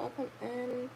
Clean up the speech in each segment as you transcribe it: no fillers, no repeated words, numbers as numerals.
welcome in.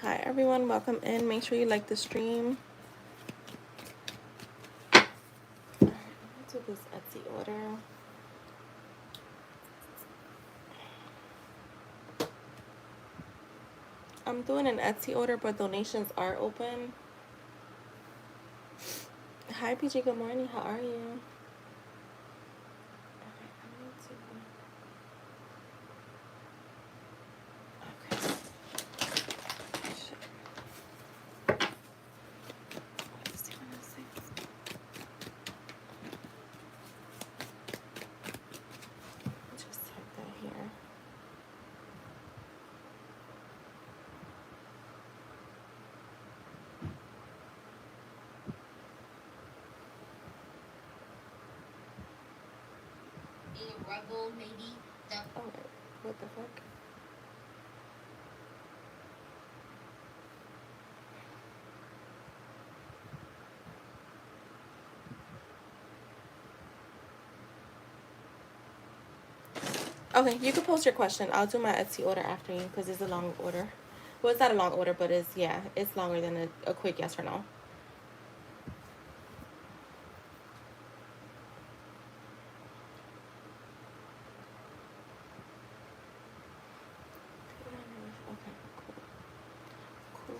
Hi everyone, welcome in. Make sure you like the stream. Let's do this Etsy order. I'm doing an Etsy order, but donations are open. Hi PG, good morning. How are you? Rebel, maybe. Oh, what the fuck? Okay, you can post your question. I'll do my Etsy order after you because it's a long order. Well, it's not a long order, but it's, yeah, it's longer than a quick yes or no. Okay, cool. Cool.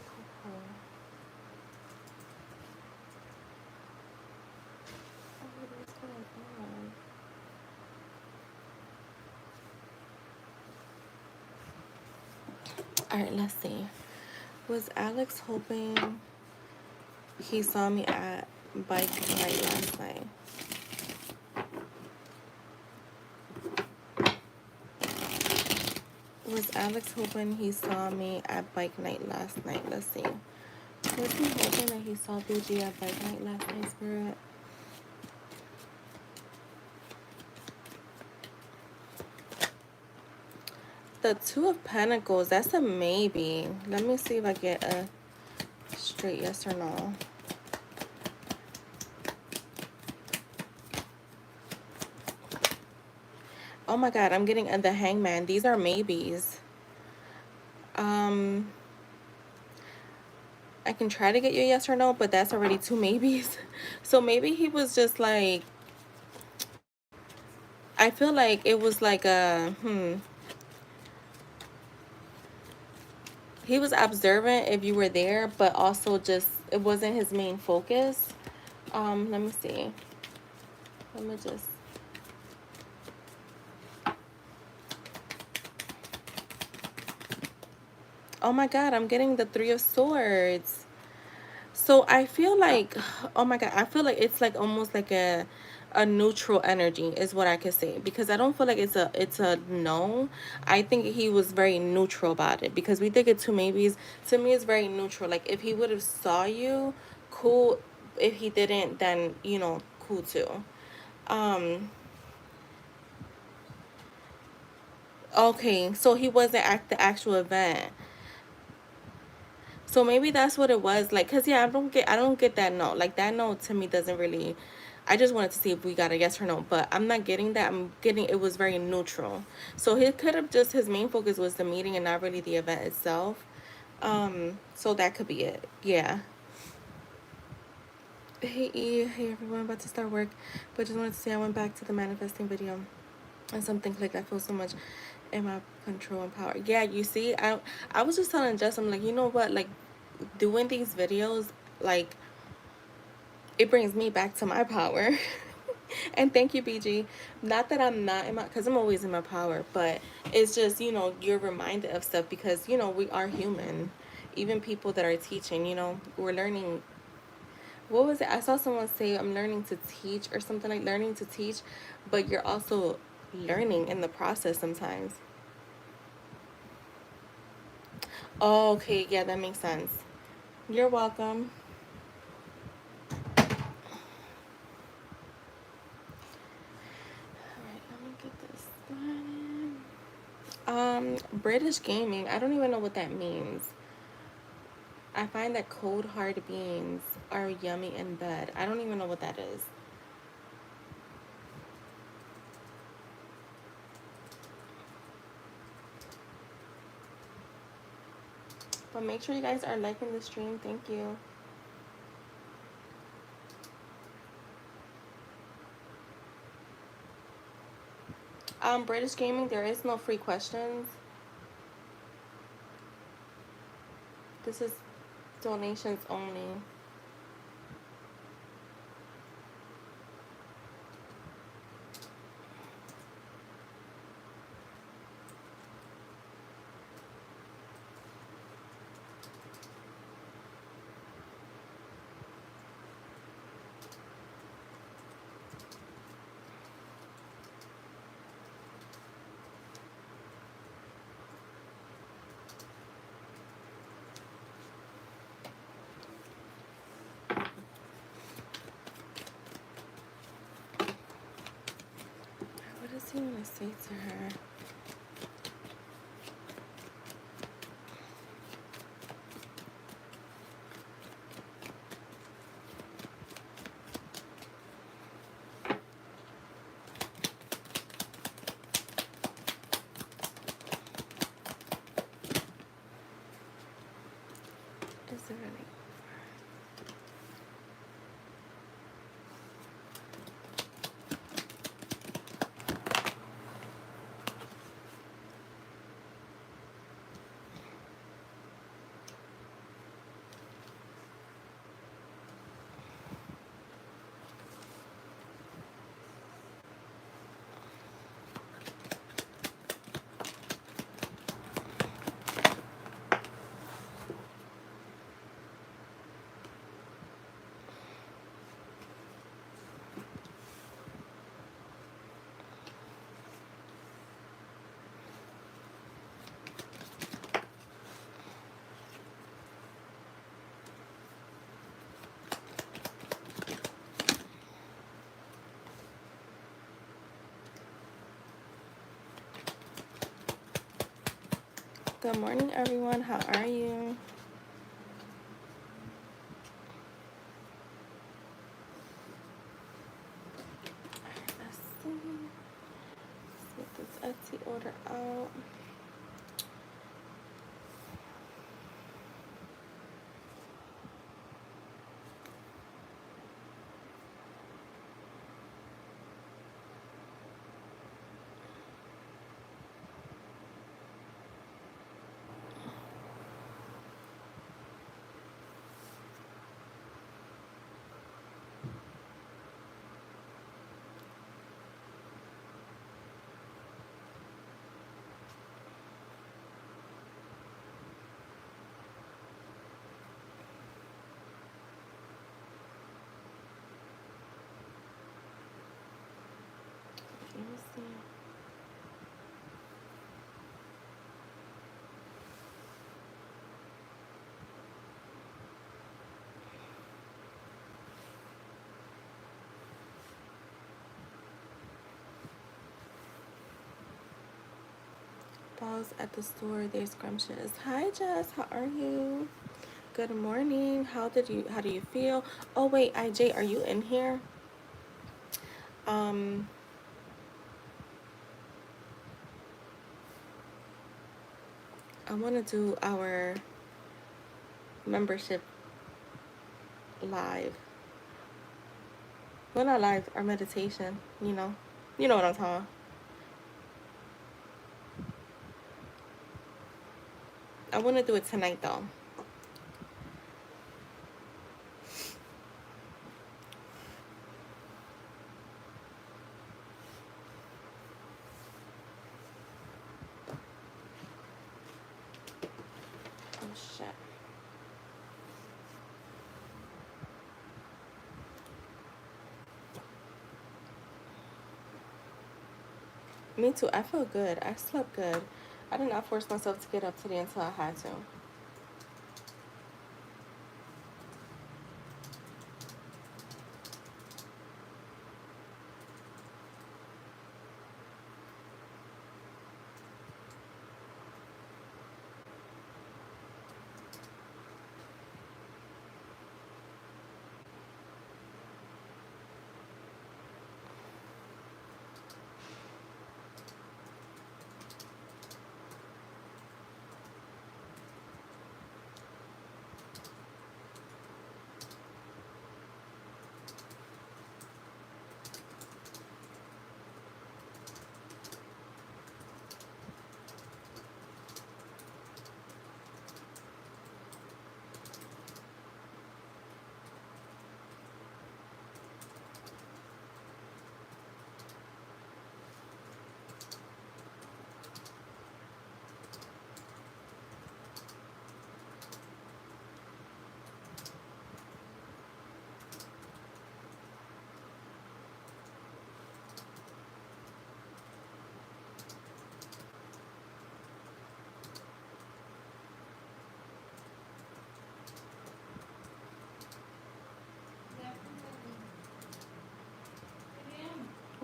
What is going on? All right, let's see. Was Alex hoping he saw me at bike night last night? Was Alex hoping he saw me at bike night last night? Let's see. Was he hoping that he saw Bougie at bike night last night, Spirit? The Two of Pentacles, that's a maybe. Let me see if I get a straight yes or no. Oh my God, I'm getting the Hangman. These are maybes. I can try to get you a yes or no, but that's already two maybes. So maybe he was just like, I feel like it was like a, he was observant if you were there, but also just it wasn't his main focus. Let me see. Let me just. Oh my God, I'm getting the Three of Swords. So I feel like, oh my God, I feel like it's like almost like a neutral energy is what I could say, because I don't feel like it's a no. I think he was very neutral about it, because we think it's two maybes. To me, it's very neutral. Like if he would have saw you, cool. If he didn't, then cool too. Um, okay, so he wasn't at the actual event. So maybe that's what it was. Like, cause yeah, I don't get that no. Like that no to me doesn't really. I just wanted to see if we got a yes or no, but I'm not getting that. I'm getting it was very neutral. So he could have just his main focus was the meeting and not really the event itself. So that could be it. Yeah. Hey E, hey everyone, about to start work, but just wanted to say I went back to the manifesting video and something clicked. I feel so much in my control and power. Yeah, you see, I was just telling Jess, I'm like, you know what, like doing these videos, like it brings me back to my power. And thank you, BG. Not that I'm not in my, because I'm always in my power, but it's just, you're reminded of stuff because, we are human. Even people that are teaching, we're learning. What was it? I saw someone say, I'm learning to teach or something, like learning to teach, but you're also learning in the process sometimes. Oh, okay. Yeah, that makes sense. You're welcome. All right, let me get this started. British gaming. I don't even know what that means. I find that cold hard beans are yummy in bed. I don't even know what that is. But make sure you guys are liking the stream. Thank you. British gaming, there is no free questions. This is donations only. What does he want to say to her? Is it really? Good morning, everyone. How are you? Let's see. Let's get this Etsy order out. balls at the store. They're scrumptious. Hi, Jess. How are you? Good morning. How do you feel? Oh wait, IJ, are you in here? Um, I want to do our membership live. Well, not live, our meditation. You know what I'm talking about. I want to do it tonight though. Oh shit. Me too. I feel good. I slept good. I did not force myself to get up today until I had to.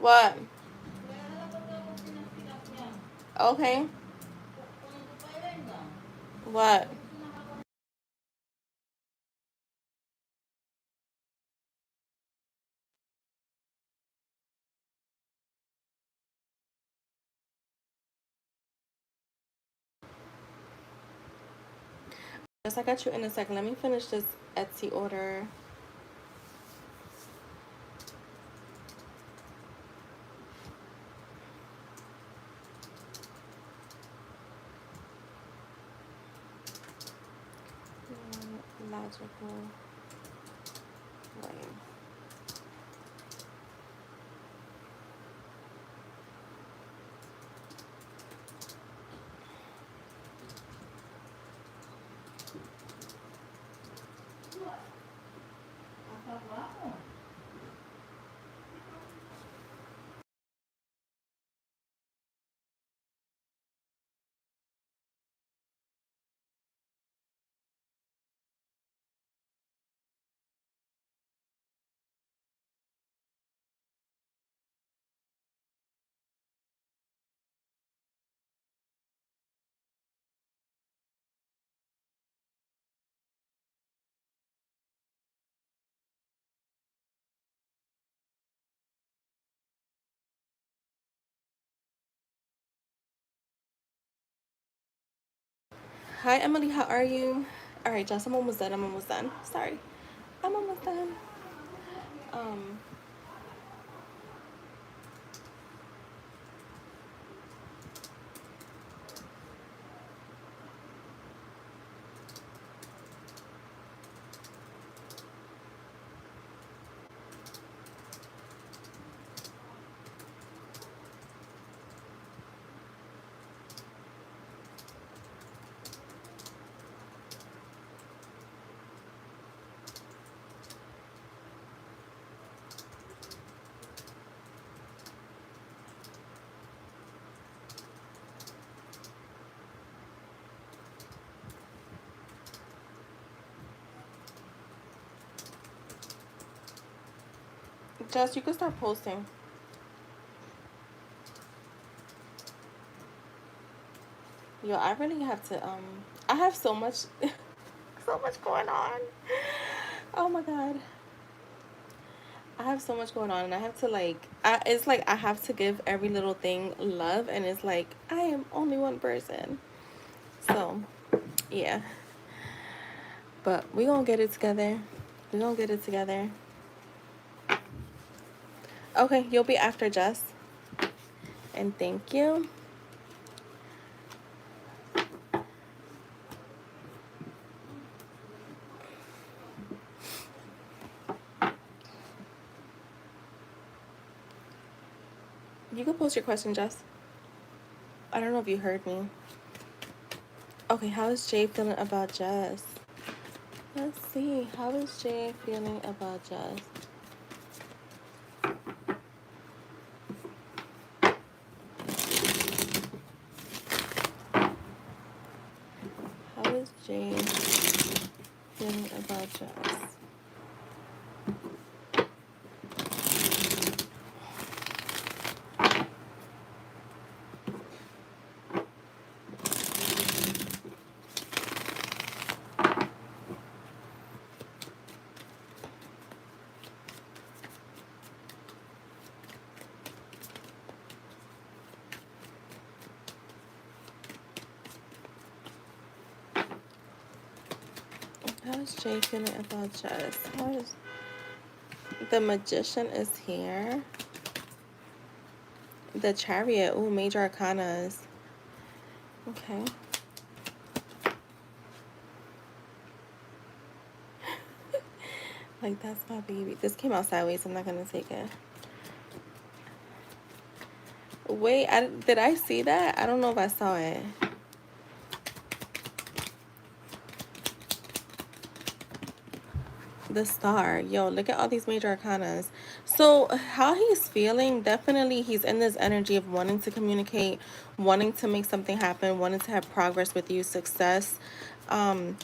What? Okay. What? Yes, I got you in a second. Let me finish this Etsy order. Logical way. Hi, Emily. How are you? All right, Jess. I'm almost done. I'm almost done. Sorry. I'm almost done. Um, Jess, you can start posting. Yo, I really have to I have so much so much going on. Oh my god. I have so much going on and I have to like it's like I have to give every little thing love and it's like I am only one person. So, yeah. But we gonna get it together. We gonna get it together. Okay, you'll be after Jess. And thank you. You can post your question, Jess. I don't know if you heard me. Okay, how is Jay feeling about Jess? Let's see. How is Jay feeling about Jess? How is Jay feeling about Jess? How is Jay feeling about Jess? How is the Magician is here? The Chariot. Ooh, major arcanas. Okay. Like, that's my baby. This came out sideways. I'm not gonna take it. Wait, did I see that? I don't know if I saw it. The Star. Yo, look at all these major arcanas. So how he's feeling, definitely he's in this energy of wanting to communicate, wanting to make something happen, wanting to have progress with you, success. Um,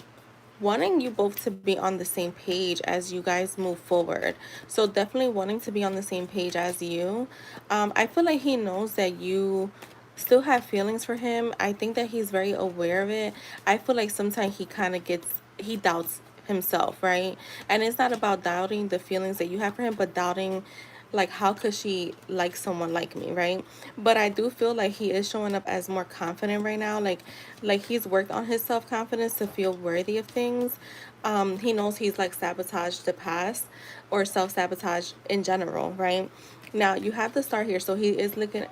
wanting you both to be on the same page as you guys move forward. So definitely wanting to be on the same page as you. I feel like he knows that you still have feelings for him. I think that he's very aware of it. I feel like sometimes he doubts himself, right? And it's not about doubting the feelings that you have for him, but doubting like how could she like someone like me, right? But I do feel like he is showing up as more confident right now, like he's worked on his self-confidence to feel worthy of things. He knows he's like sabotaged the past or self-sabotage in general, right? Now you have the Star here, so he is looking.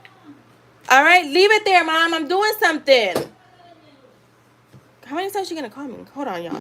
All right, leave it there, Mom, I'm doing something. How many times you gonna call me? Hold on, y'all.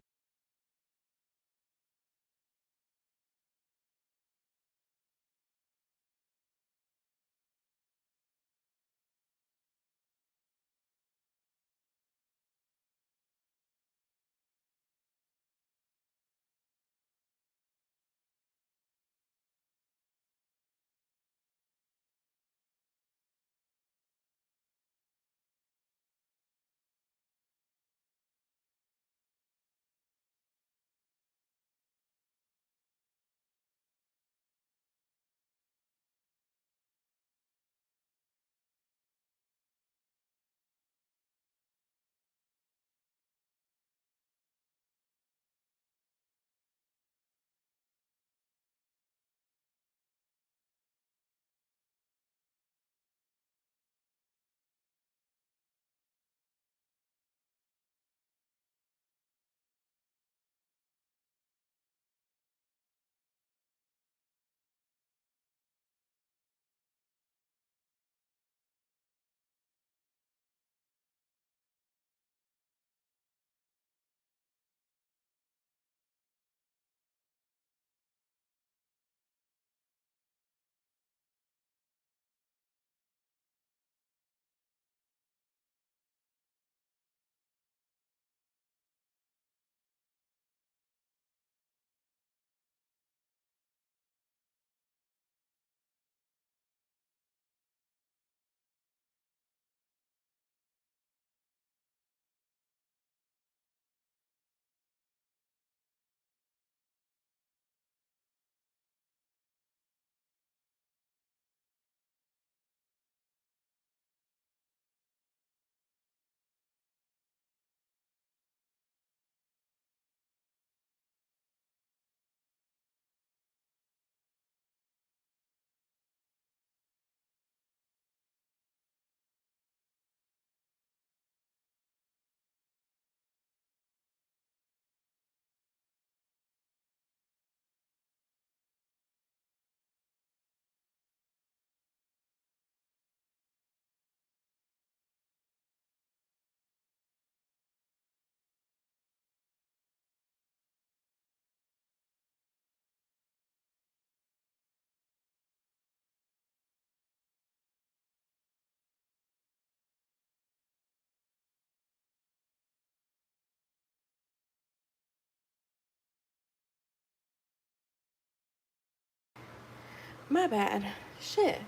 My bad. Shit.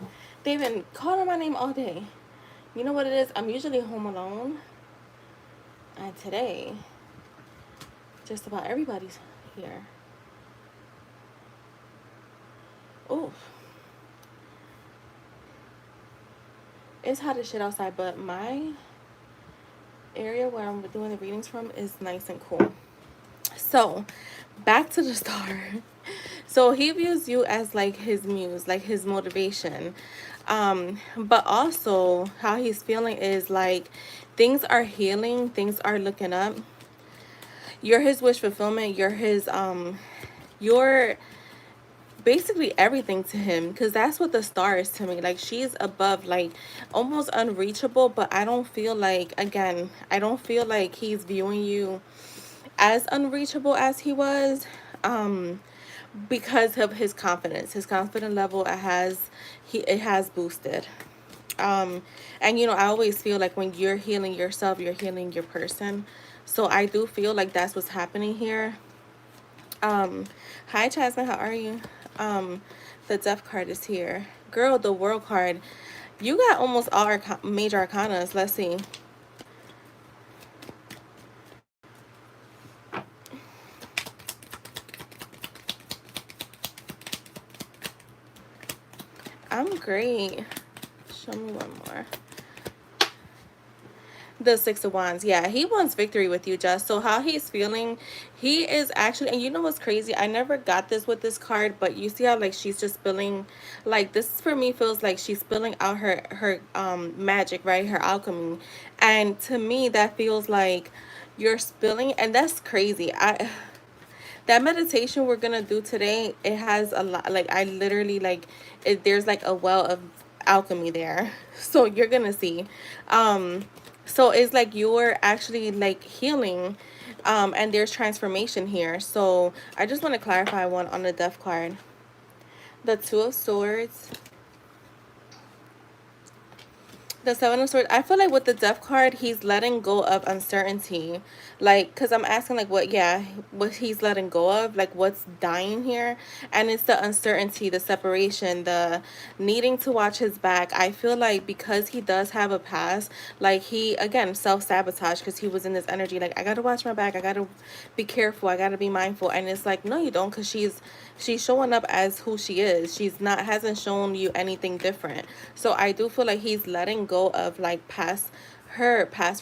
They've been calling my name all day. You know what it is? I'm usually home alone. And today, just about everybody's here. Oof. It's hot as shit outside, but my area where I'm doing the readings from is nice and cool. So, back to the star. So he views you as like his muse, like his motivation. But also how he's feeling is like things are healing, things are looking up. You're his wish fulfillment, you're basically everything to him, because that's what the star is to me. Like she's above, like almost unreachable, but I don't feel like, again, I don't feel like he's viewing you as unreachable as he was, because of his confidence. His confidence level, it has boosted. um and I always feel like when you're healing yourself, you're healing your person. So I do feel like that's what's happening here. um Hi Jasmine, how are you? The death card is here, girl. The world card, you got almost all major arcanas. Let's see. I'm great. Show me one more. The Six of Wands. Yeah, he wants victory with you, Jess. So how he's feeling, he is actually, and you know what's crazy? I never got this with this card, but you see how like she's just spilling, like this for me feels like she's spilling out her magic, right? Her alchemy. And to me that feels like you're spilling, and that's crazy. That meditation we're gonna do today, it has a lot, like I literally like there's like a well of alchemy there. So you're gonna see. So it's like you're actually like healing, and there's transformation here. So I just want to clarify one on the death card. The Two of Swords, the Seven of Swords. I feel like with the Death card, he's letting go of uncertainty. Like, because I'm asking, like, what he's letting go of, like, what's dying here. And it's the uncertainty, the separation, the needing to watch his back. I feel like because he does have a past, like, he, again, self-sabotage because he was in this energy. Like, I got to watch my back. I got to be careful. I got to be mindful. And it's like, no, you don't, because she's showing up as who she is. She's not, hasn't shown you anything different. So I do feel like he's letting go of like past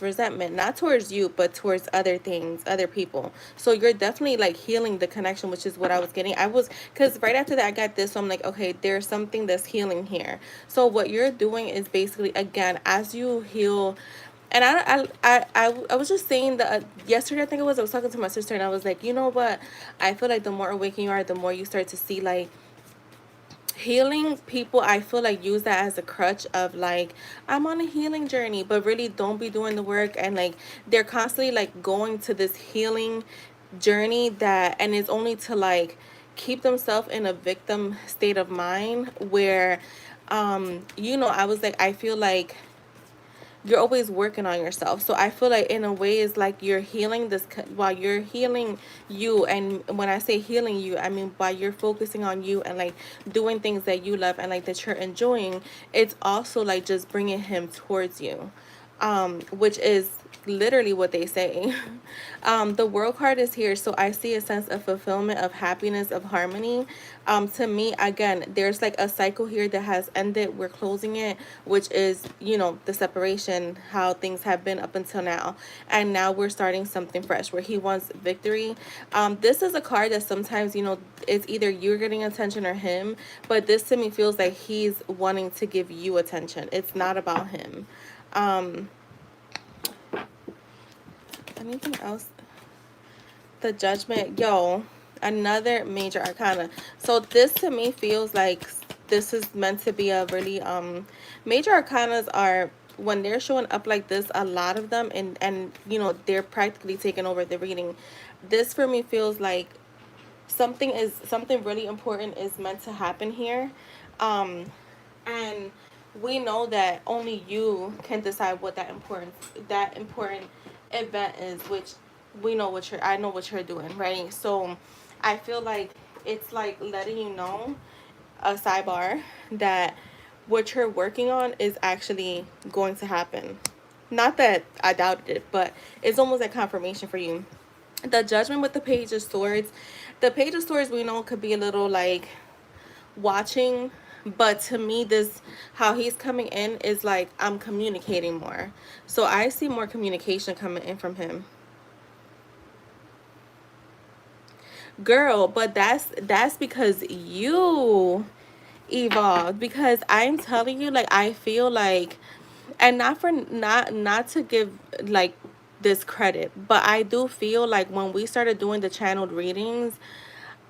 resentment, not towards you but towards other things, other people. So you're definitely like healing the connection, which is what I was getting. I was, because right after that I got this, so I'm like, okay, there's something that's healing here. So what you're doing is basically, again, as you heal. And I was just saying that yesterday, I was talking to my sister, and I was like, you know what, I feel like the more awakened you are, the more you start to see like healing people, I feel like use that as a crutch of like, I'm on a healing journey, but really don't be doing the work. And like they're constantly like going to this healing journey, that, and it's only to like keep themselves in a victim state of mind where I was like, I feel like you're always working on yourself. So I feel like in a way it's like you're healing this while you're healing you. And when I say healing you, I mean while you're focusing on you and like doing things that you love and like that you're enjoying, it's also like just bringing him towards you, which is literally what they say. The world card is here, so I see a sense of fulfillment, of happiness, of harmony. To me, again, there's like a cycle here that has ended. We're closing it, which is, the separation, how things have been up until now. And now we're starting something fresh where he wants victory. This is a card that sometimes, it's either you're getting attention or him, but this to me feels like he's wanting to give you attention. It's not about him. Anything else? The Judgment, yo, another major arcana. So this to me feels like this is meant to be a really major arcanas are, when they're showing up like this, a lot of them, and they're practically taking over the reading. This for me feels like something really important is meant to happen here. And we know that only you can decide what that important event is, which we know what you're I know what you're doing, right? So I feel like it's like letting you know, a sidebar that what you're working on is actually going to happen. Not that I doubted it, but it's almost like confirmation for you. The judgment with the page of swords, the page of swords we know could be a little like watching, but to me this how he's coming in is like I'm communicating more. So I see more communication coming in from him. Girl, but that's because you evolved, because I'm telling you, like I feel like, and not for not to give like this credit, but I do feel like when we started doing the channeled readings,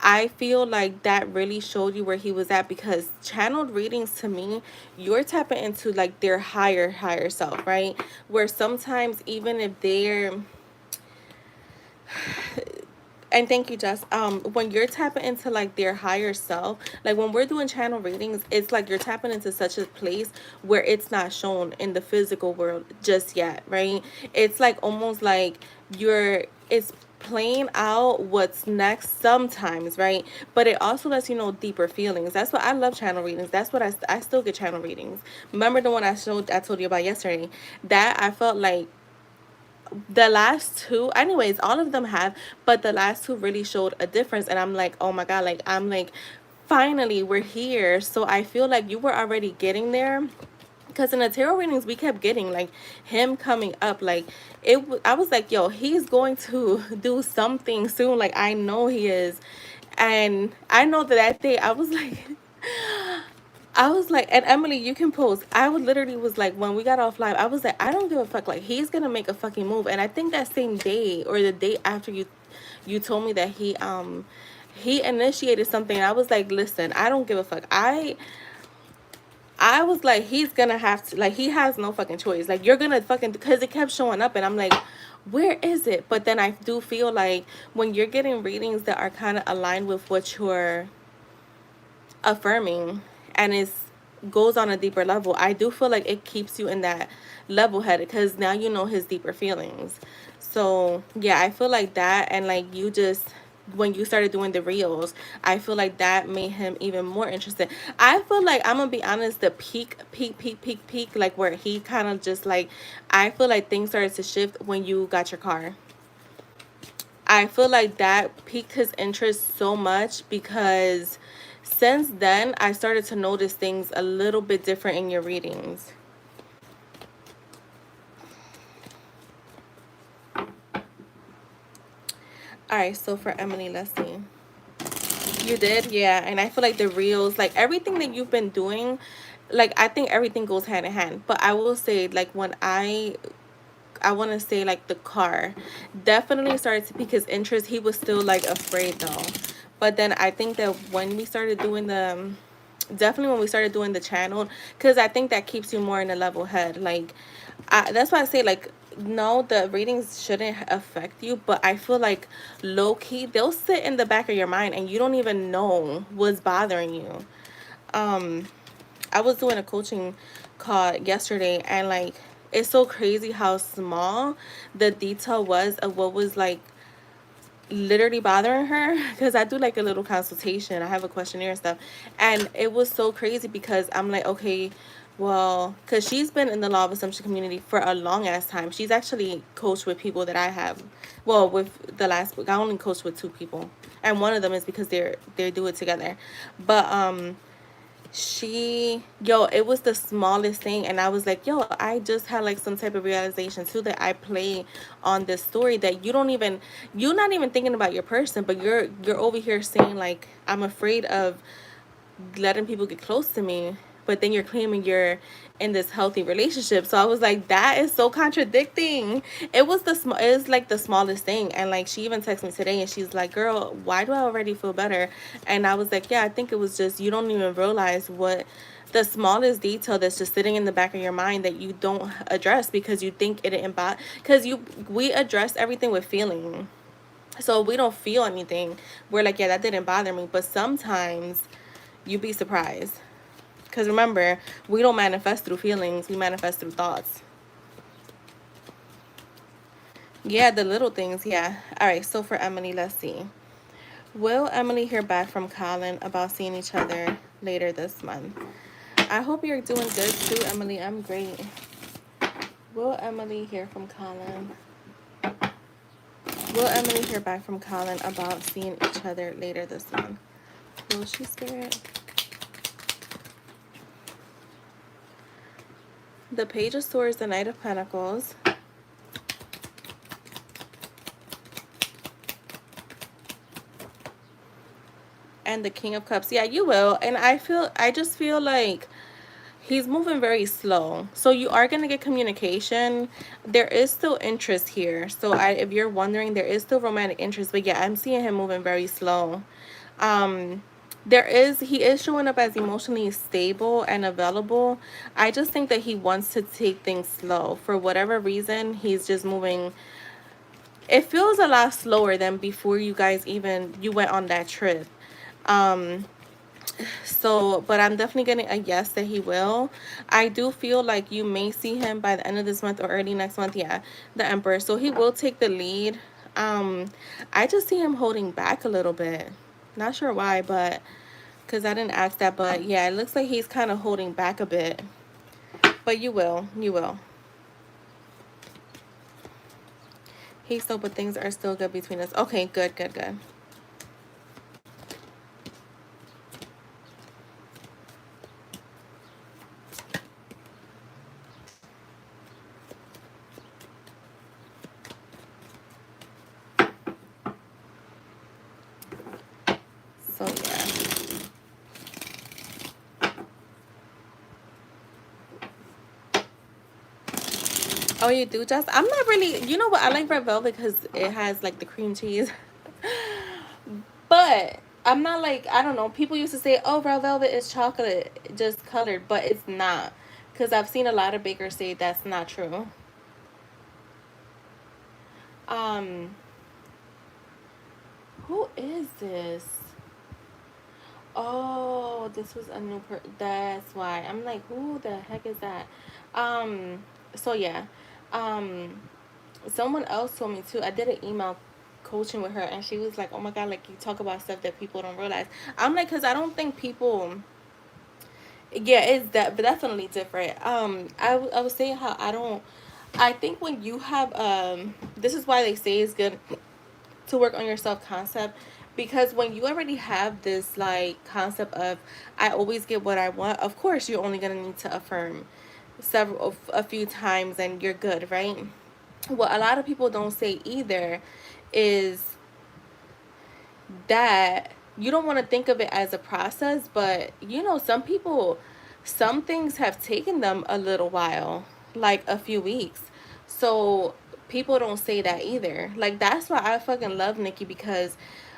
I feel like that really showed you where he was at, because channeled readings to me, you're tapping into like their higher self, right? Where sometimes even if they're, and thank you, Jess. When you're tapping into like their higher self, like when we're doing channel readings, it's like you're tapping into such a place where it's not shown in the physical world just yet, right? It's like almost like it's playing out what's next sometimes, right? But it also lets you know deeper feelings. That's what I love channel readings. That's what I still get channel readings. Remember the one I told you about yesterday? That I felt like the last two, anyways, all of them have, but the last two really showed a difference, and I'm like, oh my god, like I'm like, finally we're here. So I feel like you were already getting there, because in the tarot readings we kept getting like him coming up, like I was like, yo, he's going to do something soon, like I know he is. And I know that day I was like, I was like, and Emily, you can post. I would literally was like, when we got off live, I was like, I don't give a fuck. Like, he's gonna make a fucking move. And I think that same day or the day after you told me that he initiated something. I was like, listen, I don't give a fuck. I was like, he's gonna have to, like, he has no fucking choice. Like, you're gonna fucking, because it kept showing up, and I'm like, where is it? But then I do feel like when you're getting readings that are kind of aligned with what you're affirming, and it goes on a deeper level, I do feel like it keeps you in that level headed, because now you know his deeper feelings. So yeah, I feel like that, and like you just, when you started doing the reels, I feel like that made him even more interested. I feel like, I'm gonna be honest, the peak, like where he kind of just like, I feel like things started to shift when you got your car. I feel like that piqued his interest so much, because since then I started to notice things a little bit different in your readings. All right, so for Emily, let's see. You did, yeah. And I feel like the reels, like everything that you've been doing, like I think everything goes hand in hand. But I will say, like when I want to say like the car definitely started to pique his interest. He was still like afraid though. But then I think that when we started doing the, definitely when we started doing the channel, because I think that keeps you more in a level head. Like, that's why I say, like, no, the readings shouldn't affect you, but I feel like low key they'll sit in the back of your mind and you don't even know what's bothering you. I was doing a coaching call yesterday, and like it's so crazy how small the detail was of what was like literally bothering her, because I do like a little consultation. I have a questionnaire and stuff, and it was so crazy because I'm like, okay, well, because she's been in the law of assumption community for a long ass time. She's actually coached with people that I have, well, with the last book I only coached with 2 people, and one of them is because they do it together. But it was the smallest thing, and I was like, yo, I just had like some type of realization too, that I play on this story that you're not even thinking about your person, but you're over here saying like, I'm afraid of letting people get close to me, but then you're claiming you're in this healthy relationship. So I was like, that is so contradicting. It was like the smallest thing, and like she even texted me today and she's like, girl, why do I already feel better? And I was like, yeah, I think it was just, you don't even realize what the smallest detail that's just sitting in the back of your mind that you don't address because you think it didn't bother, because we address everything with feeling. So we don't feel anything, we're like, yeah, that didn't bother me. But sometimes you'd be surprised, because remember, we don't manifest through feelings, we manifest through thoughts. Yeah, the little things, yeah. All right, so for Emily, let's see. Will Emily hear back from Colin about seeing each other later this month? I hope you're doing good too, Emily. I'm great. Will Emily hear from Colin? Will Emily hear back from Colin about seeing each other later this month? Will she, Spirit? The Page of Swords, the Knight of Pentacles. And the King of Cups. Yeah, you will. And I just feel like he's moving very slow. So you are going to get communication. There is still interest here. So if you're wondering, there is still romantic interest. But yeah, I'm seeing him moving very slow. He is showing up as emotionally stable and available. I just think that he wants to take things slow. For whatever reason, he's just moving. It feels a lot slower than before you went on that trip. Um, So, but I'm definitely getting a yes that he will. I do feel like you may see him by the end of this month or early next month. Yeah, the Emperor. So he will take the lead. I just see him holding back a little bit. Not sure why, but because I didn't ask that. But yeah, it looks like he's kind of holding back a bit. But you will. You will. He's still, but things are still good between us. Okay, good, good, good. So yeah. Oh, you do, Just? I'm not really. You know what? I like red velvet because it has like the cream cheese. But I'm not like, I don't know. People used to say, "Oh, red velvet is chocolate, just colored," but it's not. Because I've seen a lot of bakers say that's not true. Um, who is this? Oh, this was a new That's why I'm like, who the heck is that? Um, so yeah, um, someone else told me too. I did an email coaching with her, and she was like, "Oh my god, like you talk about stuff that people don't realize." I'm like, because I don't think people. Yeah, it's definitely different. I was saying how I don't. I think when you have this is why they say it's good to work on your self concept, because when you already have this like concept of I always get what I want, of course you're only gonna need to affirm a few times and you're good, right? What a lot of people don't say either is that you don't want to think of it as a process, but some people, some things have taken them a little while, like a few weeks. So people don't say that either. Like that's why I fucking love Nikki, because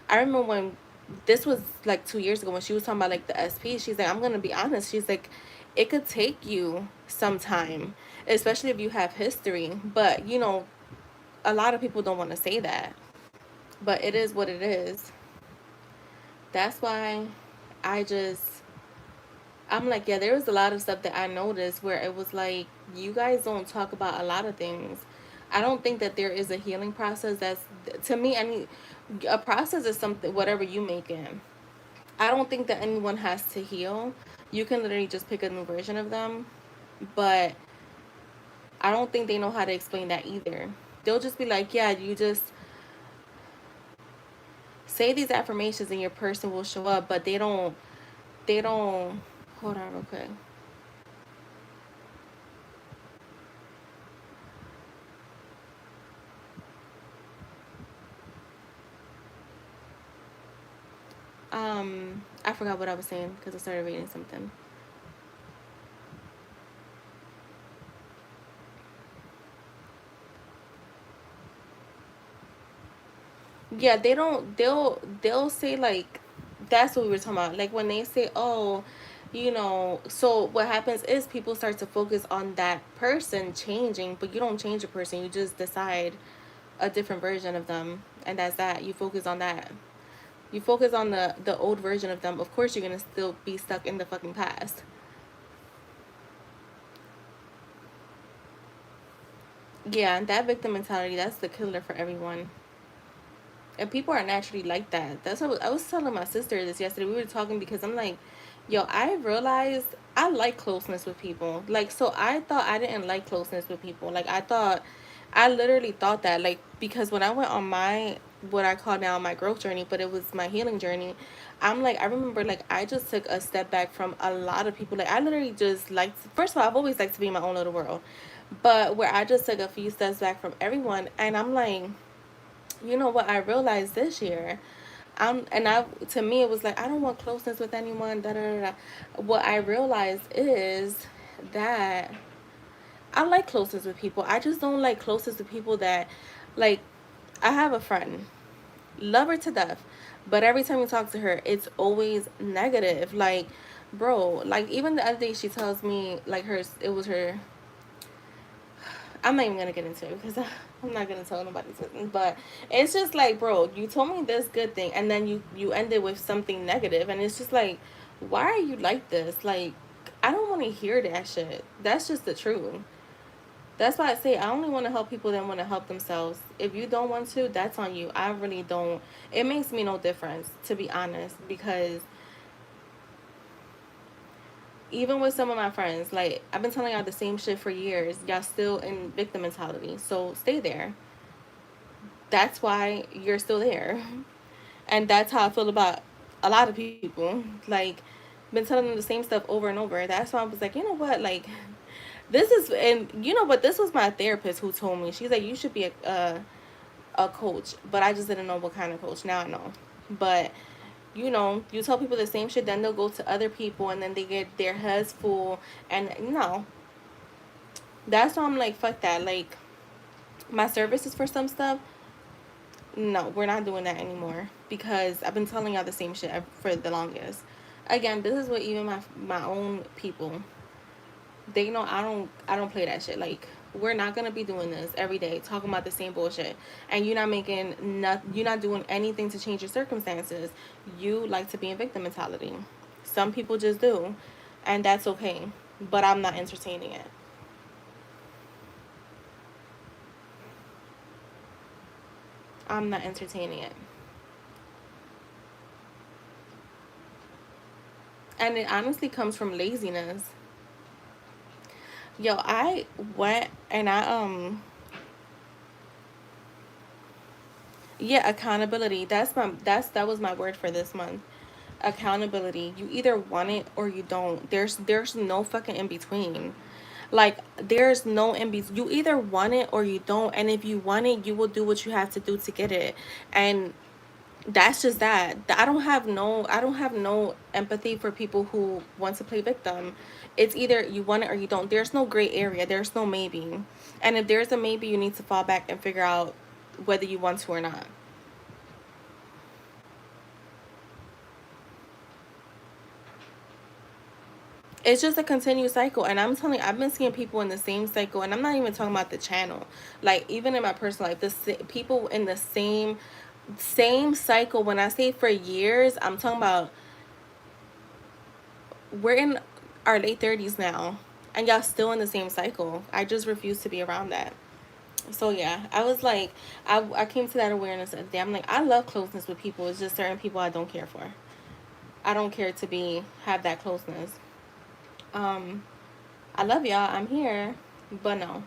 I remember when this was like 2 years ago when she was talking about like the SP, she's like, I'm gonna be honest, she's like, it could take you some time, especially if you have history. But a lot of people don't want to say that, but it is what it is. That's why I just, I'm like, yeah, there was a lot of stuff that I noticed where it was like, you guys don't talk about a lot of things. I don't think that there is a healing process. That's, to me, I mean, a process is something, whatever you make it. I don't think that anyone has to heal. You can literally just pick a new version of them. But I don't think they know how to explain that either. They'll just be like, yeah, you just say these affirmations and your person will show up, but they don't, hold on real quick. I forgot what I was saying because I started reading something. Yeah, they don't. They'll say like, that's what we were talking about. Like when they say, oh, So what happens is people start to focus on that person changing, but you don't change a person. You just decide a different version of them, and that's that. You focus on that. You focus on the old version of them. Of course, you're gonna still be stuck in the fucking past. Yeah, that victim mentality, that's the killer for everyone. And people are naturally like that. That's what I was telling my sister this yesterday. We were talking because I'm like, yo, I realized I like closeness with people. Like, so I thought I didn't like closeness with people. Like, I literally thought that. Like, because when I went on my, what I call now my growth journey, but it was my healing journey, I'm like, I remember, like, I just took a step back from a lot of people. Like, I literally just like, first of all, I've always liked to be in my own little world. But where I just took a few steps back from everyone, and I'm like, you know what I realized this year, to me it was like I don't want closeness with anyone, da da da da. What I realized is that I like closeness with people. I just don't like closeness with people that, like, I have a friend, love her to death, but every time you talk to her it's always negative. Like, bro, like, even the other day she tells me, like, it was her, I'm not even gonna get into it because I'm not gonna tell nobody's business. But it's just like, bro, you told me this good thing, and then you ended with something negative, and it's just like, why are you like this? Like, I don't want to hear that shit. That's just the truth. That's why I say I only want to help people that want to help themselves. If you don't want to, that's on you. I really don't. It makes me no difference, to be honest, because even with some of my friends, like, I've been telling y'all the same shit for years. Y'all still in victim mentality, so stay there. That's why you're still there. And that's how I feel about a lot of people. Like, been telling them the same stuff over and over. That's why I was like, you know what? Like, this is, and you know what? This was my therapist who told me. She's like, you should be a coach. But I just didn't know what kind of coach. Now I know. But, you know, you tell people the same shit, then they'll go to other people and then they get their heads full. And no, that's why I'm like, fuck that. Like, my services for some stuff, no, we're not doing that anymore because I've been telling y'all the same shit for the longest. Again, this is what even my own people, they know I don't play that shit. Like, we're not gonna be doing this every day talking about the same bullshit, and you're not doing anything to change your circumstances. You like to be in victim mentality. Some people just do, and that's okay. But I'm not entertaining it. I'm not entertaining it. And it honestly comes from laziness. Yo, I went and yeah, accountability. That was my word for this month. Accountability. You either want it or you don't. There's no fucking in between. Like, there's no in between. You either want it or you don't. And if you want it, you will do what you have to do to get it. And that's just that. I don't have no empathy for people who want to play victim. It's either you want it or you don't. There's no gray area. There's no maybe. And if there's a maybe, you need to fall back and figure out whether you want to or not. It's just a continued cycle, and I'm telling you, I've been seeing people in the same cycle, and I'm not even talking about the channel. Like, even in my personal life, people in the same cycle. When I say for years, I'm talking about, we're in our late 30s now, and y'all still in the same cycle. I just refuse to be around that. So yeah, I was like, I came to that awareness of, damn, like, I love closeness with people. It's just certain people I don't care for. I don't care to be have that closeness. Um, I love y'all. I'm here, but no.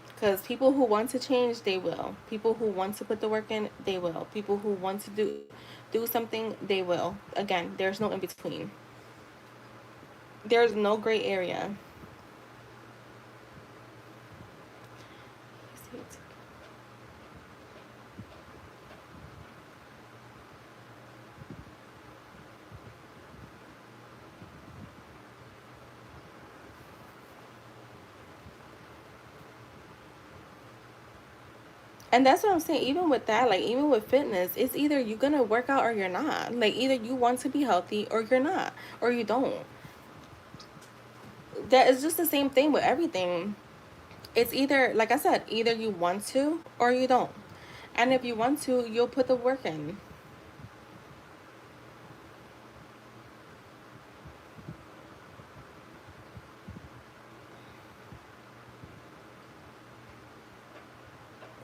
Because people who want to change, they will. People who want to put the work in, they will. People who want to do something, they will. Again, there's no in between. There's no gray area. And that's what I'm saying. Even with that, like, even with fitness, it's either you're gonna work out or you're not. Like, either you want to be healthy or you're not, or you don't. That is just the same thing with everything. It's either, like I said, either you want to or you don't. And if you want to, you'll put the work in.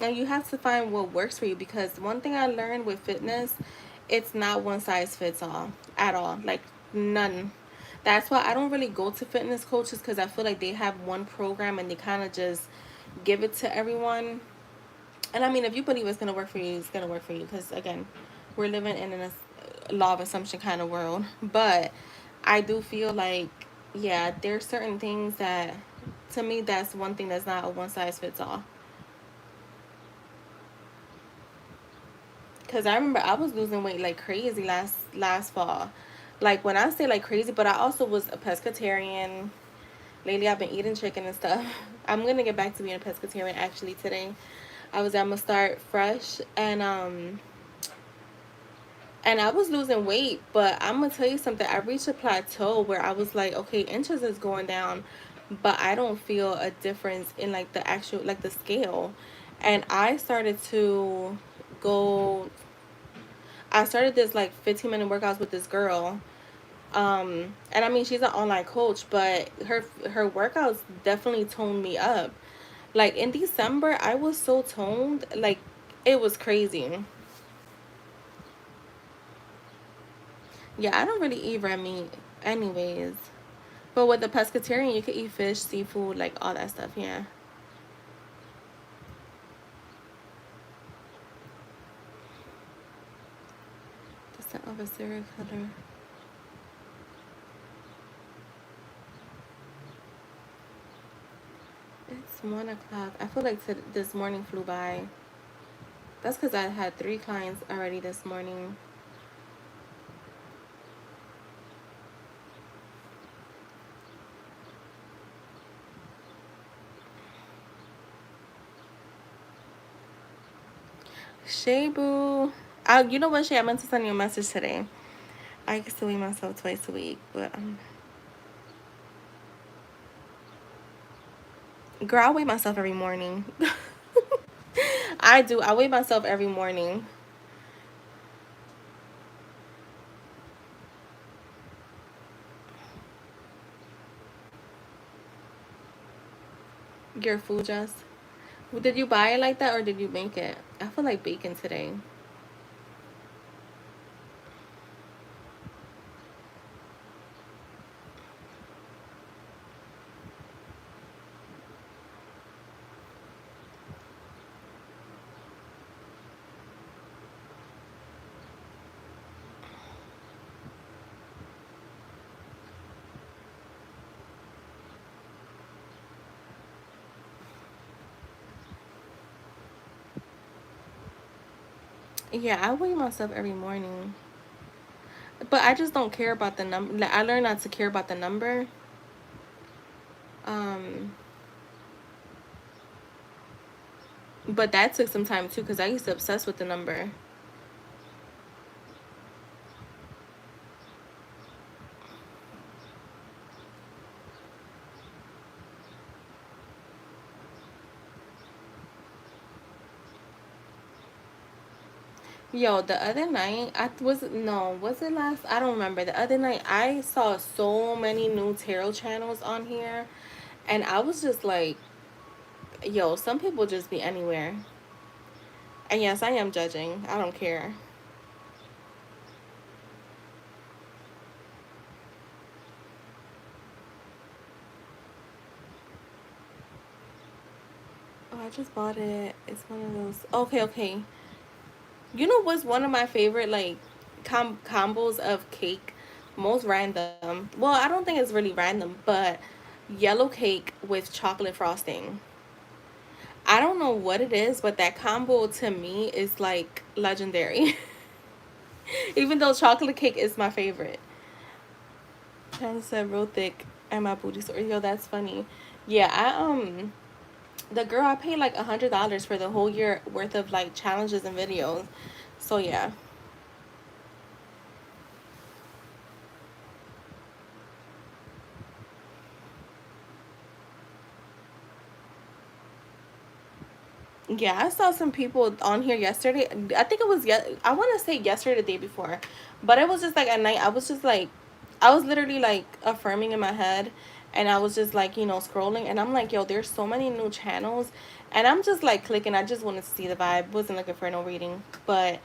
And you have to find what works for you, because one thing I learned with fitness, it's not one size fits all at all. Like, none. That's why I don't really go to fitness coaches, because I feel like they have one program and they kind of just give it to everyone. And I mean, if you believe it's going to work for you, it's going to work for you, because again, we're living in a law of assumption kind of world. But I do feel like, yeah, there's certain things that, to me, that's one thing that's not a one size fits all. Cause I remember I was losing weight like crazy last fall. Like, when I say like crazy, but I also was a pescatarian. Lately I've been eating chicken and stuff. I'm gonna get back to being a pescatarian actually today. I'm gonna start fresh, and I was losing weight, but I'm gonna tell you something. I reached a plateau where I was like, okay, inches is going down, but I don't feel a difference in like the actual, like the scale. And go I started this like 15-minute workouts with this girl. And I mean, she's an online coach, but her workouts definitely toned me up. Like, in December, I was so toned, like, it was crazy. Yeah, I don't really eat red meat anyways. But with the pescatarian, you could eat fish, seafood, like all that stuff, yeah. The scent of a serial killer. It's 1 o'clock. I feel like this morning flew by. That's because I had 3 clients already this morning. Shay Boo. You know what, Shay? I meant to send you a message today. I used to weigh myself twice a week, but girl, I weigh myself every morning. I do. I weigh myself every morning. Your food, just. Did you buy it like that or did you make it? I feel like bacon today. Yeah, I weigh myself every morning. But I just don't care about the number. Like, I learned not to care about the number. Um, but that took some time too, because I used to obsess with the number. Yo, the other night, was it last? I don't remember. The other night, I saw so many new tarot channels on here, and I was just like, yo, some people just be anywhere. And yes, I am judging. I don't care. Oh, I just bought it. It's one of those. Okay, okay. You know what's one of my favorite, like, combos of cake? Most random. Well, I don't think it's really random, but yellow cake with chocolate frosting. I don't know what it is, but that combo to me is like legendary. Even though chocolate cake is my favorite. China said real thick and my booty sore. Yo, that's funny. Yeah, the girl, I paid like $100 for the whole year worth of like challenges and videos. So yeah. Yeah, I saw some people on here yesterday. I think it was I want to say yesterday, the day before, but it was just like at night. I was just like, I was literally like affirming in my head, and I was just like, scrolling, and I'm like, yo, there's so many new channels, And I'm just like clicking. I just wanted to see the vibe. Wasn't looking for no reading. But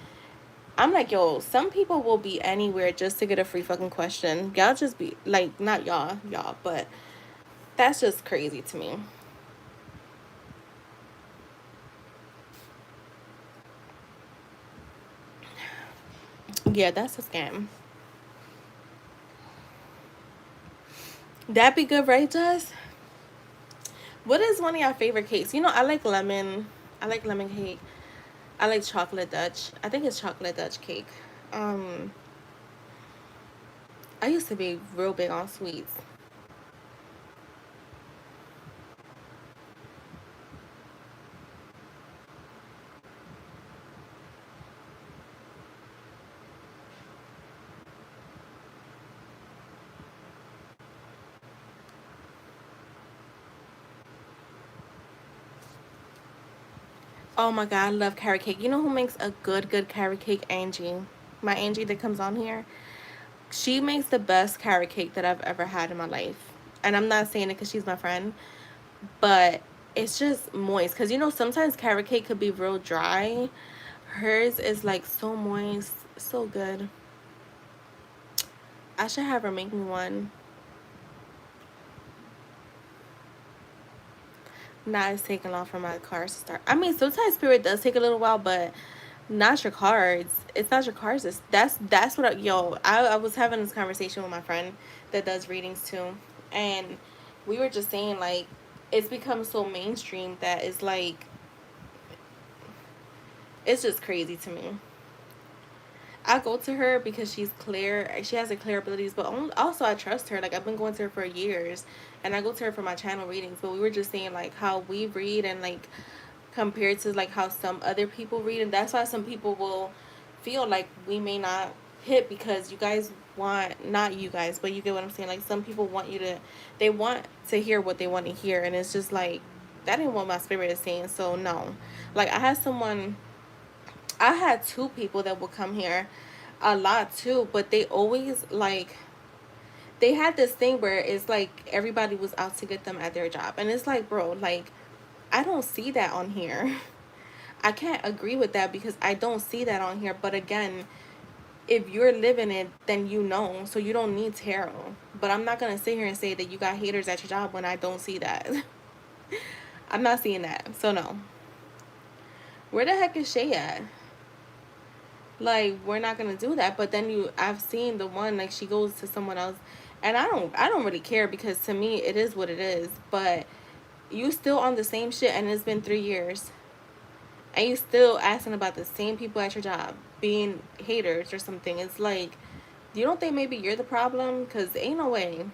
I'm like, yo, some people will be anywhere just to get a free fucking question. Y'all just be like, not y'all, but that's just crazy to me. Yeah, that's a scam. That'd be good, right, Jess? What is one of your favorite cakes? You know, I like lemon. I like lemon cake. I like chocolate Dutch. I think it's chocolate Dutch cake. Um, I used to be real big on sweets. Oh my god, I love carrot cake. You know who makes a good carrot cake? Angie. My Angie that comes on here. She makes the best carrot cake that I've ever had in my life. And I'm not saying it because she's my friend, but it's just moist. Because you know, sometimes carrot cake could be real dry. Hers is like so moist, so good. I should have her make me one. Now it's taking long for my cards to start. I mean, sometimes Spirit does take a little while, but not your cards. It's not your cards. That's what I was having this conversation with my friend that does readings too, and we were just saying like it's become so mainstream that it's like it's just crazy to me. I go to her because she's clear. She has a clear abilities, but also I trust her. Like I've been going to her for years, and I go to her for my channel readings. But we were just saying like how we read and like compared to like how some other people read, and that's why some people will feel like we may not hit because you guys want not you guys, but you get what I'm saying. Like some people want you to, they want to hear what they want to hear, and it's just like that ain't what my spirit is saying. So no, like I had two people that would come here a lot too, but they always like they had this thing where it's like everybody was out to get them at their job. And it's like, bro, like I don't see that on here. I can't agree with that because I don't see that on here. But again, if you're living it, then you know. So you don't need tarot. But I'm not gonna sit here and say that you got haters at your job when I don't see that. I'm not seeing that. So no. Where the heck is Shay at? Like we're not gonna do that. But then I've seen the one like she goes to someone else, and I don't really care because to me it is what it is. But you still on the same shit, and it's been 3 years, and you still asking about the same people at your job being haters or something. It's like you don't think maybe you're the problem? Because ain't no way.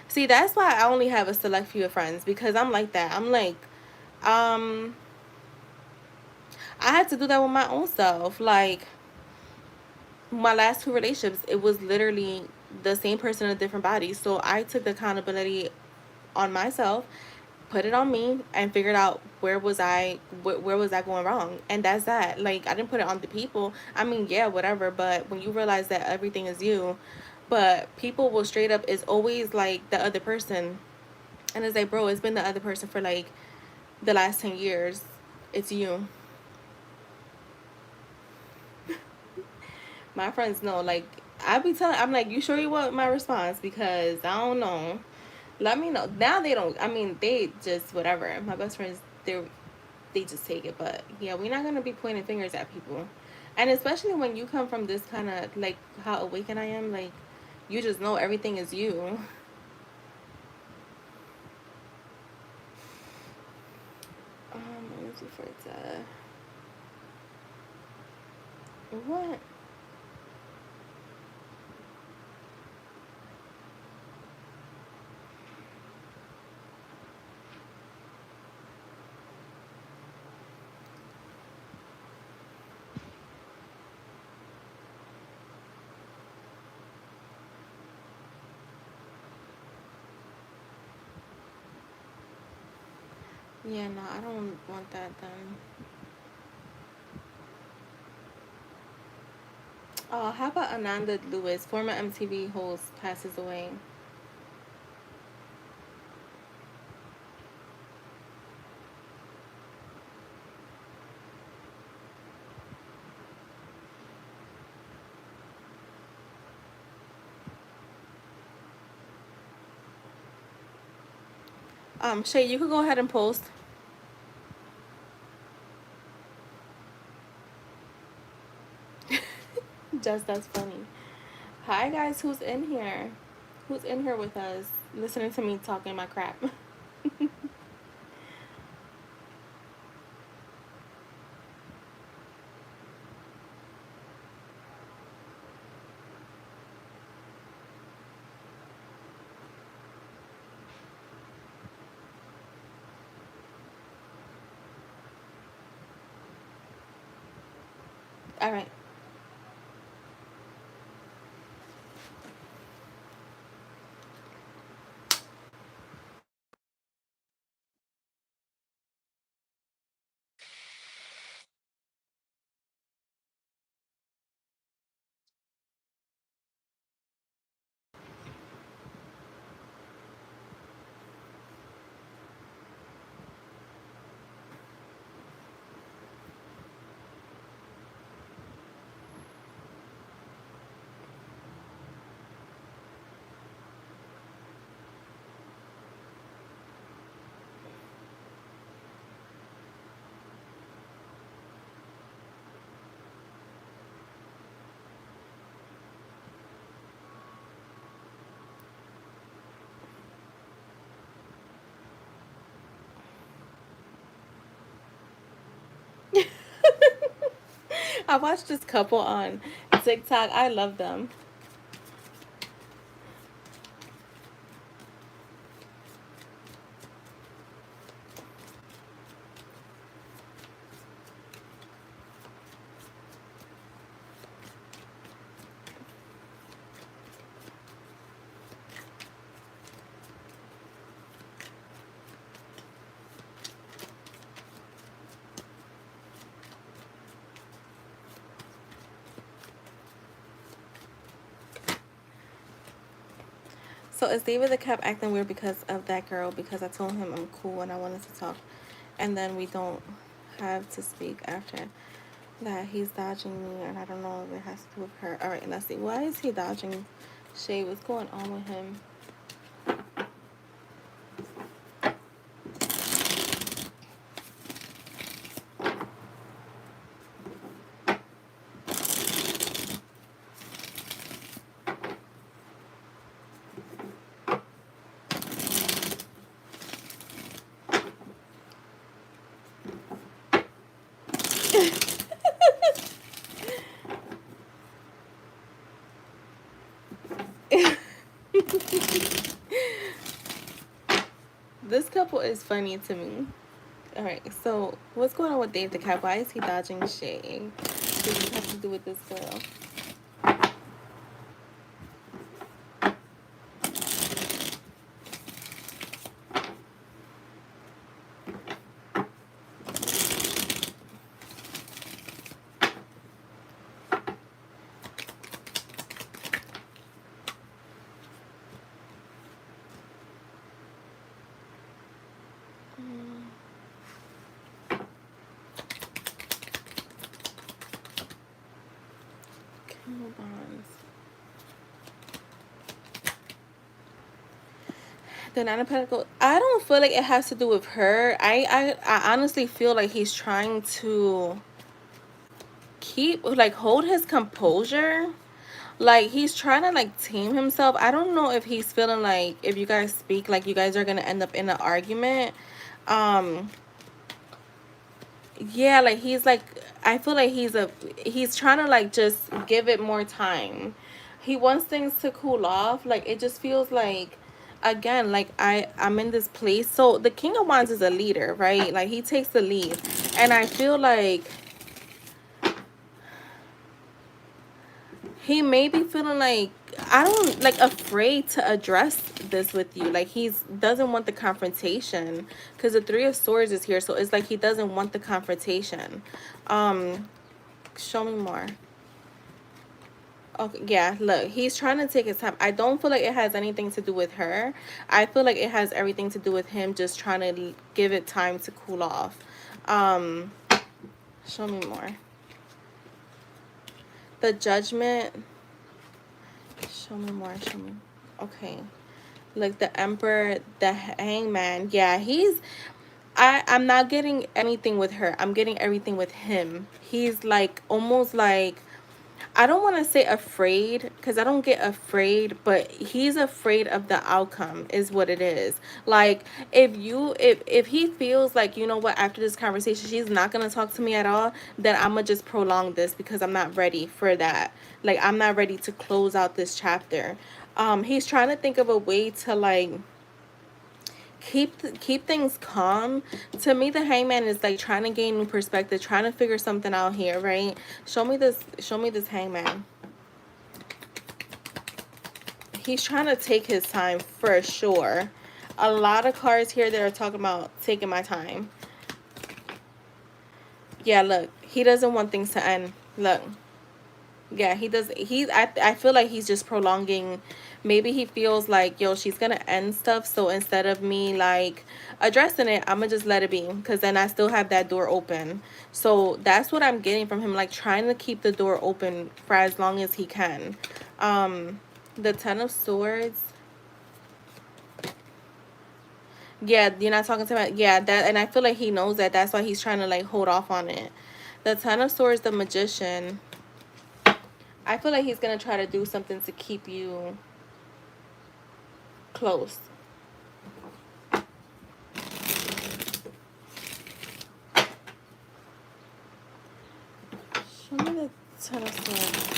See, that's why I only have a select few of friends because I'm like that. I'm like, um, I had to do that with my own self. Like, my last two relationships, it was literally the same person in a different body. So I took the accountability on myself, put it on me, and figured out where was I going wrong, and that's that. Like I didn't put it on the people. I mean, yeah, whatever. But when you realize that everything is you, but people will straight up is always like the other person, and it's like, bro, it's been the other person for like the last 10 years. It's you. My friends know. Like I be telling, I'm like, you sure you want my response? Because I don't know. Let me know. Now they don't. I mean, they just whatever. My best friends, they just take it. But yeah, we're not gonna be pointing fingers at people, and especially when you come from this kind of like how awakened I am. Like, you just know everything is you. Let me see for that. What? Yeah, no, I don't want that done. Oh, how about Ananda Lewis, former MTV host, passes away? Shay, you could go ahead and post. Just that's funny. Hi guys, who's in here? Who's in here with us? Listening to me talking my crap. All right. I watched this couple on TikTok. I love them. So it's David that kept acting weird because of that girl, because I told him I'm cool and I wanted to talk, and then we don't have to speak after that. He's dodging me and I don't know if it has to do with her. All right, let's see. Why is he dodging Shay? What's going on with him? This couple is funny to me. All right, so what's going on with Dave the cat? Why is he dodging Shay? What does it have to do with this girl? Hold on. The Nine of Pentacles. I don't feel like it has to do with her. I honestly feel like he's trying to keep, like, hold his composure. Like, he's trying to, like, tame himself. I don't know if he's feeling like if you guys speak, like, you guys are gonna end up in an argument. Yeah, like, he's like, I feel like he's trying to, like, just give it more time. He wants things to cool off. Like, it just feels like, again, like, I'm in this place. So the King of Wands is a leader, right? Like, he takes the lead, and I feel like he may be feeling like, I don't, like, afraid to address this with you. Like, he's doesn't want the confrontation because the Three of Swords is here. So it's like he doesn't want the confrontation. Show me more. Okay, yeah, look, he's trying to take his time. I don't feel like it has anything to do with her. I feel like it has everything to do with him just trying to give it time to cool off. Show me more. The Judgment. Show me more. Show me. Okay. Like the Emperor, the Hangman. Yeah, I'm not getting anything with her. I'm getting everything with him. He's like almost like, I don't want to say afraid because I don't get afraid, but he's afraid of the outcome is what it is. Like if he feels like, you know what, after this conversation she's not going to talk to me at all, then I'm going to just prolong this because I'm not ready for that. Like I'm not ready to close out this chapter. He's trying to think of a way to like keep things calm. To me, the Hangman is like trying to gain new perspective, trying to figure something out here, right? Show me this Hangman. He's trying to take his time for sure. A lot of cards here that are talking about taking my time. Yeah, look, he doesn't want things to end. Look. Yeah, he does. I feel like he's just prolonging. Maybe he feels like, yo, she's gonna end stuff, so instead of me like addressing it, I'm gonna just let it be because then I still have that door open. So that's what I'm getting from him, like trying to keep the door open for as long as he can. The Ten of Swords. Yeah, you're not talking to him. Yeah, that, and I feel like he knows that. That's why he's trying to like hold off on it. The Ten of Swords, the Magician. I feel like he's gonna try to do something to keep you close. Show me the Ten of Swords.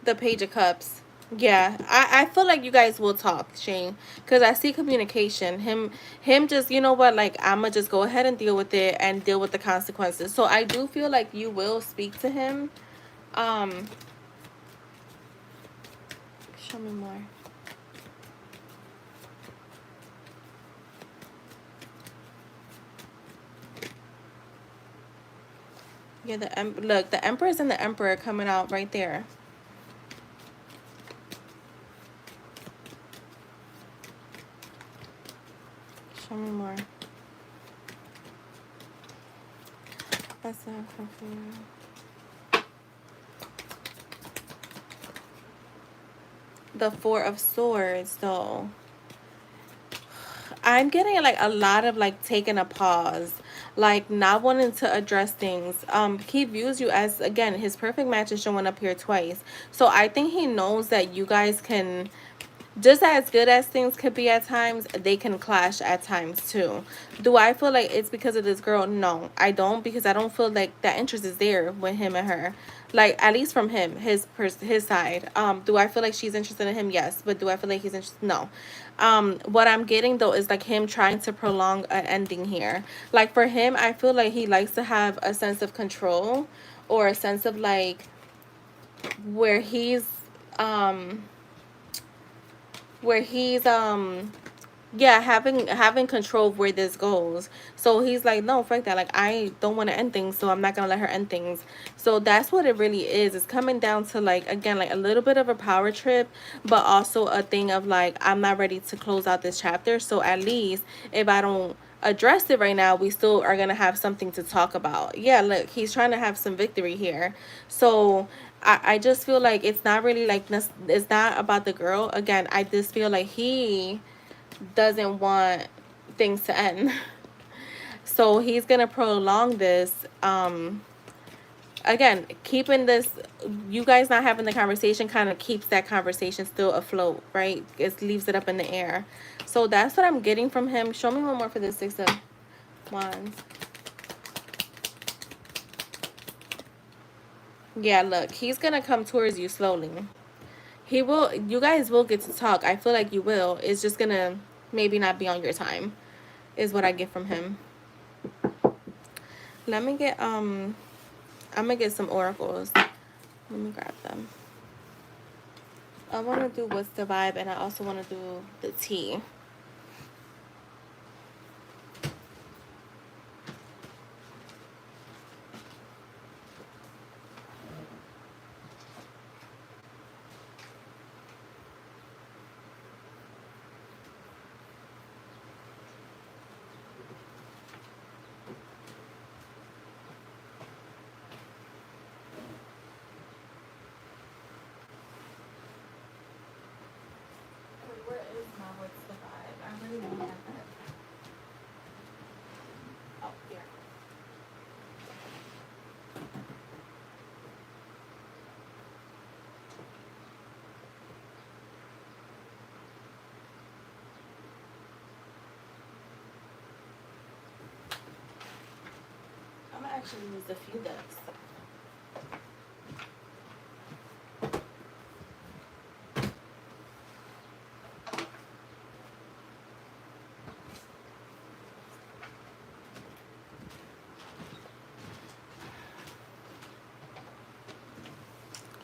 The Page of Cups. Yeah, I feel like you guys will talk, Shane, because I see communication. Him just, you know what, like I'm gonna just go ahead and deal with it and deal with the consequences. So I do feel like you will speak to him. Um, Show me more. Yeah, look, the Empress and the Emperor coming out right there. Show me more. That's not confusing. The Four of Swords, though. I'm getting like a lot of like taking a pause, like not wanting to address things. He views you as, again, his perfect match is showing up here twice. So I think he knows that you guys can, just as good as things could be at times, they can clash at times too. Do I feel like it's because of this girl? No, I don't, because I don't feel like that interest is there with him and her. Like, at least from him, his side. Do I feel like she's interested in him? Yes. But do I feel like he's interested? No. What I'm getting though is like him trying to prolong an ending here. Like for him, I feel like he likes to have a sense of control, or a sense of like where he's um where he's yeah, having control of where this goes. So he's like, no, fuck that, like I don't want to end things, so I'm not gonna let her end things. So that's what it really is. It's coming down to like, again, like a little bit of a power trip, but also a thing of like, I'm not ready to close out this chapter, so at least if I don't address it right now, we still are gonna have something to talk about. Yeah, look, he's trying to have some victory here. So I just feel like it's not really like, it's not about the girl. Again, I just feel like he doesn't want things to end. So he's gonna prolong this. Again, keeping this, you guys not having the conversation kind of keeps that conversation still afloat, right? It leaves it up in the air. So that's what I'm getting from him. Show me one more for the Six of Wands. Yeah, look, he's gonna come towards you slowly. He will, you guys will get to talk. I feel like you will. It's just gonna maybe not be on your time, is what I get from him. Let me get I'm gonna get some oracles. Let me grab them. I want to do what's the vibe, and I also want to do the tea. Where is my what's the vibe? I really don't have that. Oh, here. I'm gonna actually use a few decks.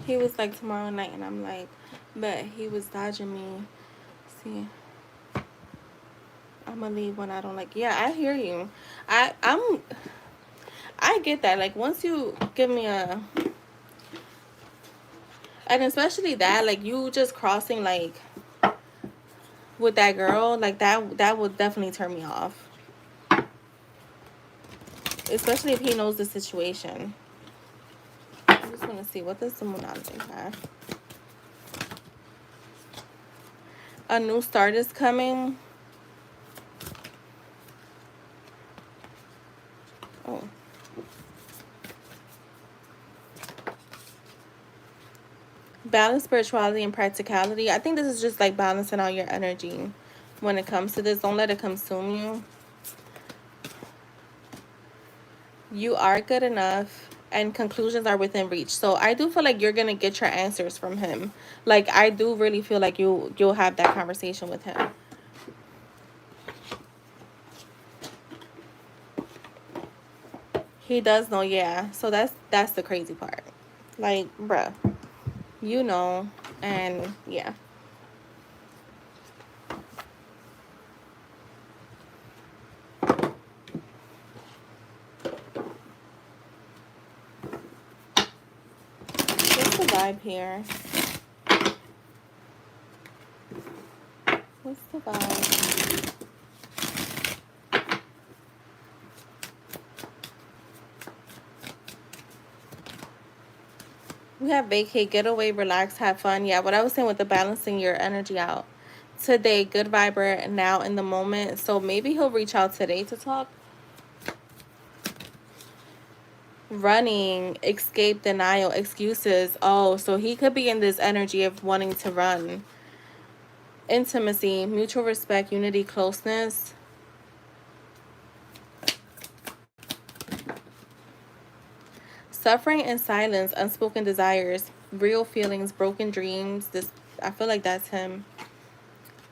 He was like tomorrow night, and I'm like, but he was dodging me. See, I'm gonna leave when I don't like. Yeah, I hear you. I get that. Like once you give me a, and especially that, like you just crossing like with that girl, like that would definitely turn me off. Especially if he knows the situation. I just want to see, what does the Munanze have? A new start is coming. Oh. Balance spirituality and practicality. I think this is just like balancing out your energy when it comes to this. Don't let it consume you. You are good enough, and conclusions are within reach. So I do feel like you're gonna get your answers from him. Like I do really feel like you'll have that conversation with him. He does know, yeah. So that's the crazy part. Like, bruh, you know, and yeah. What's the vibe here? What's the vibe? We have vacate, get away, relax, have fun. Yeah, what I was saying with the balancing your energy out. Today, good viber, now in the moment. So maybe he'll reach out today to talk. Running, escape, denial, excuses. Oh, so he could be in this energy of wanting to run. Intimacy, mutual respect, unity, closeness. Suffering and silence, unspoken desires, real feelings, broken dreams. This, I feel like that's him.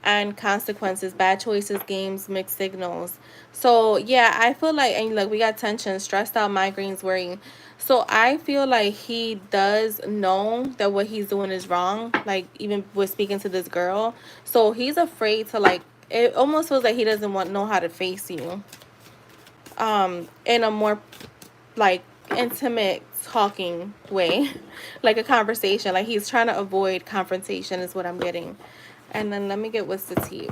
And consequences, bad choices, games, mixed signals. So yeah, I feel like, and like we got tension, stressed out, migraines, worrying. So I feel like he does know that what he's doing is wrong. Like even with speaking to this girl, so he's afraid to like. It almost feels like he doesn't know how to face you. In a more like intimate talking way, like a conversation. Like he's trying to avoid confrontation is what I'm getting. And then let me get what's the tea.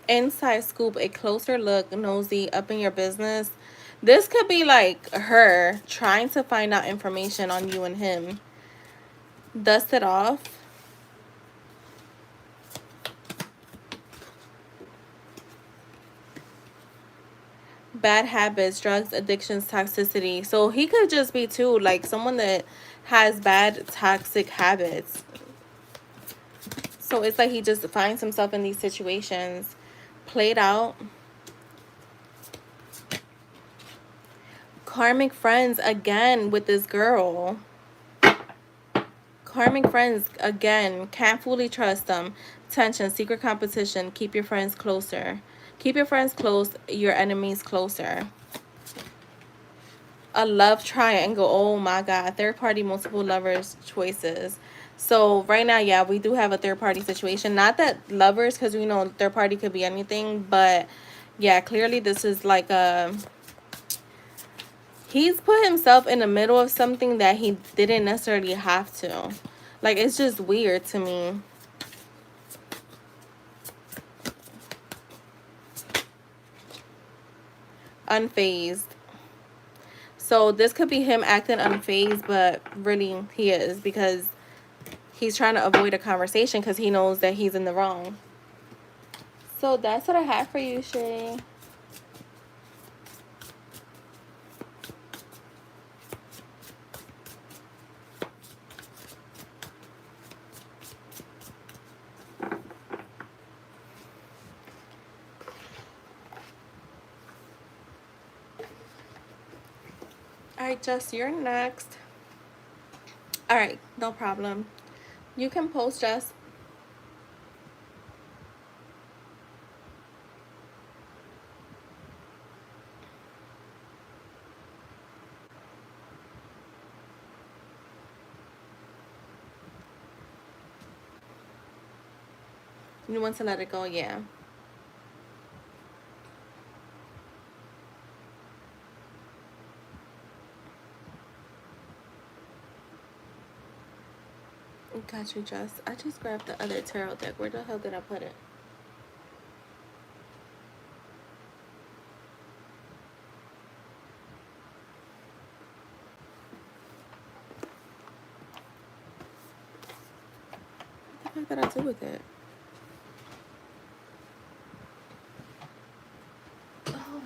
Inside scoop, a closer look, nosy, up in your business. This could be like her trying to find out information on you and him. Dust it off. Bad habits, drugs, addictions, toxicity. So he could just be too like someone that has bad toxic habits. So it's like he just finds himself in these situations. Played out. Karmic friends again with this girl. Karmic friends again. Can't fully trust them. Tension, secret competition. Keep your friends closer. Keep your friends close, your enemies closer. A love triangle. Oh my God. Third party, multiple lovers choices. So right now, yeah, we do have a third party situation. Not that lovers, because we know third party could be anything, but yeah, clearly this is like a, he's put himself in the middle of something that he didn't necessarily have to. Like, it's just weird to me. Unfazed. So this could be him acting unfazed, but really he is, because he's trying to avoid a conversation because he knows that he's in the wrong. So that's what I have for you, Shay. Alright, Jess, you're next. Alright, no problem. You can post, Jess. You want to let it go? Yeah. Got you, Jess. I just grabbed the other tarot deck. Where the hell did I put it? What the fuck did I do with it? Oh.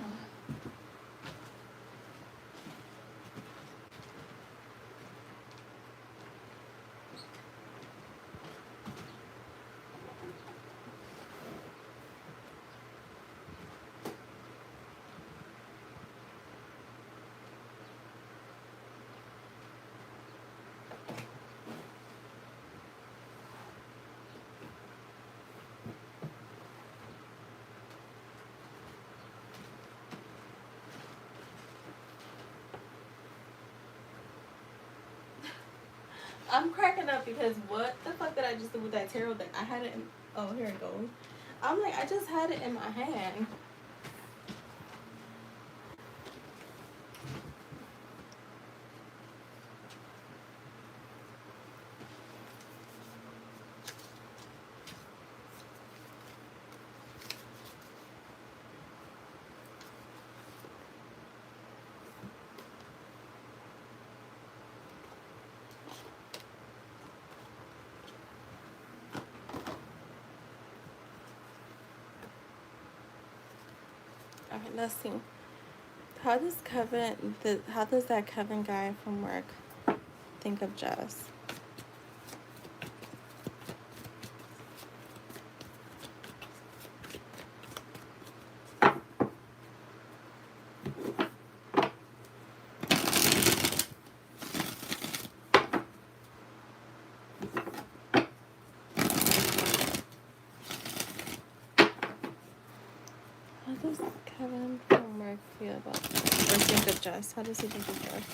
I'm cracking up because what the fuck did I just do with that tarot deck? I had it in, oh, here it goes. I'm like, I just had it in my hand. Alright, let's see. How does how does that Kevin guy from work think of Jess? How does Kevin from work feel about Jess? Or think of Jess? How does he think of Jess?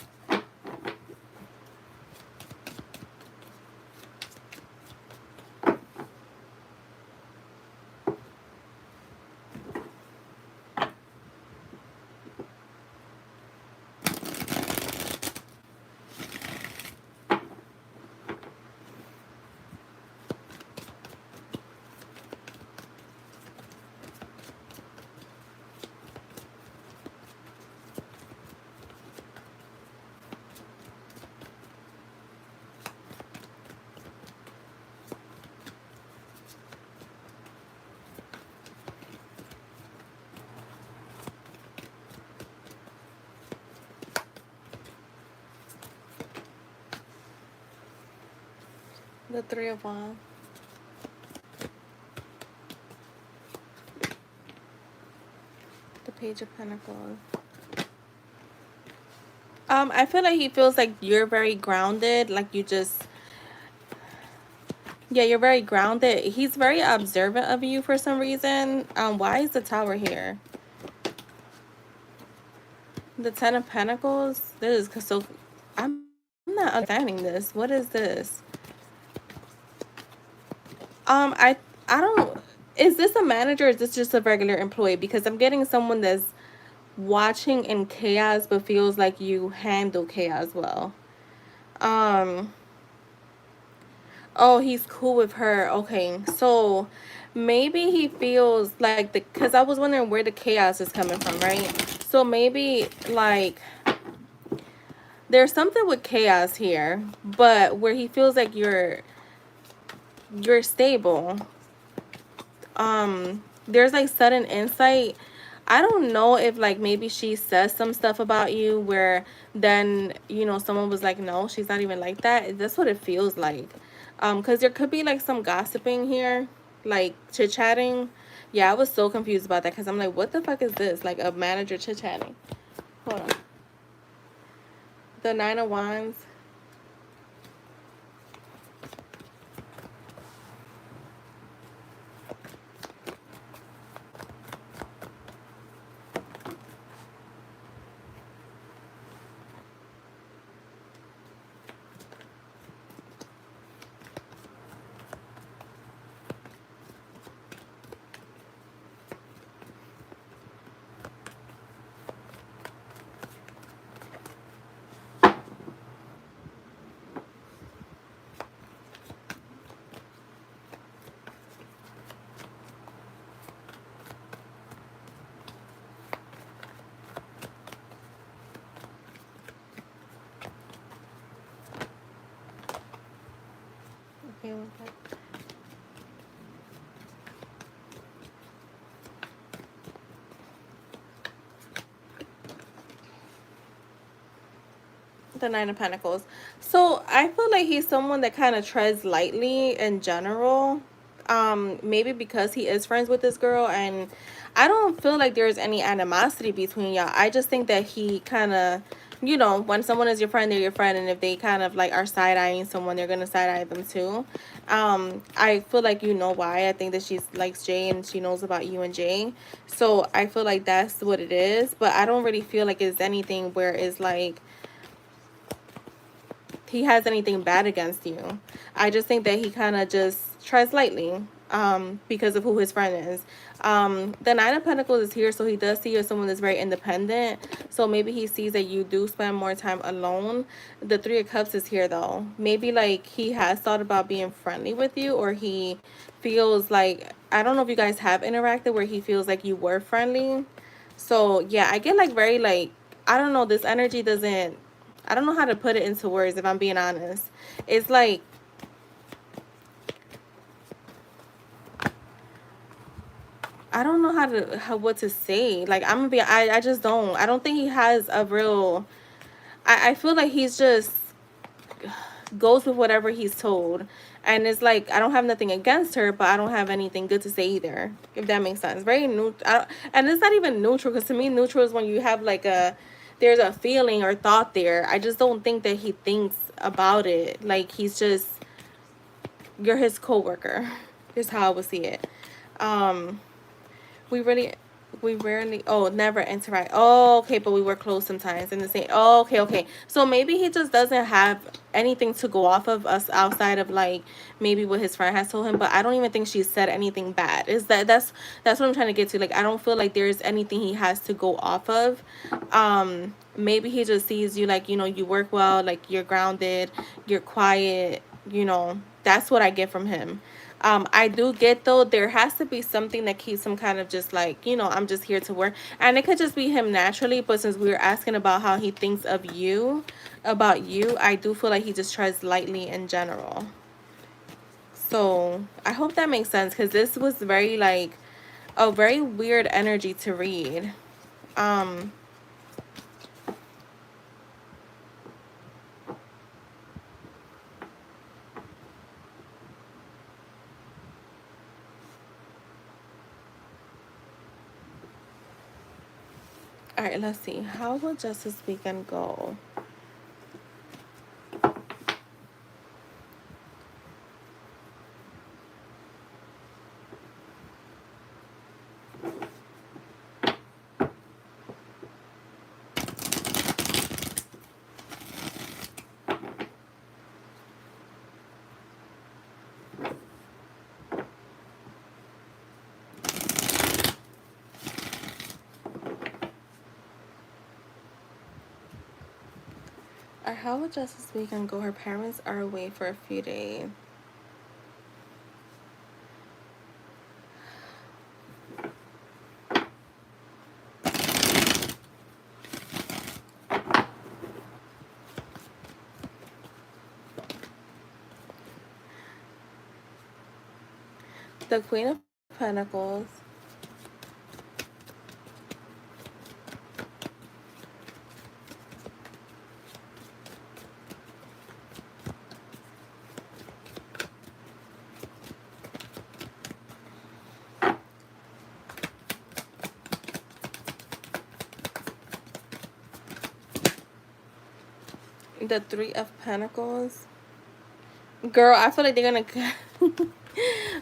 The Three of Wands. The Page of Pentacles. I feel like he feels like you're very grounded, like you just, yeah, you're very grounded. He's very observant of you for some reason. Why is the Tower here? The Ten of Pentacles. This is so. I'm not understanding this. What is this? I don't. Is this a manager or is this just a regular employee? Because I'm getting someone that's watching in chaos, but feels like you handle chaos well. Um. Oh, he's cool with her. Okay, so maybe he feels like the. Because I was wondering where the chaos is coming from, right? So maybe like there's something with chaos here, but where he feels like you're stable. There's like sudden insight. I don't know if like maybe she says some stuff about you where then someone was like, no, she's not even like that. That's what it feels like. Because there could be like some gossiping here, like chit chatting. Yeah, I was so confused about that because I'm like, what the fuck is this? Like a manager chit chatting. Hold on. The Nine of Wands. Okay, one sec. The Nine of Pentacles. So I feel like he's someone that kind of treads lightly in general. Maybe because he is friends with this girl, and I don't feel like there's any animosity between y'all. I just think that he kind of, when someone is your friend, they're your friend, and if they kind of like are side eyeing someone, they're gonna side eye them too. I feel like why. I think that she likes Jay and she knows about you and Jay, so I feel like that's what it is. But I don't really feel like it's anything where it's like he has anything bad against you. I just think that he kind of just treads lightly because of who his friend is. The Nine of Pentacles is here, so he does see you as someone that's very independent. So maybe he sees that you do spend more time alone. The Three of Cups is here, though. Maybe like he has thought about being friendly with you, or he feels like, I don't know if you guys have interacted where he feels like you were friendly. So yeah, I get like very like, I don't know, this energy doesn't, I don't know how to put it into words if I'm being honest. It's like, I don't know what to say. Like I'm gonna be, I just don't. I don't think he has a real. I feel like he's just goes with whatever he's told, and it's like I don't have nothing against her, but I don't have anything good to say either. If that makes sense. Very neutral, and it's not even neutral because to me neutral is when you have like there's a feeling or thought there. I just don't think that he thinks about it. Like he's just, you're his coworker. Is how I would see it. Um, we really, we rarely, oh, never interact. Oh, okay, but we were close sometimes in the same. Oh, okay. So maybe he just doesn't have anything to go off of us outside of like maybe what his friend has told him. But I don't even think she said anything bad. Is that's what I'm trying to get to. Like I don't feel like there's anything he has to go off of. Maybe he just sees you like you work well, like you're grounded, you're quiet. That's what I get from him. I do get though there has to be something that keeps him kind of just like I'm just here to work, and it could just be him naturally. But since we were asking about how he thinks of you, about you, I do feel like he just tries lightly in general. So I hope that makes sense because this was very like a very weird energy to read. Um, right, let's see. How will Justice weekend go? Or how will Justice weekend go? Her parents are away for a few days. The Queen of Pentacles. The Three of Pentacles. Girl, I feel like they're gonna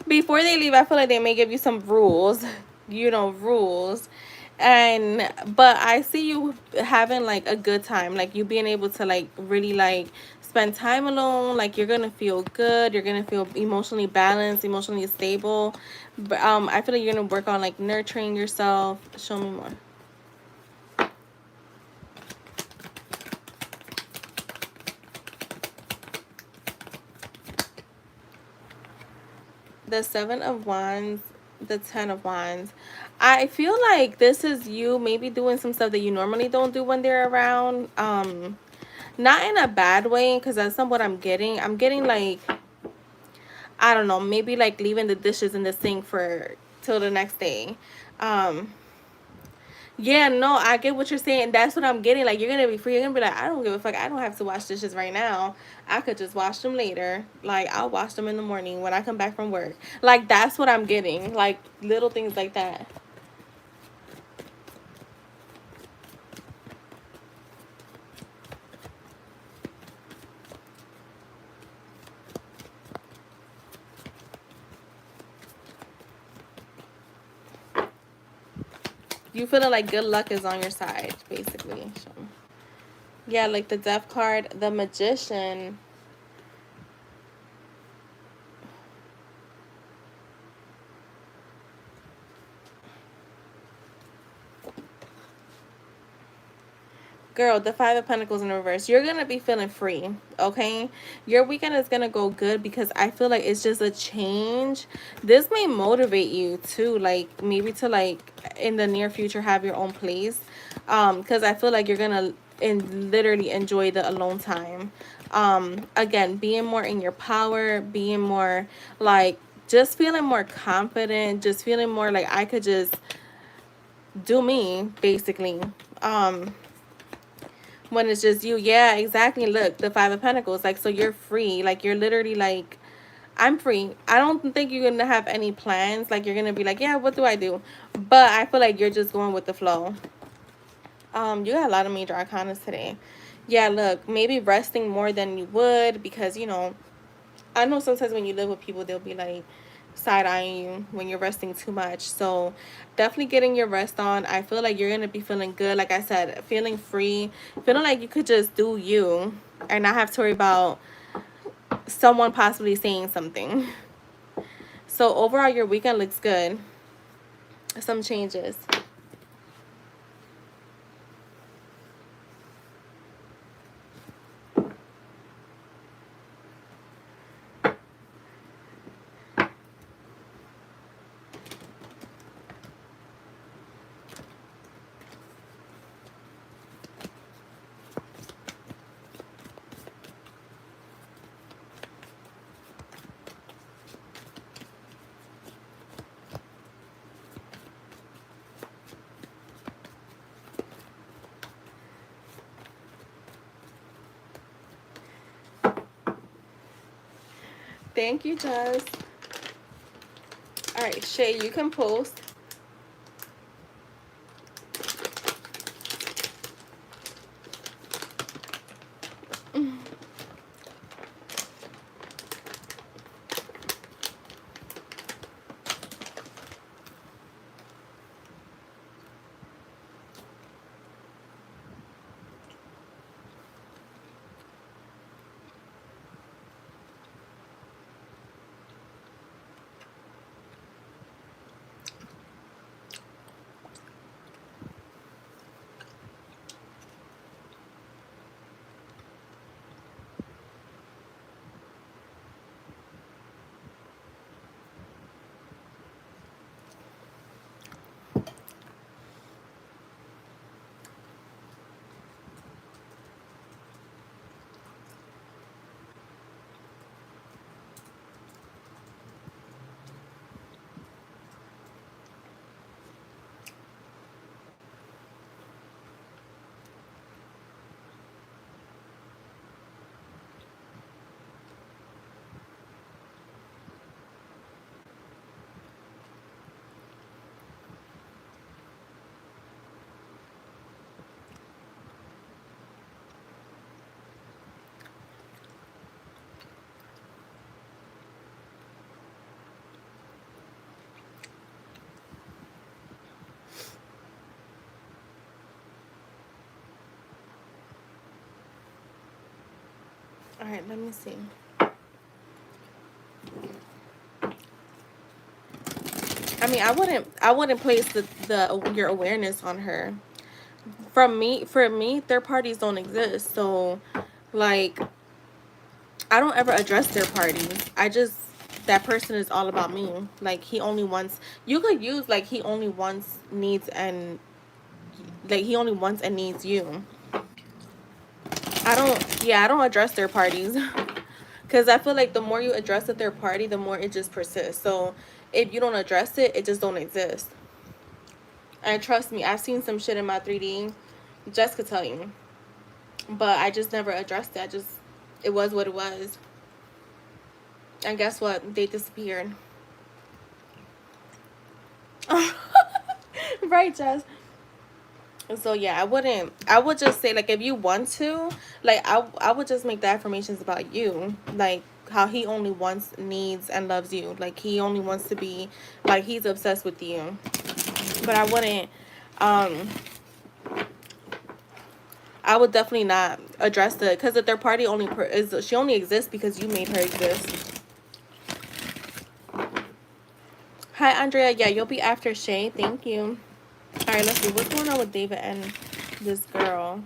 before they leave, I feel like they may give you some rules, rules. And but I see you having like a good time, like you being able to like really like spend time alone, like you're gonna feel good, you're gonna feel emotionally balanced, emotionally stable. But I feel like you're gonna work on like nurturing yourself. Show me more. The Seven of Wands, the Ten of Wands. I feel like this is you maybe doing some stuff that you normally don't do when they're around. Not in a bad way, because that's not what I'm getting. I'm getting like, I don't know, maybe like leaving the dishes in the sink for till the next day. Um, yeah, no, I get what you're saying. That's what I'm getting. Like, you're gonna be free. You're gonna be like, I don't give a fuck. I don't have to wash dishes right now. I could just wash them later. Like, I'll wash them in the morning when I come back from work. Like, that's what I'm getting. Like, little things like that. You feeling like good luck is on your side, basically. So, yeah, like the Death card, the Magician. Girl, the Five of Pentacles in reverse. You're going to be feeling free, okay? Your weekend is going to go good because I feel like it's just a change. This may motivate you too, like maybe to like in the near future have your own place. Because I feel like you're going to literally enjoy the alone time. Again, being more in your power, being more like just feeling more confident, just feeling more like I could just do me, basically. When it's just you. Yeah, exactly. Look, the Five of Pentacles. Like, so you're free. Like, you're literally like, I'm free. I don't think you're going to have any plans. Like, you're going to be like, yeah, what do I do? But I feel like you're just going with the flow. You got a lot of major arcanas today. Yeah, look, maybe resting more than you would because, I know sometimes when you live with people, they'll be like side-eyeing you when you're resting too much. So definitely getting your rest on. I feel like you're going to be feeling good. Like I said, feeling free, feeling like you could just do you and not have to worry about someone possibly saying something. So overall, your weekend looks good. Some changes. Thank you, Jess. All right, Shay, you can post. All right, let me see. I mean, I wouldn't place the your awareness on her. For me, third parties don't exist. So, like, I don't ever address their parties. I just, that person is all about me. Like, he only wants, you could use like he only wants needs and like he only wants and needs you. I don't address their parties. Because I feel like the more you address a third party, the more it just persists. So if you don't address it, it just don't exist. And trust me, I've seen some shit in my 3D. Jess could tell you. But I just never addressed it. It was what it was. And guess what? They disappeared. Right, Jess? So yeah, I would just say, like, if you want to, like, I would just make the affirmations about you. Like, how he only wants, needs, and loves you. Like, he only wants to be, like, he's obsessed with you. But um, I would definitely not address it, because the third party she only exists because you made her exist. Hi, Andrea. Yeah, you'll be after Shay. Thank you. All right, let's see. What's going on with David and this girl?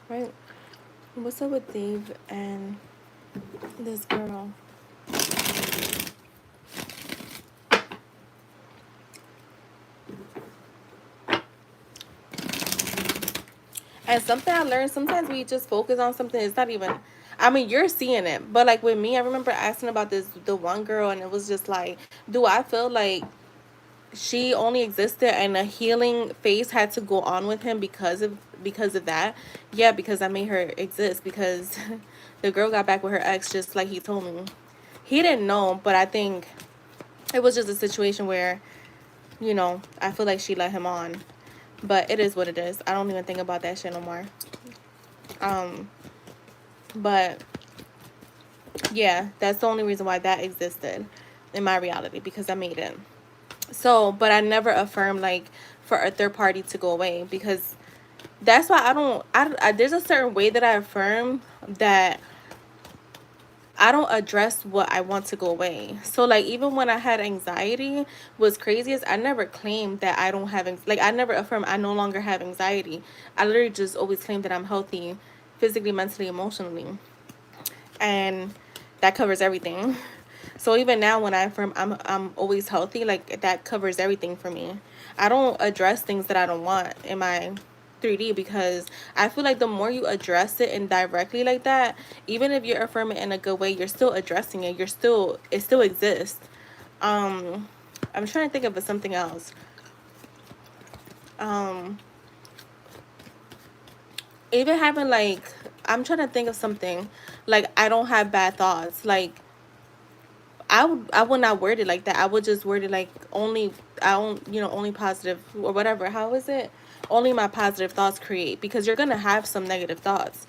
Right? What's up with Dave and this girl? And something I learned, sometimes we just focus on something. It's not even, I mean, you're seeing it. But, like, with me, I remember asking about the one girl, and it was just like, do I feel like she only existed and a healing phase had to go on with him because of that? Yeah, because I made her exist, because the girl got back with her ex just like he told me. He didn't know, but I think it was just a situation where, I feel like she let him on. But it is what it is. I don't even think about that shit no more. But yeah, that's the only reason why that existed in my reality, because I made it. So, but I never affirmed, like, for a third party to go away, because that's why there's a certain way that I affirm that I don't address what I want to go away. So, like, even when I had anxiety, what's crazy is I never claimed that I don't have, like, I never affirmed I no longer have anxiety. I literally just always claimed that I'm healthy physically, mentally, emotionally. And that covers everything. So even now when I affirm I'm always healthy, like, that covers everything for me. I don't address things that I don't want in my 3D, because I feel like the more you address it indirectly like that, even if you're affirming in a good way, you're still addressing it. It still exists. I'm trying to think of something else. Even having, like, I'm trying to think of something, like, I don't have bad thoughts. Like, I would not word it like that. I would just word it like, only positive, or whatever. How is it? Only my positive thoughts create, because you're gonna have some negative thoughts,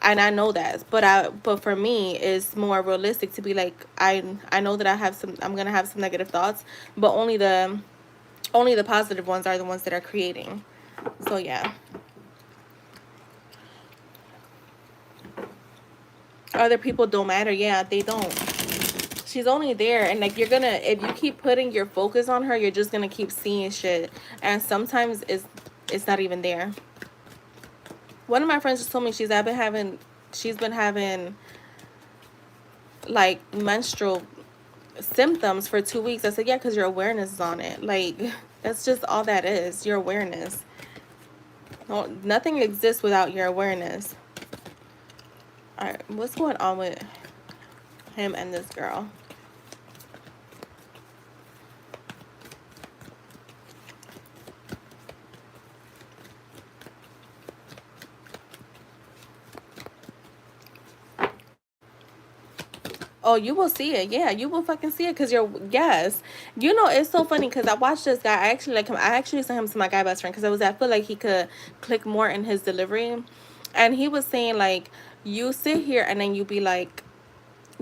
and I know that. But for me, it's more realistic to be like, I know that I'm gonna have some negative thoughts, but only the positive ones are the ones that are creating. So yeah. Other people don't matter. Yeah, they don't. She's only there, and, like, if you keep putting your focus on her, you're just gonna keep seeing shit, and sometimes it's not even there. One of my friends just told me she's been having, like, menstrual symptoms for 2 weeks. I said, yeah, because your awareness is on it. Like, that's just all that is, your awareness. No, nothing exists without your awareness. All right, what's going on with him and this girl? Oh, you will see it. Yeah, you will fucking see it, because yes. It's so funny, because I watched this guy. I actually like him. I actually sent him to my guy best friend, because I feel like he could click more in his delivery. And he was saying, like, you sit here and then you be like,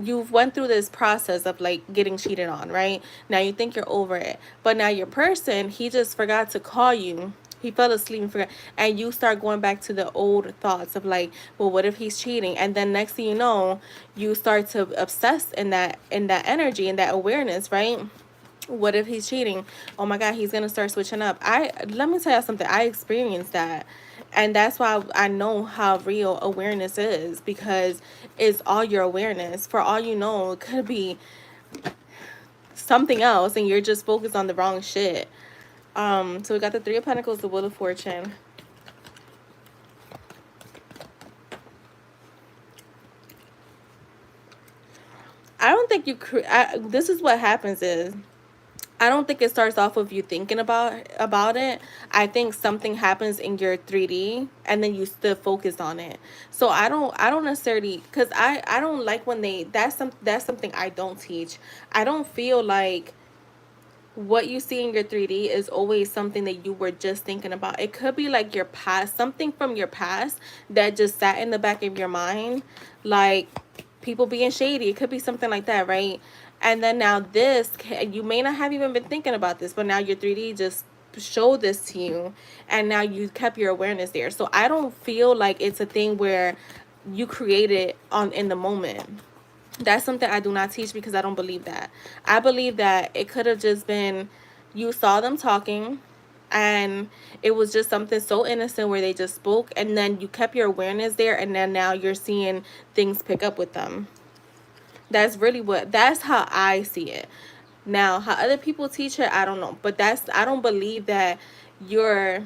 you've went through this process of, like, getting cheated on, right? Now you think you're over it. But now your person, he just forgot to call you He fell asleep and forgot, and you start going back to the old thoughts of like, well, what if he's cheating? And then next thing you know, you start to obsess in that energy, in that awareness, right? What if he's cheating? Oh my God, he's gonna start switching up. I Let me tell you something. I experienced that, and that's why I know how real awareness is, because it's all your awareness. For all you know, it could be something else, and you're just focused on the wrong shit. So we got the Three of Pentacles, the Wheel of Fortune. I don't think this is what happens is, I don't think it starts off with you thinking about it. I think something happens in your 3D and then you still focus on it. So I don't necessarily, cuz I don't like when they that's something I don't teach. I don't feel like what you see in your 3D is always something that you were just thinking about. It could be like your past, something from your past that just sat in the back of your mind, like people being shady. It could be something like that, right? And then now this, you may not have even been thinking about this, but now your 3D just showed this to you, and now you kept your awareness there. So I don't feel like it's a thing where you create it on in the moment. That's something I do not teach, because I don't believe that. I believe that it could have just been you saw them talking, and it was just something so innocent where they just spoke, and then you kept your awareness there, and then now you're seeing things pick up with them. That's how I see it. Now, how other people teach it, I don't know. But I don't believe that you're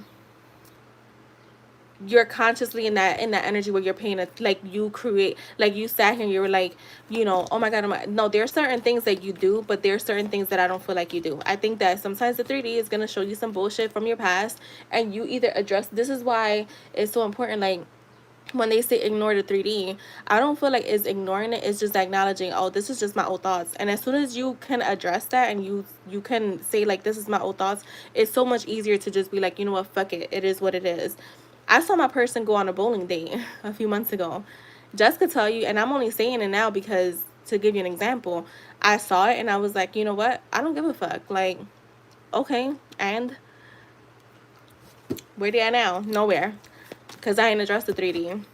you're consciously in that energy where you're paying a, like you create, like you sat here and you were like, oh my God, no, there are certain things that you do, but there are certain things that I don't feel like you do. I think that sometimes the 3D is going to show you some bullshit from your past, and you either address, this is why it's so important, like when they say ignore the 3D, I don't feel like it's ignoring it. It's just acknowledging, oh, this is just my old thoughts. And as soon as you can address that, and you can say like, this is my old thoughts, it's so much easier to just be like, you know what, fuck it. It is what it is. I saw my person go on a bowling date a few months ago. Jessica tell you, and I'm only saying it now because to give you an example, I saw it and I was like, you know what? I don't give a fuck. Like, okay, and where they at now? Nowhere, because I ain't addressed the 3D.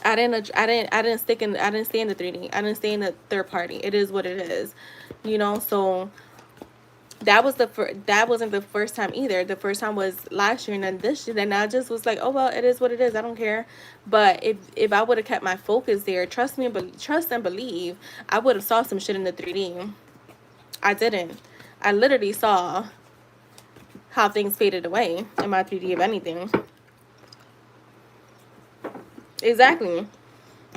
I didn't stick in, I didn't stay in the 3D. I didn't stay in the third party. It is what it is, so that wasn't the first time either. The first time was last year, and then this year, and I just was like, oh well, it is what it is. I don't care. But if I would have kept my focus there, trust and believe, I would have saw some shit in the 3D. I didn't. I literally saw how things faded away in my 3D, if anything. Exactly.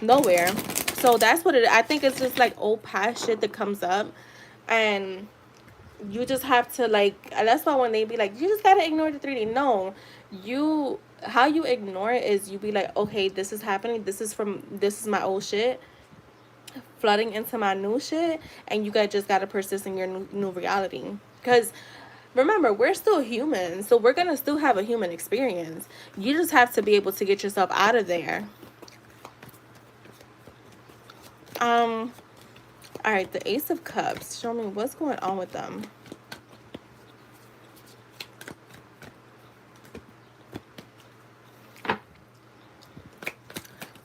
Nowhere. So that's what it, I think it's just like old past shit that comes up, and you just have to, like, that's why when they be like, you just gotta ignore the 3D. No, how you ignore it is you be like, okay, this is happening, this is my old shit flooding into my new shit, and you guys just gotta persist in your new reality. Because remember, we're still human, so we're gonna still have a human experience. You just have to be able to get yourself out of there. All right, the Ace of Cups. Show me what's going on with them.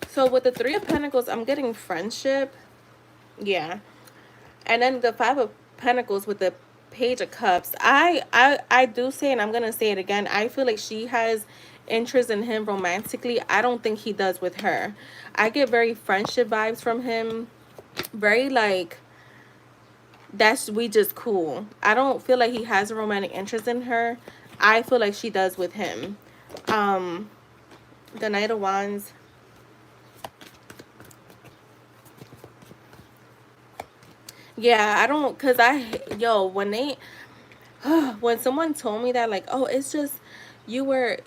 So with the Three of Pentacles, I'm getting friendship. Yeah. And then the Five of Pentacles with the Page of Cups. I do say, and I'm going to say it again, I feel like she has interest in him romantically. I don't think he does with her. I get very friendship vibes from him. Very like, we just cool. I don't feel like he has a romantic interest in her. I feel like she does with him. The Knight of Wands. Yeah, I don't, cause when someone told me that, like, oh, it's just, you were,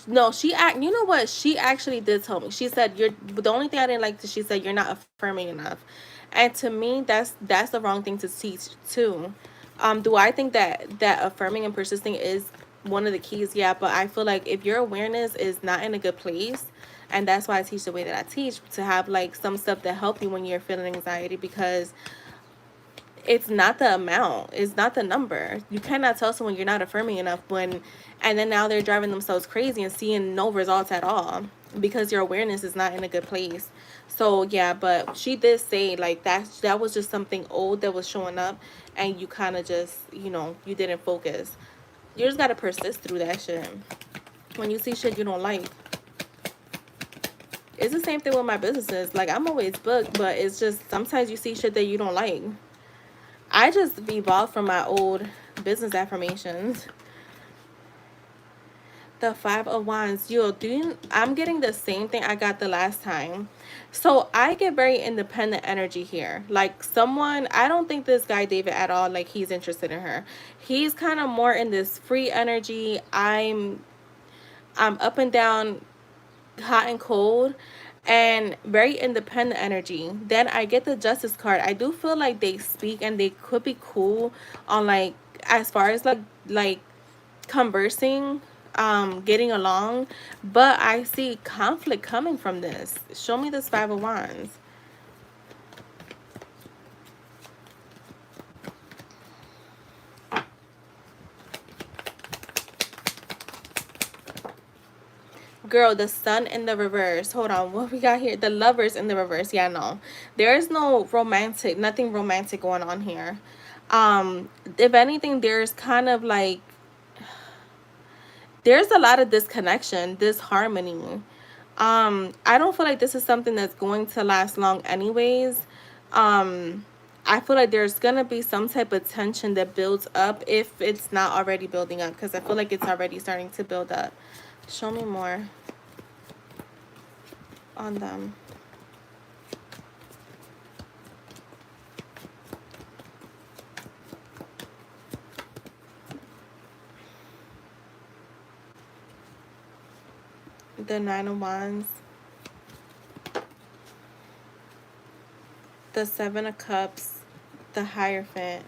no, you know what? She actually did tell me. She said, the only thing I didn't like, she said, you're not affirming enough. And to me, that's the wrong thing to teach too. Do I think that affirming and persisting is one of the keys? Yeah, but I feel like if your awareness is not in a good place, and that's why I teach the way that I teach, to have like some stuff that help you when you're feeling anxiety, because it's not the amount, it's not the number. You cannot tell someone you're not affirming enough when, and then now they're driving themselves crazy and seeing no results at all because your awareness is not in a good place. So yeah, but she did say like that was just something old that was showing up, and you kind of just, you know, you didn't focus. You just gotta persist through that shit. When you see shit you don't like, it's the same thing with my businesses. Like, I'm always booked, but it's just sometimes you see shit that you don't like. I just evolved from my old business affirmations. The Five of Wands. I'm getting the same thing I got the last time. So I get very independent energy here. Like, someone, I don't think this guy David at all, like, he's interested in her. He's kind of more in this free energy. I'm up and down, hot and cold, and very independent energy. Then I get the Justice card. I do feel like they speak and they could be cool on, like, as far as like conversing, getting along, but I see conflict coming from this. Show me this Five of Wands. Girl, the Sun in the reverse. Hold on, what we got here? The Lovers in the reverse. Yeah, no, there's no romantic, nothing romantic going on here. If anything, there's kind of like, there's a lot of disconnection, disharmony. I don't feel like this is something that's going to last long anyways. I feel like there's gonna be some type of tension that builds up if it's not already building up, because I feel like it's already starting to build up. Show me more on them. The Nine of Wands. The Seven of Cups. The Hierophant.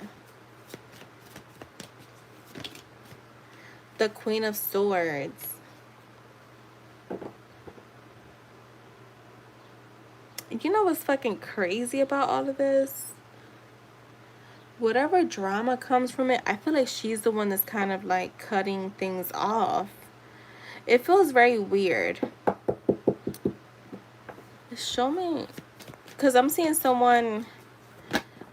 The Queen of Swords. You know what's fucking crazy about all of this? Whatever drama comes from it, I feel like she's the one that's kind of like cutting things off. It feels very weird. Show me, because I'm seeing someone.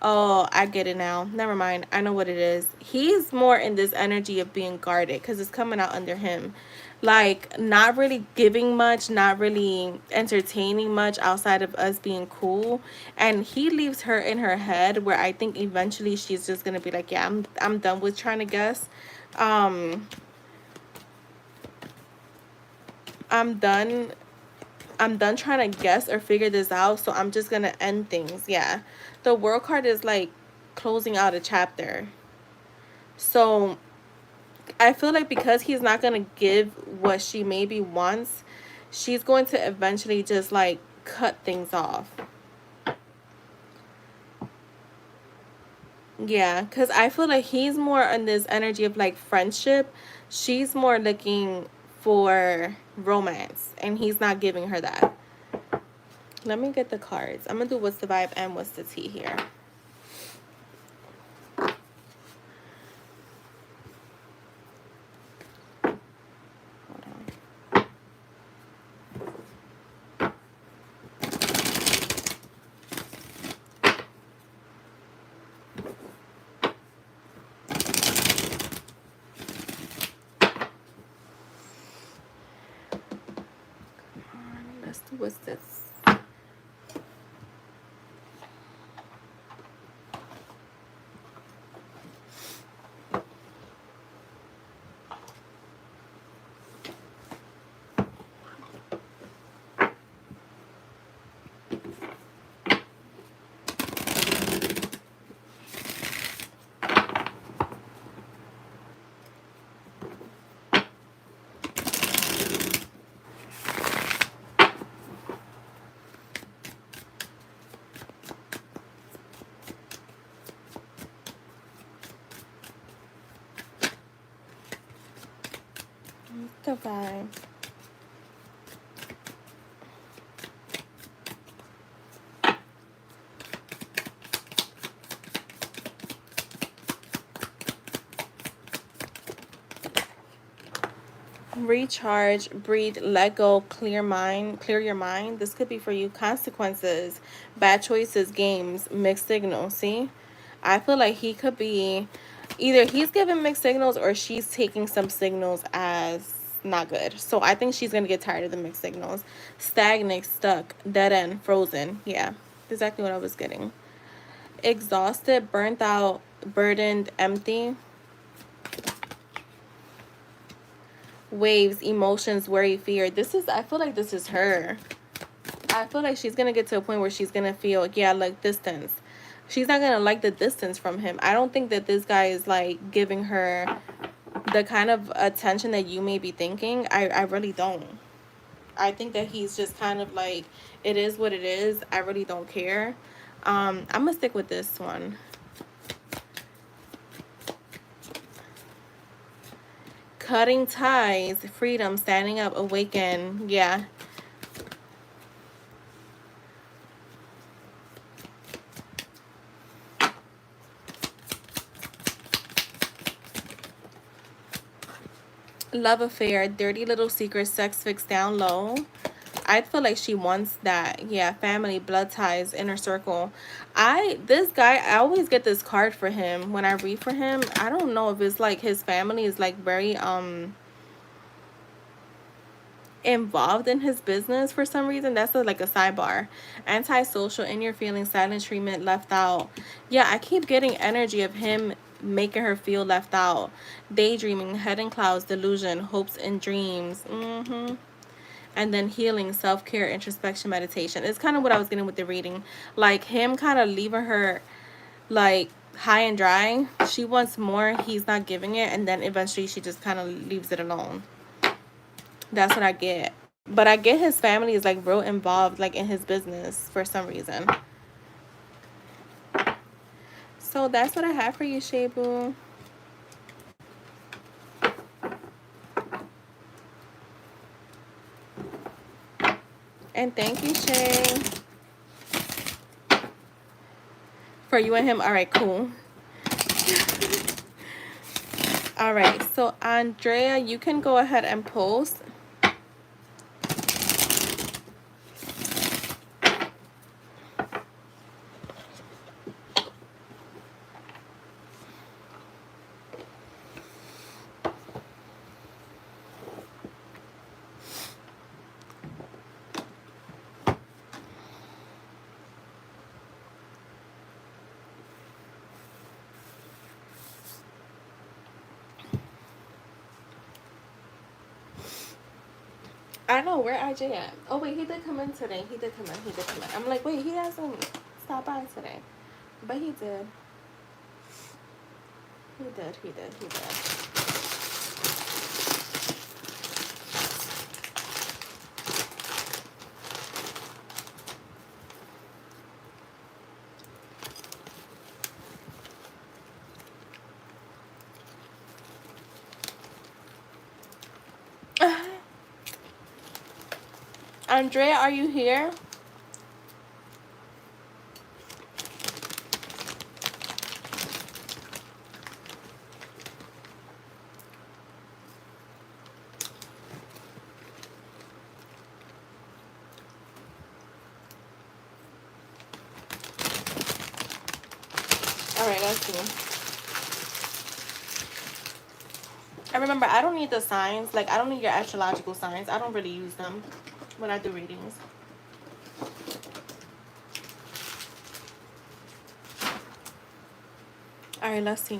Oh, I get it now. Never mind. I know what it is. He's more in this energy of being guarded because it's coming out under him. Like, not really giving much, not really entertaining much outside of us being cool. And he leaves her in her head where I think eventually she's just going to be like, yeah, I'm done with trying to guess. I'm done. I'm done trying to guess or figure this out, so I'm just going to end things. Yeah. The World card is like closing out a chapter. So I feel like because he's not going to give what she maybe wants, she's going to eventually just like cut things off. Yeah, because I feel like he's more in this energy of like friendship. She's more looking for romance, and he's not giving her that. Let me get the cards. I'm going to do what's the vibe and what's the tea here. Let's do what's this. The vibe. Recharge, breathe, let go, clear your mind. This could be for you. Consequences, bad choices, games, mixed signals. See, I feel like he could be either he's giving mixed signals or she's taking some signals as not good. So I think she's gonna get tired of the mixed signals. Stagnate, stuck, dead end, frozen. Yeah, exactly what I was getting. Exhausted, burnt out, burdened, empty. Waves, emotions, worry, fear. This is, I feel like this is her. I feel like she's gonna get to a point where she's gonna feel, yeah, like distance. She's not gonna like the distance from him. I don't think that this guy is like giving her the kind of attention that you may be thinking. I really don't. I think that he's just kind of like, it is what it is. I really don't care. I'm gonna stick with this one. Cutting ties, freedom, standing up, awaken. Yeah. Love affair, dirty little secret, sex fix down low. I feel like she wants that. Yeah, family, blood ties, inner circle. This guy, I always get this card for him when I read for him. I don't know if it's like his family is like very involved in his business for some reason. That's like a sidebar. Antisocial, in your feelings, silent treatment, left out. Yeah, I keep getting energy of him making her feel left out. Daydreaming, head in clouds, delusion, hopes and dreams. And then healing, self-care, introspection, meditation. It's kind of what I was getting with the reading. Like him kind of leaving her like high and dry. She wants more, he's not giving it, and then eventually she just kind of leaves it alone. That's what I get. But I get his family is like real involved like in his business for some reason. So that's what I have for you, Shebu. And thank you, Shay. For you and him. All right, cool. All right, so Andrea, you can go ahead and post. I know, where IJ at? Oh, wait, he did come in today. He did come in. He did come in. I'm like, wait, he hasn't stopped by today. But he did. He did. He did. He did. Andrea, are you here? All right, let's see. And remember, I don't need the signs. Like, I don't need your astrological signs. I don't really use them when I do readings. All right, let's see.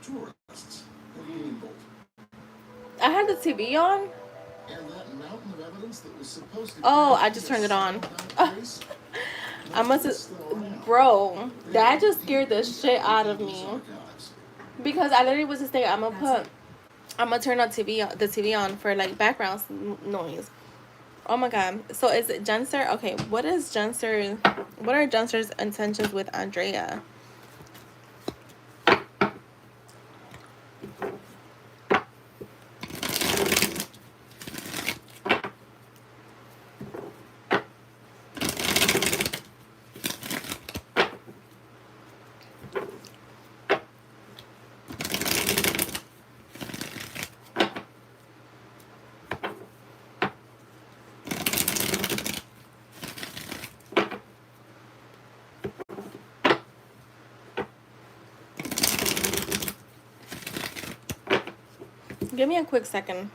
Tourists have mingled. I had the TV on. And that mountain of evidence that was supposed to Oh, I just turned it on. I must have, bro, that just scared the shit out of me. Because I literally was just thinking, I'm gonna turn on the TV on for like background noise. Oh my god. So is it Jenser? Okay, what are Jenser's intentions with Andrea? Give me a quick second.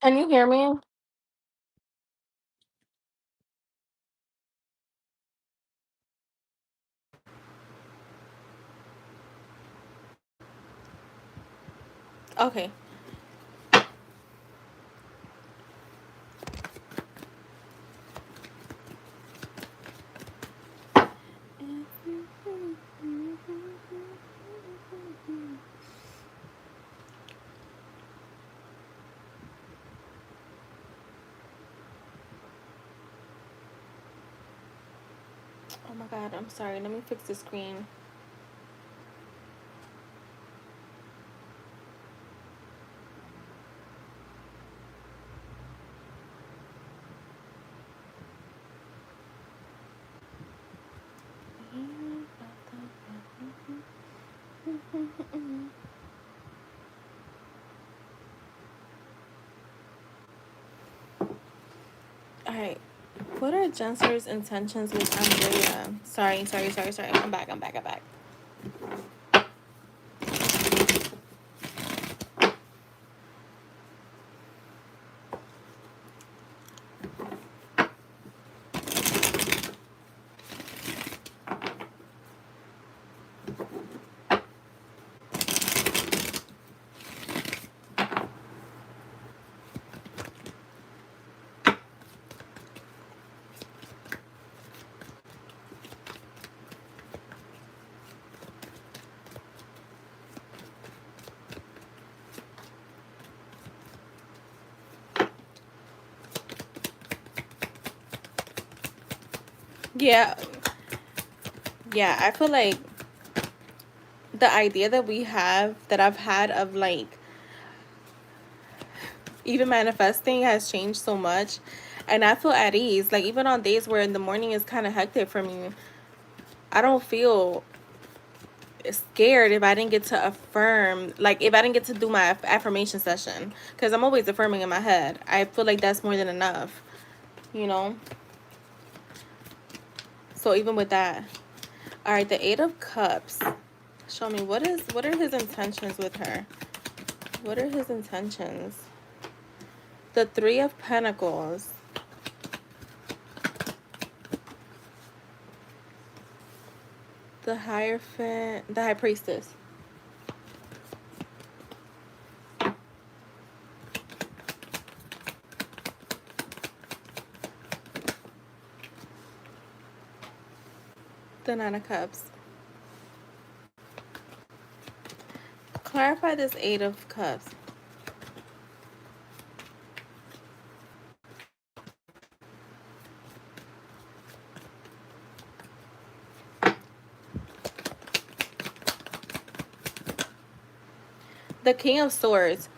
Can you hear me? Okay. Oh my god, I'm sorry. Let me fix the screen. Alright. What are Jenser's intentions with Andrea? Sorry. I'm back. Yeah. Yeah, I feel like the idea that we have, that I've had of like even manifesting has changed so much. And I feel at ease. Like even on days where in the morning is kind of hectic for me, I don't feel scared if I didn't get to affirm, like if I didn't get to do my affirmation session, because I'm always affirming in my head. I feel like that's more than enough, you know. So even with that, all right, the 8 of Cups. Show me what are his intentions with her. What are his intentions? The 3 of Pentacles. The Hierophant, the High Priestess. The 9 of Cups. Clarify this 8 of Cups. The King of Swords.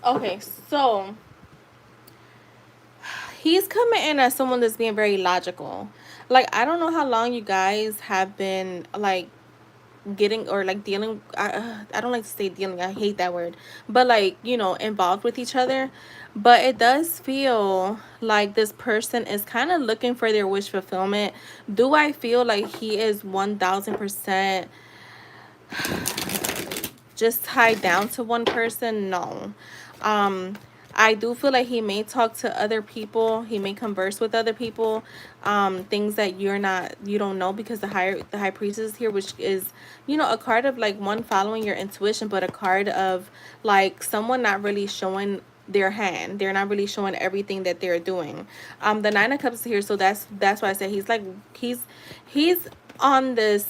Okay, so he's coming in as someone that's being very logical. Like, I don't know how long you guys have been, like, getting or, like, dealing. I don't like to say dealing. I hate that word. But, like, you know, involved with each other. But it does feel like this person is kind of looking for their wish fulfillment. Do I feel like he is 1000% just tied down to one person? No. I do feel like he may talk to other people. He may converse with other people, things that you don't know, because the high priestess here, which is, a card of like one following your intuition, but a card of like someone not really showing their hand. They're not really showing everything that they're doing. The Nine of Cups is here, so that's why I say he's on this,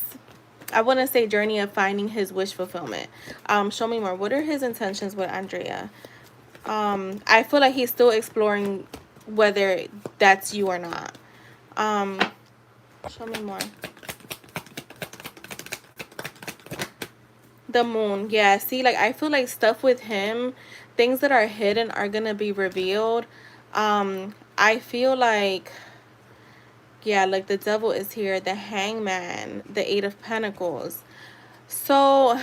I want to say, journey of finding his wish fulfillment. Show me more. What are his intentions with Andrea? I feel like he's still exploring whether that's you or not. Um, Show me more. The Moon. Yeah, see, like, I feel like stuff with him, things that are hidden are gonna be revealed. I feel like, yeah, like the Devil is here, the Hangman, the Eight of Pentacles. So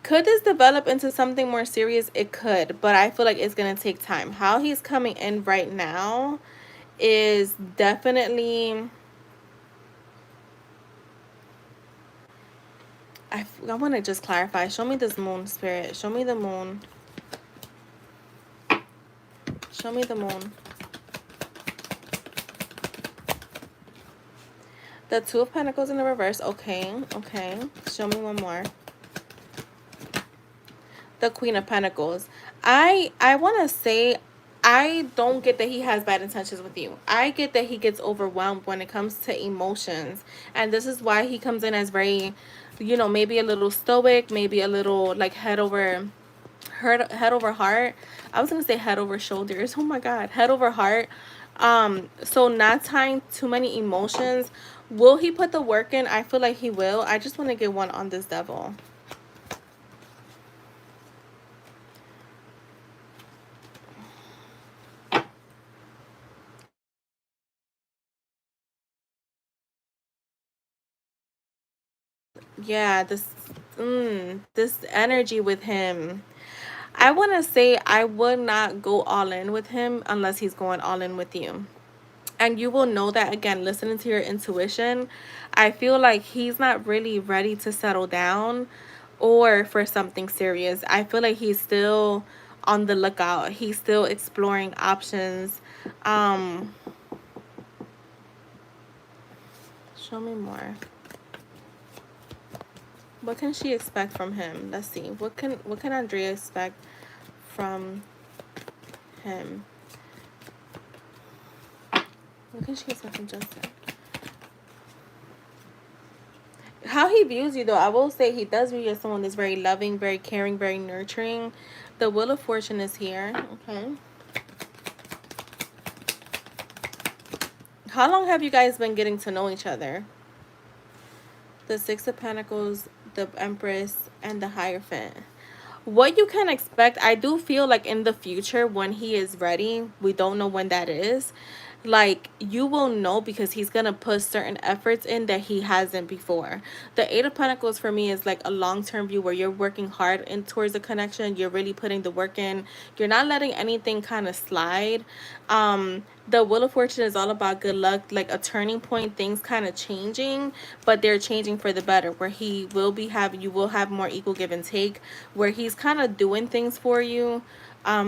could this develop into something more serious? It could, but I feel like it's going to take time. How he's coming in right now is definitely, I want to just clarify. Show me this Moon, Spirit. Show me the Moon. Show me the Moon. The Two of Pentacles in the reverse. Okay, okay. Show me one more. The Queen of Pentacles. I want to say, I don't get that he has bad intentions with you. I get that he gets overwhelmed when it comes to emotions. And this is why he comes in as very, maybe a little stoic, maybe a little like head over heart. I was going to say head over shoulders. Oh my God. Head over heart. So not tying too many emotions. Will he put the work in? I feel like he will. I just want to get one on this Devil. Yeah, this energy with him. I want to say I would not go all in with him unless he's going all in with you. And you will know that, again, listening to your intuition. I feel like he's not really ready to settle down or for something serious. I feel like he's still on the lookout. He's still exploring options. Show me more. What can she expect from him? Let's see. What can Andrea expect from him? What can she expect from Justin? How he views you, though, I will say he does view you as someone that's very loving, very caring, very nurturing. The Wheel of Fortune is here. Okay. How long have you guys been getting to know each other? The Six of Pentacles, the Empress, and the Hierophant. What you can expect, I do feel like in the future when he is ready, we don't know when that is, like you will know because he's gonna put certain efforts in that he hasn't before. The Eight of Pentacles for me is like a long-term view where you're working hard in towards a connection. You're really putting the work in. You're not letting anything kind of slide. The Wheel of Fortune is all about good luck, like a turning point, things kind of changing, but they're changing for the better, where he will be having, you will have more equal give and take, where he's kind of doing things for you,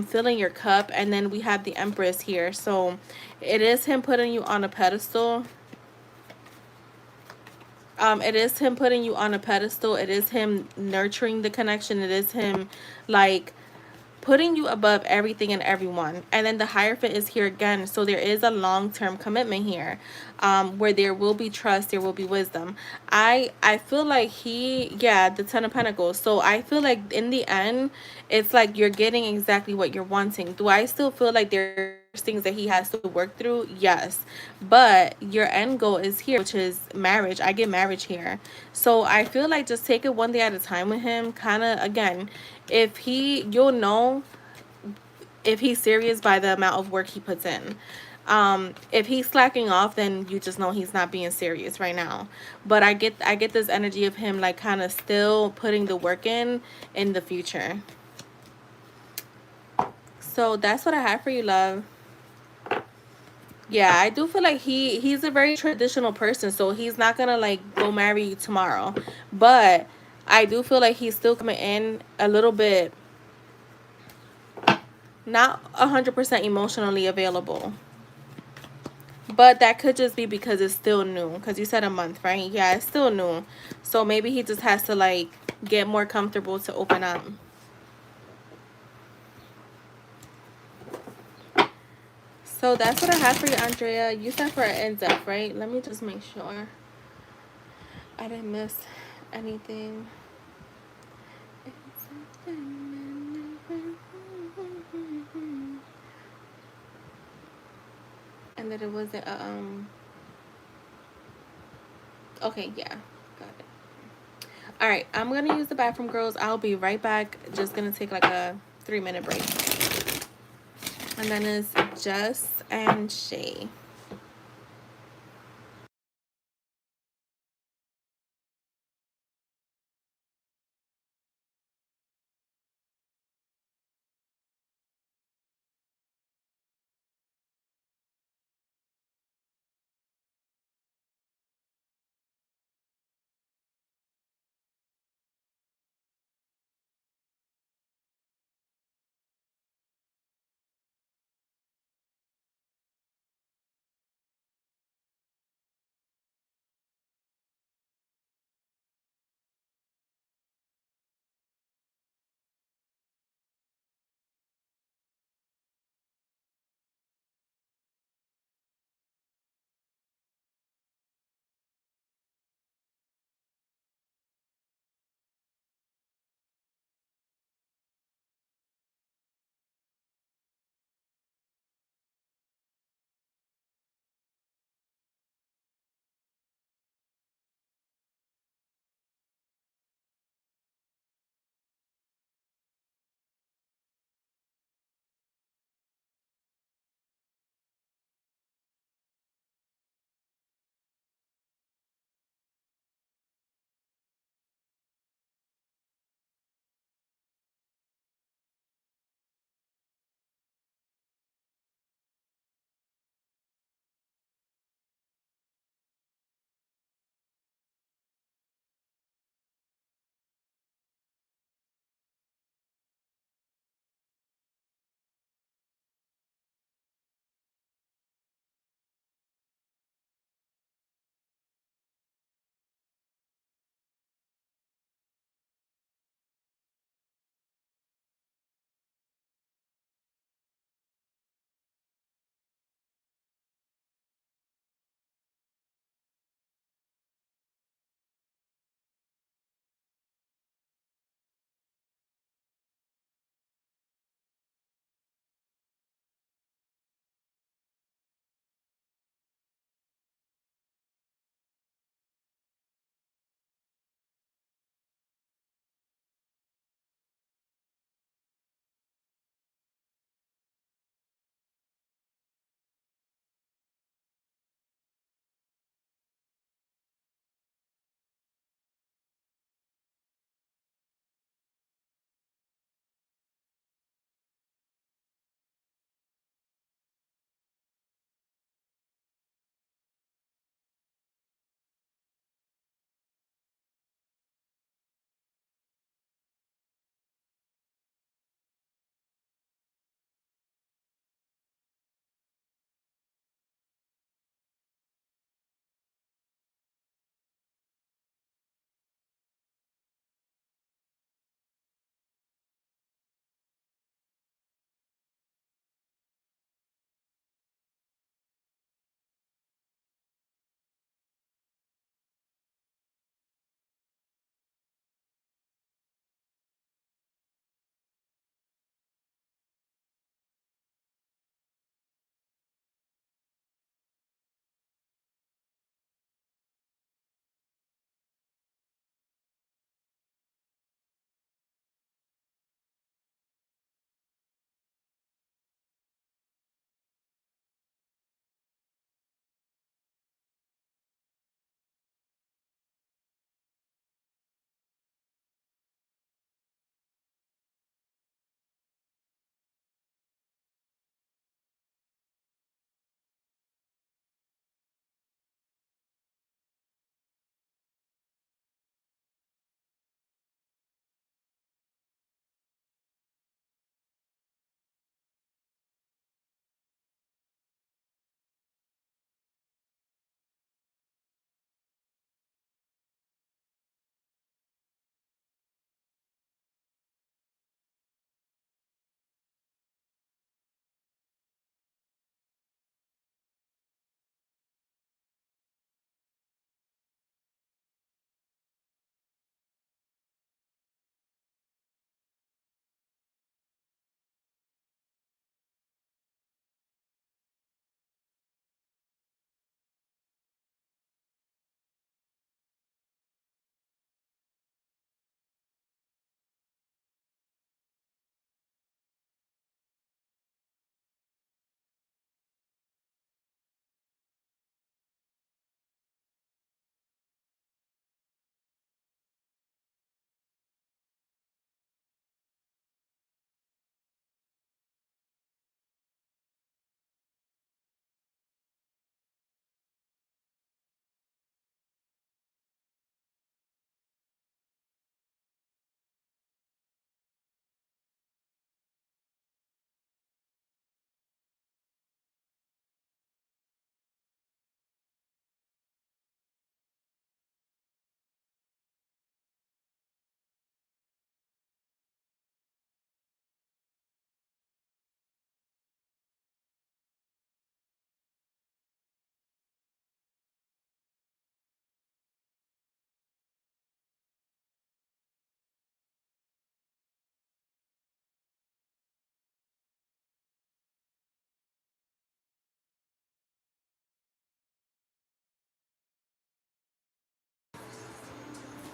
filling your cup. And then we have the Empress here, so it is him putting you on a pedestal. It is him putting you on a pedestal. It is him nurturing the connection. It is him like putting you above everything and everyone. And then the Hierophant is here again, so there is a long-term commitment here, where there will be trust, there will be wisdom. I feel like the Ten of Pentacles, so I feel like in the end it's like you're getting exactly what you're wanting. Do I still feel like there's things that he has to work through? Yes, but your end goal is here, which is marriage. I get marriage here. So I feel like just take it one day at a time with him. Kind of, again, you'll know if he's serious by the amount of work he puts in. If he's slacking off, then you just know he's not being serious right now. But I get this energy of him like kind of still putting the work in the future. So that's what I have for you, love. Yeah, I do feel like he's a very traditional person, so he's not gonna like go marry you tomorrow. But I do feel like he's still coming in a little bit Not 100% emotionally available. But that could just be because it's still new. Because you said a month, right? Yeah, it's still new. So maybe he just has to, like, get more comfortable to open up. So that's what I have for you, Andrea. You said for an in-depth, right? Let me just make sure I didn't miss anything. And that it wasn't okay, yeah, got it. All right, I'm gonna use the bathroom, girls. I'll be right back. Just gonna take like a 3-minute break, and then it's Jess and Shay.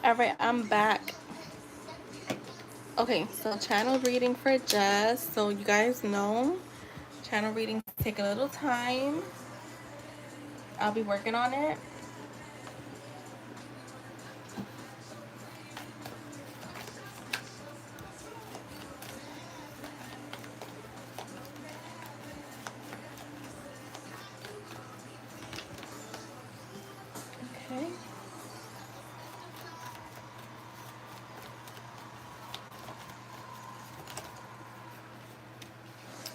Alright, I'm back. Okay, so channel reading for Jess. So you guys know channel readings take a little time. I'll be working on it. Okay.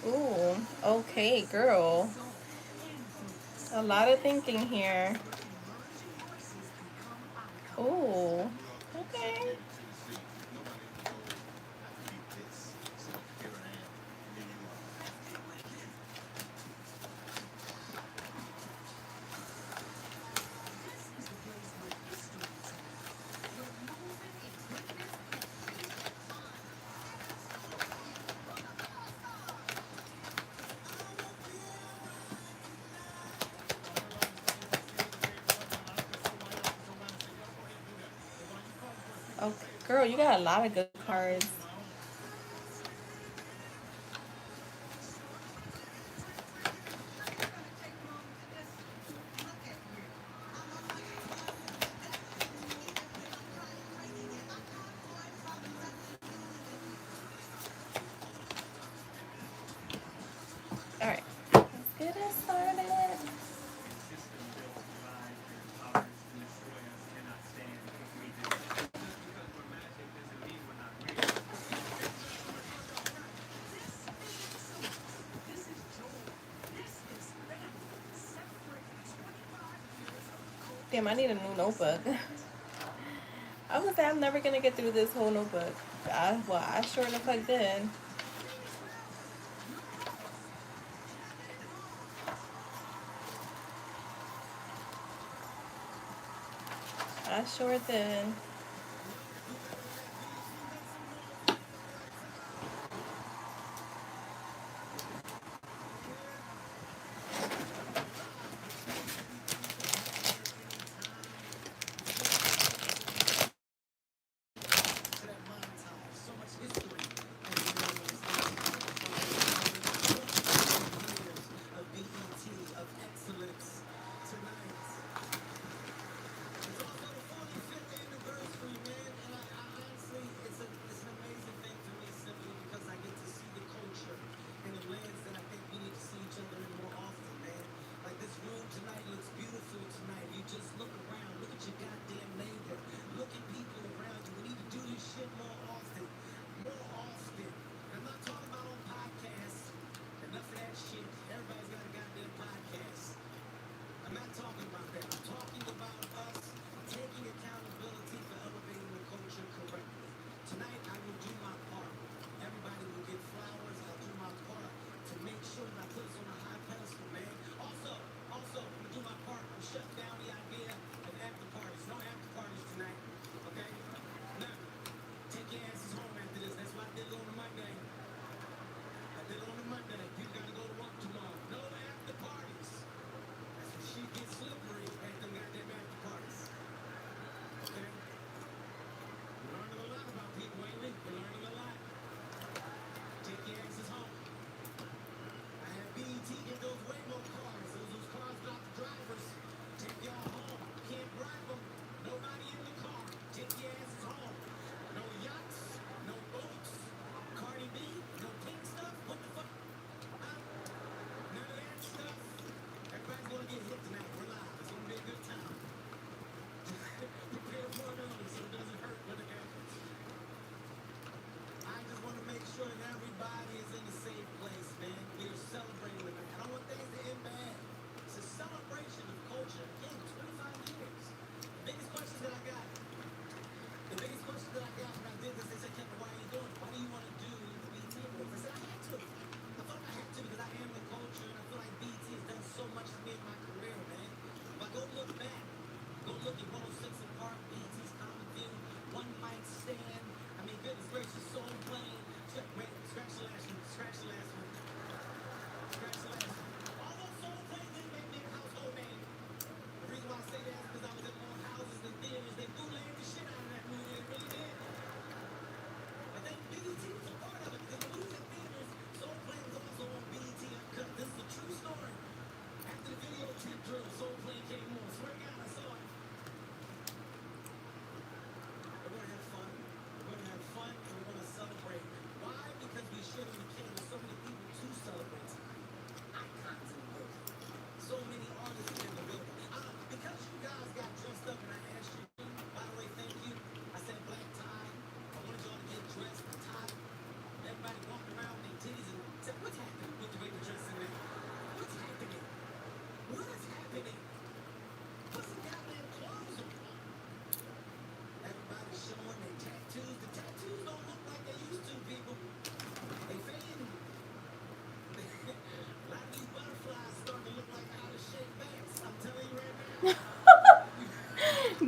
Ooh, okay, girl. A lot of thinking here. Ooh, okay. Okay, girl, you got a lot of good cards. All right, let's get it started. Damn, I need a new notebook. I was gonna say I'm never gonna get through this whole notebook. I sure the fuck did. I sure did.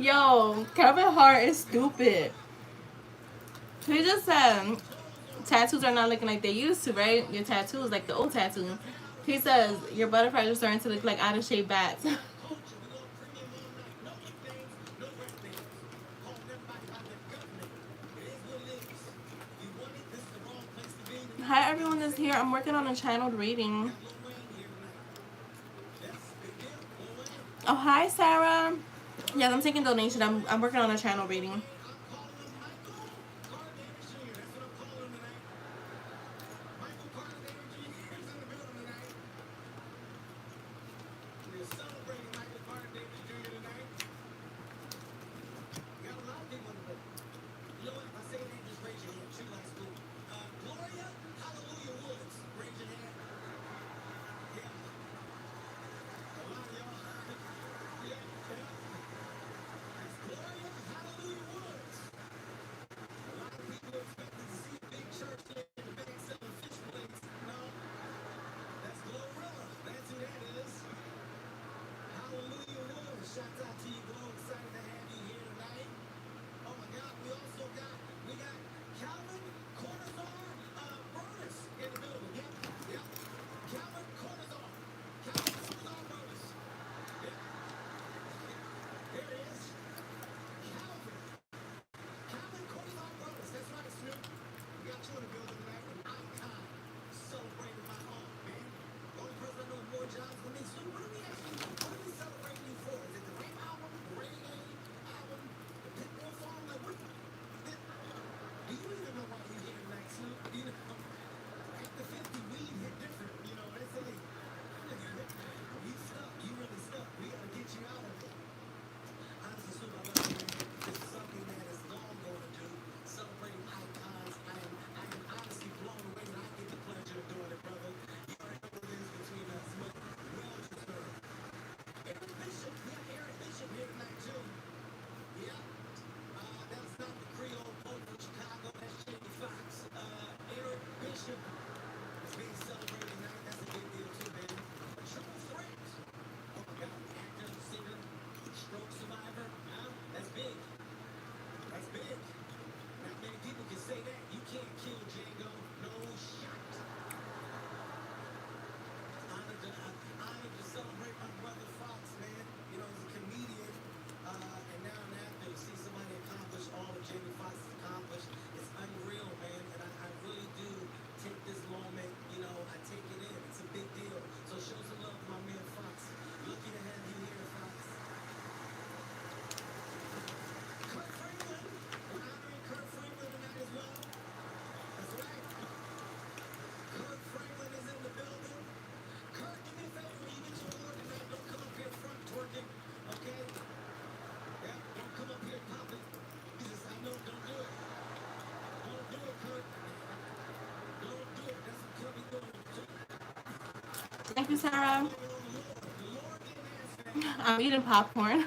Yo, Kevin Hart is stupid. He just said tattoos are not looking like they used to, right? Your tattoos, like the old tattoo. He says your butterflies are starting to look like out of shape bats. Hi everyone that's here. I'm working on a channeled reading. Oh hi Sarah. Yes, I'm taking donation. I'm working on a channel reading. Thank you, Sarah. I'm eating popcorn.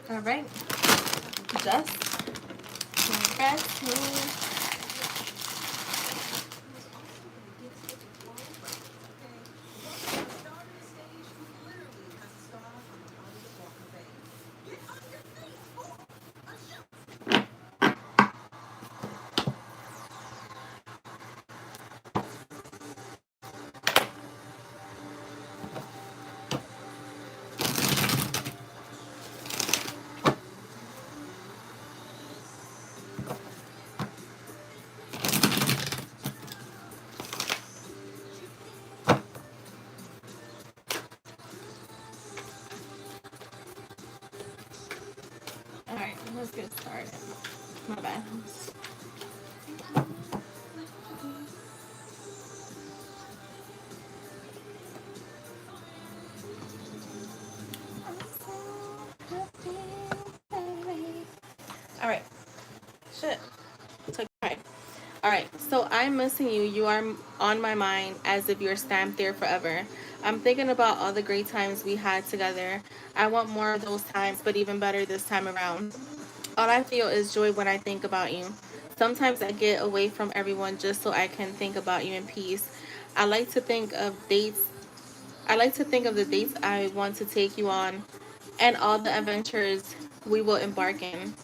All right. Just congrats me. All right, let's get started. My bad. All right. Shit. Okay. All right. So I'm missing you. You are on my mind as if you're stamped there forever. I'm thinking about all the great times we had together. I want more of those times, but even better this time around. All I feel is joy when I think about you. Sometimes I get away from everyone just so I can think about you in peace. I like to think of dates. I like to think of the dates I want to take you on and all the adventures we will embark in.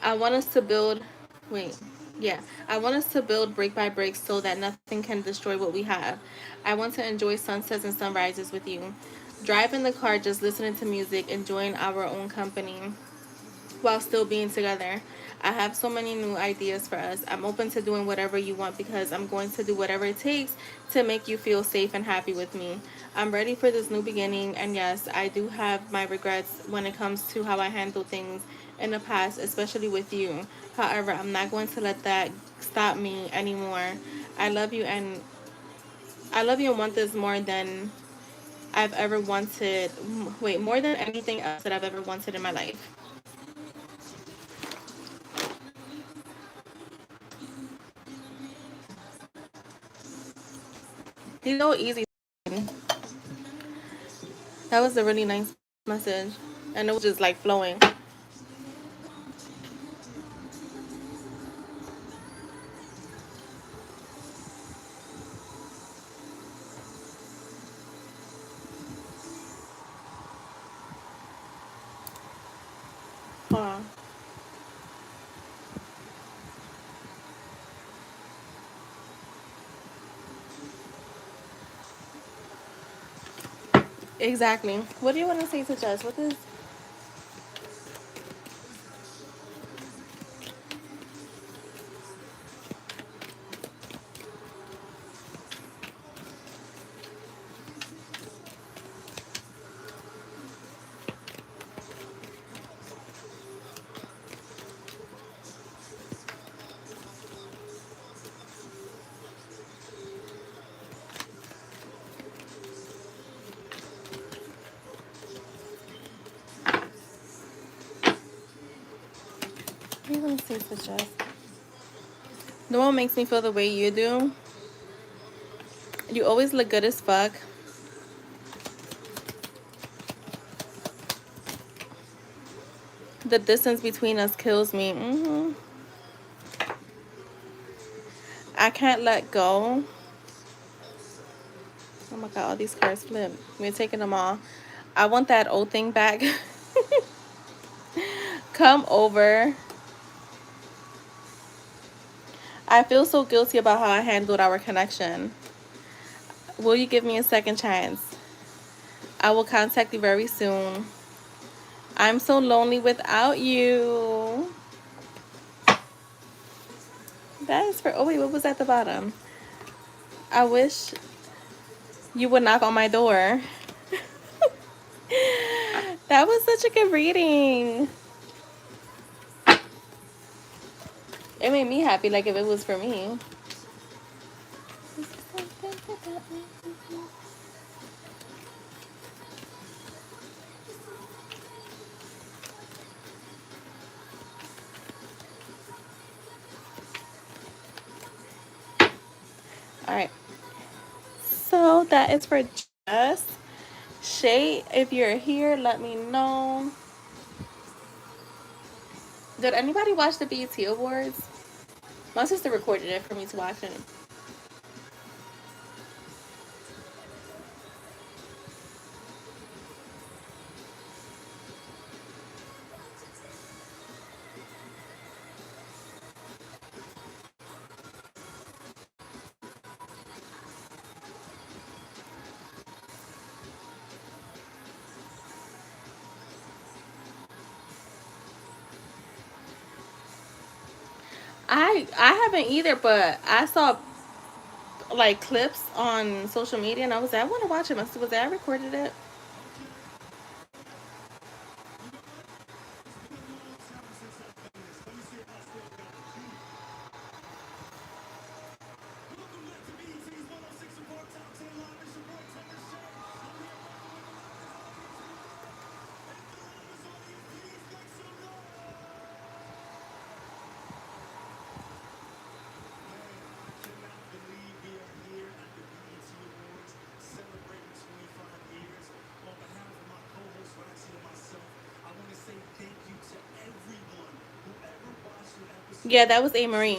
I want us to build, wait, yeah. I want us to build brick by brick so that nothing can destroy what we have. I want to enjoy sunsets and sunrises with you. Drive in the car just listening to music, enjoying our own company while still being together. I have so many new ideas for us. I'm open to doing whatever you want because I'm going to do whatever it takes to make you feel safe and happy with me. I'm ready for this new beginning, and yes, I do have my regrets when it comes to how I handled things in the past, especially with you. However, I'm not going to let that stop me anymore. I love you and I love you and want this more than I've ever wanted. Wait, more than anything else that I've ever wanted in my life. He's so easy. That was a really nice message. And it was just like flowing. Hold on. Exactly. What do you want to say to Jess? What is. What do you want to say to Jess? No one makes me feel the way you do. You always look good as fuck. The distance between us kills me. I can't let go. Oh my god, all these cards flip. We're taking them all. I want that old thing back. Come over. I feel so guilty about how I handled our connection. Will you give me a second chance? I will contact you very soon. I'm so lonely without you. That is for. Oh, wait, what was at the bottom? I wish you would knock on my door. That was such a good reading. It made me happy, like if it was for me. All right. So that is for Jess. Shay, if you're here, let me know. Did anybody watch the BET Awards? My sister recorded it for me to watch it. I haven't either, but I saw like clips on social media, and I was like, I want to watch it. My sister was there. I recorded it. Yeah, that was A. Marie.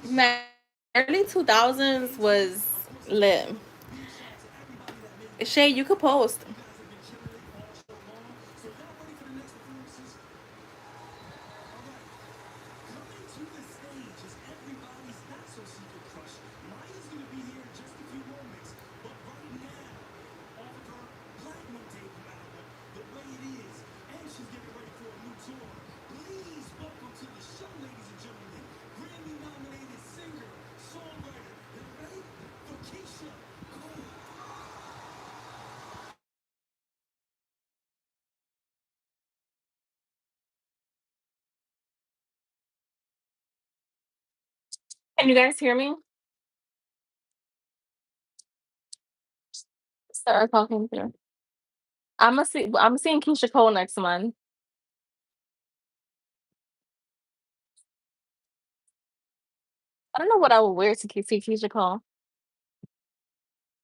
Man, early 2000s was lit. Shay, you could post. Can you guys hear me? Start talking through. I'm seeing Keisha Cole next month. I don't know what I would wear to see Keisha Cole.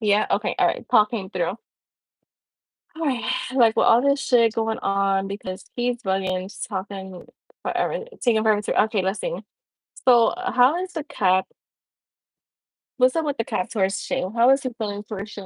Yeah, okay, all right. Talking through. All right, like with all this shit going on because he's bugging, just talking forever, taking forever to. Okay, let's see. So, how is the cap? What's up with the cap towards Shay? How is he feeling towards Shay?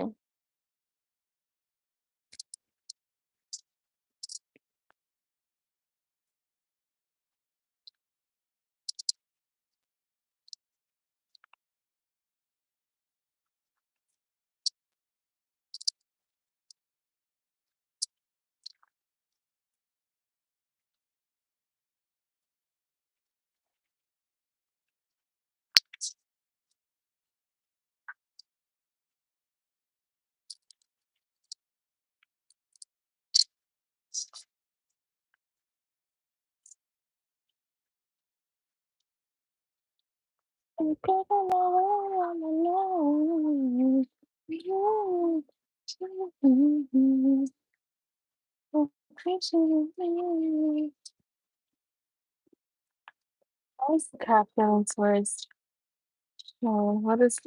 How's the cap feeling towards? Oh, what is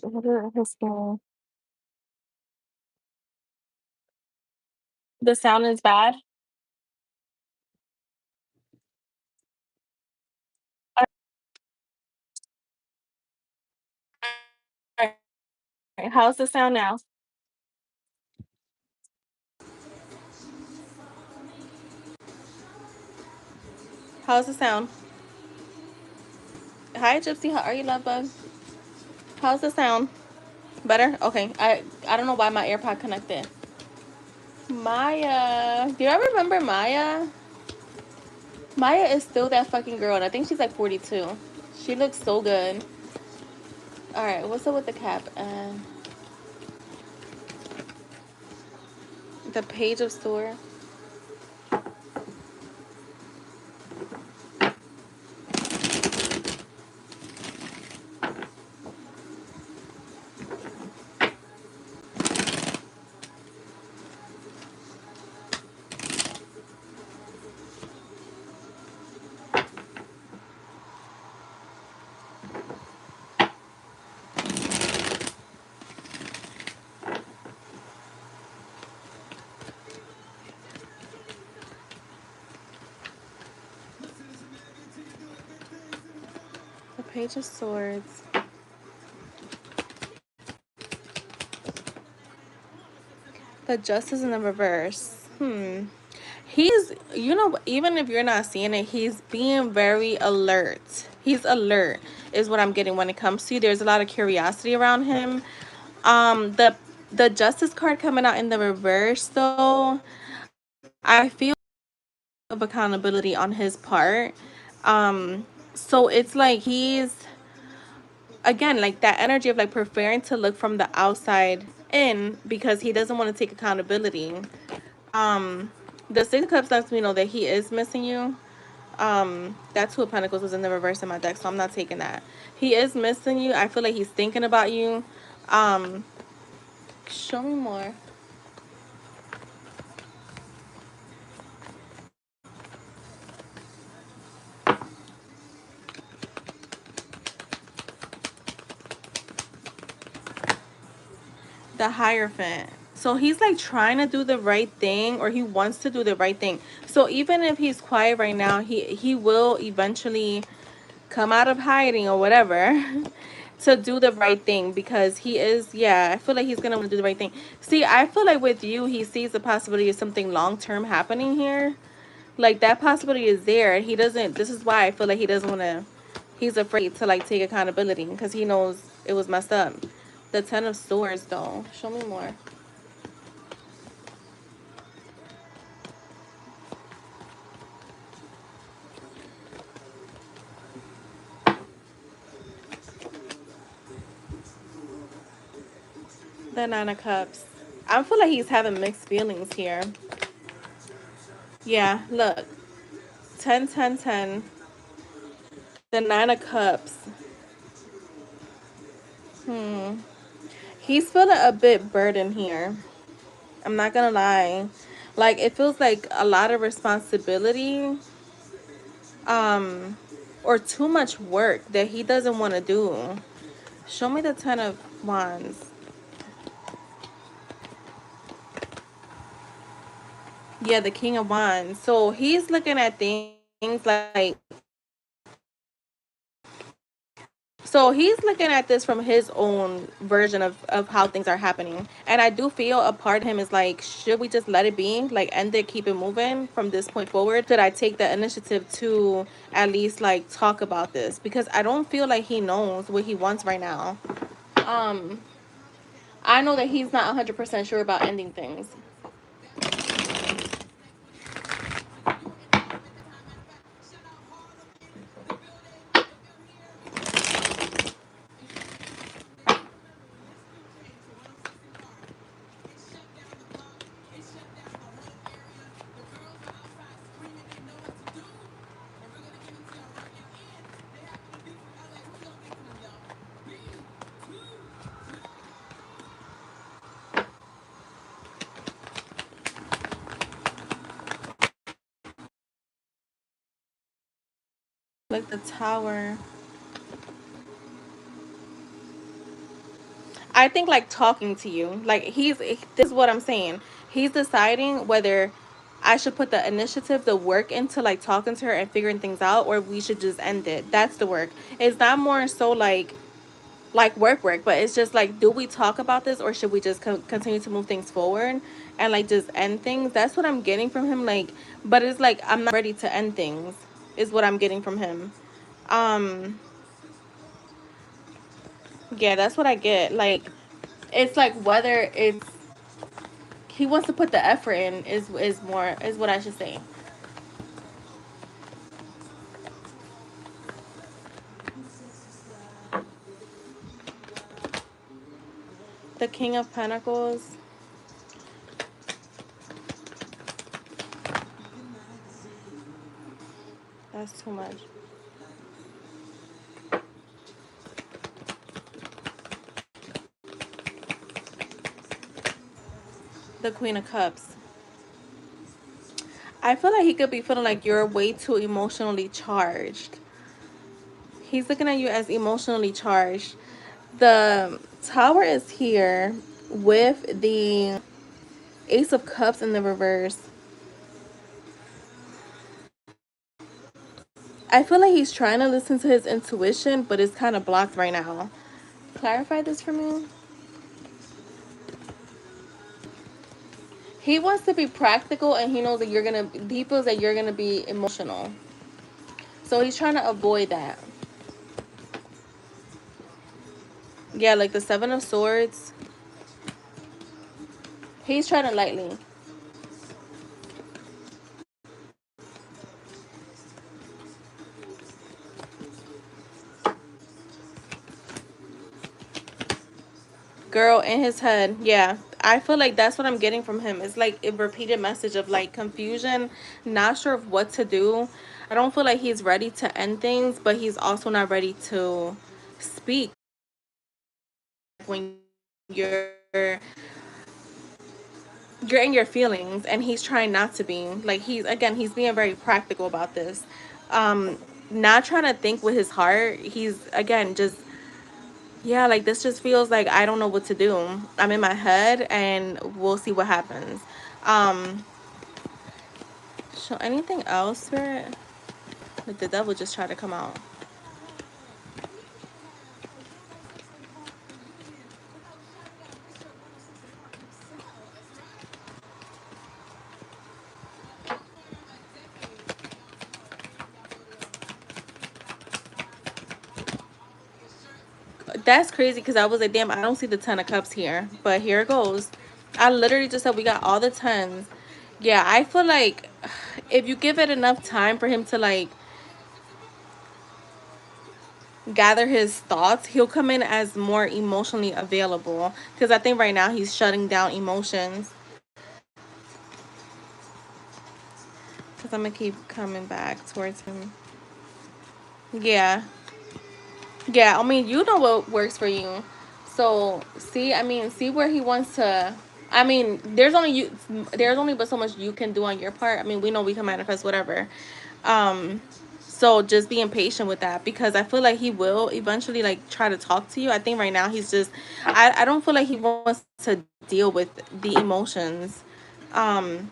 his feeling? The sound is bad. Alright, how's the sound now? How's the sound? Hi, Gypsy. How are you, love bug? How's the sound? Better? Okay. I don't know why my AirPod connected. Maya. Do you remember Maya? Maya is still that fucking girl, and I think she's like 42. She looks so good. All right, what's up with the cap? The page of store. Page of Swords. The Justice in the reverse. He's, you know, even if you're not seeing it, he's being very alert. He's alert, is what I'm getting when it comes to you. There's a lot of curiosity around him. The Justice card coming out in the reverse, though, I feel of accountability on his part. So it's like he's, again, like that energy of like preferring to look from the outside in because he doesn't want to take accountability. The Six of Cups lets me know that he is missing you. That Two of Pentacles was in the reverse in my deck, so I'm not taking that. He is missing you. I feel like he's thinking about you. Um, Show me more. The Hierophant. So he's like trying to do the right thing, or he wants to do the right thing. So even if he's quiet right now, he will eventually come out of hiding or whatever to do the right thing, because he is, yeah, I feel like he's gonna want to do the right thing. See, I feel like with you, he sees the possibility of something long term happening here. Like that possibility is there. He doesn't, this is why I feel like he doesn't want to, he's afraid to like take accountability because he knows it was messed up. The Ten of Swords, though. Show me more. The Nine of Cups. I feel like he's having mixed feelings here. Yeah, look. 10, 10, 10. The Nine of Cups. He's feeling a bit burdened here. I'm not gonna lie. Like, it feels like a lot of responsibility. Or too much work that he doesn't want to do. Show me the Ten of Wands. Yeah, the King of Wands. So he's looking at things like, so he's looking at this from his own version of how things are happening. And I do feel a part of him is like, should we just let it be? Like, end it, keep it moving from this point forward? Should I take the initiative to at least like talk about this? Because I don't feel like he knows what he wants right now. Um, I know that he's not 100% sure about ending things. Like the Tower. I think like talking to you. Like this is what I'm saying. He's deciding whether I should put the initiative, the work into like talking to her and figuring things out, or we should just end it. That's the work. It's not more so like work, but it's just like, do we talk about this, or should we just continue to move things forward and like just end things? That's what I'm getting from him. Like, but it's like I'm not ready to end things. Is what I'm getting from him. Um, yeah, that's what I get. Like, it's like whether it's he wants to put the effort in is more is what I should say. The King of Pentacles. That's too much. The Queen of Cups. I feel like he could be feeling like you're way too emotionally charged. He's looking at you as emotionally charged. The Tower is here with the Ace of Cups in the reverse. I feel like he's trying to listen to his intuition, but it's kind of blocked right now. Clarify this for me. He wants to be practical, and he knows that you're gonna. He feels that you're gonna be emotional, so he's trying to avoid that. Yeah, like the Seven of Swords. He's trying to lightly. Girl in his head. Yeah. I feel like that's what I'm getting from him. It's like a repeated message of like confusion, not sure of what to do. I don't feel like he's ready to end things, but he's also not ready to speak when you're you're in your feelings, and he's trying not to be. Like he's being very practical about this. Um Not trying to think with his heart. He's again just, yeah, like this just feels like I don't know what to do. I'm in my head and we'll see what happens. Um, so anything else, Spirit? Like the devil just tried to come out. That's crazy because I was like, damn, I don't see the Ten of Cups here. But here it goes. I literally just said we got all the tens. Yeah, I feel like if you give it enough time for him to like gather his thoughts, he'll come in as more emotionally available. Because I think right now he's shutting down emotions. Because I'm going to keep coming back towards him. Yeah. Yeah, I mean, you know what works for you. So, see, I mean, see where he wants to. I mean, there's only but so much you can do on your part. I mean, we know we can manifest whatever. Um, so just being patient with that, because I feel like he will eventually like try to talk to you. I think right now he's just, I don't feel like he wants to deal with the emotions. Um,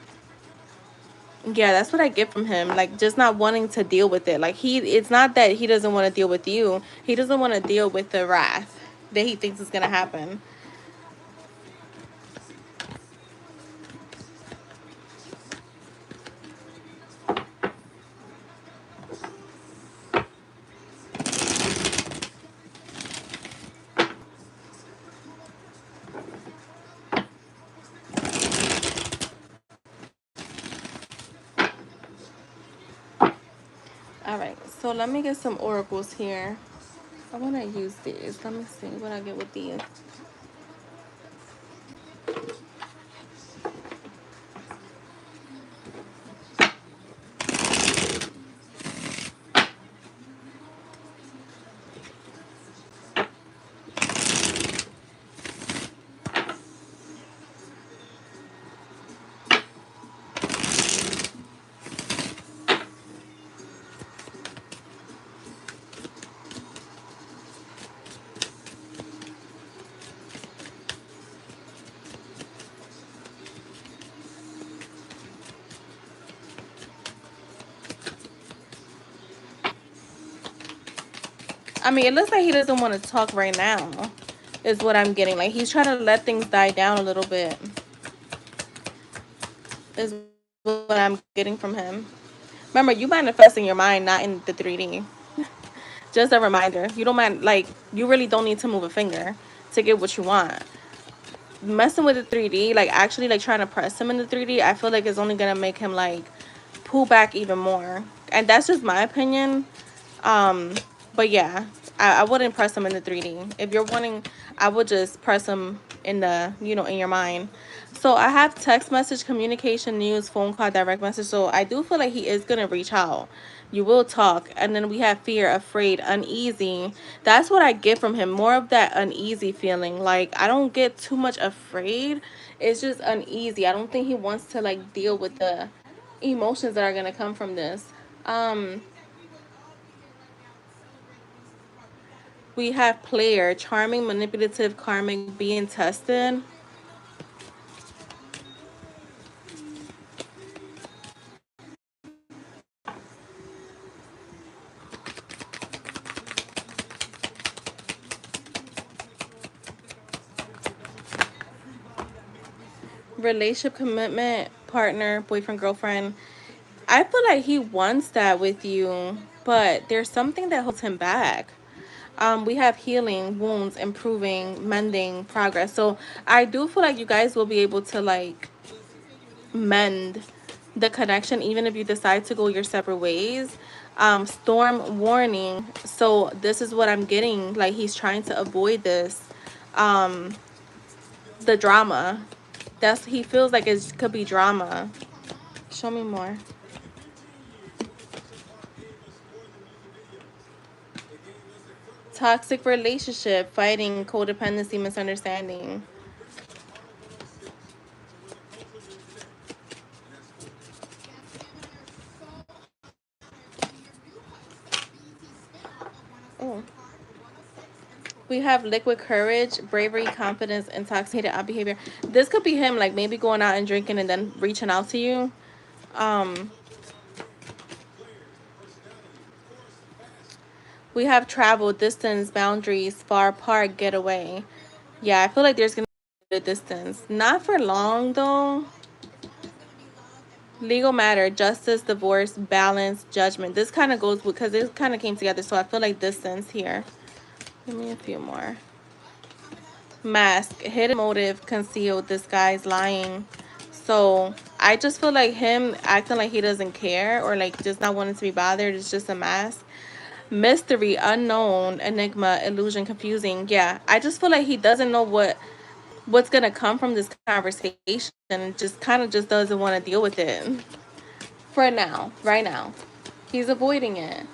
yeah, that's what I get from him. Like just not wanting to deal with it. Like it's not that he doesn't want to deal with you. He doesn't want to deal with the wrath that he thinks is gonna happen. All right, so let me get some oracles here. I want to use these. Let me see what I get with these. I mean, it looks like he doesn't want to talk right now, is what I'm getting. Like he's trying to let things die down a little bit, is what I'm getting from him. Remember, you manifest in your mind, not in the 3D. Just a reminder. You don't mind, like, you really don't need to move a finger to get what you want. Messing with the 3D, like, actually, like, trying to press him in the 3D, I feel like it's only gonna make him, like, pull back even more. And that's just my opinion. Um, but yeah, I wouldn't press him in the 3D. If you're wanting, I would just press him in the, in your mind. So I have text message, communication, news, phone call, direct message. So I do feel like he is going to reach out. You will talk. And then we have fear, afraid, uneasy. That's what I get from him. More of that uneasy feeling. Like, I don't get too much afraid. It's just uneasy. I don't think he wants to, like, deal with the emotions that are going to come from this. Um, We have player, charming, manipulative, karmic, being tested. Relationship, commitment, partner, boyfriend, girlfriend. I feel like he wants that with you, but there's something that holds him back. We have healing, wounds, improving, mending, progress. So I do feel like you guys will be able to like mend the connection even if you decide to go your separate ways. Storm warning. So this is what I'm getting. Like he's trying to avoid this. The drama. That's he feels like it could be drama. Show me more. Toxic relationship, fighting, codependency, misunderstanding. Oh. We have liquid courage, bravery, confidence, intoxicated out behavior. This could be him, like maybe going out and drinking and then reaching out to you. Um, we have travel, distance, boundaries, far apart, getaway. Yeah, I feel like there's gonna be a distance. Not for long though. Legal matter, justice, divorce, balance, judgment. This kind of goes because it kind of came together. So I feel like distance here. Give me a few more. Mask, hidden motive, concealed, disguise, lying. So I just feel like him acting like he doesn't care or like just not wanting to be bothered is just a mask. Mystery, unknown, enigma, illusion, confusing. Yeah, I just feel like he doesn't know what's gonna come from this conversation and just kind of just doesn't want to deal with it for now, right now. He's avoiding it.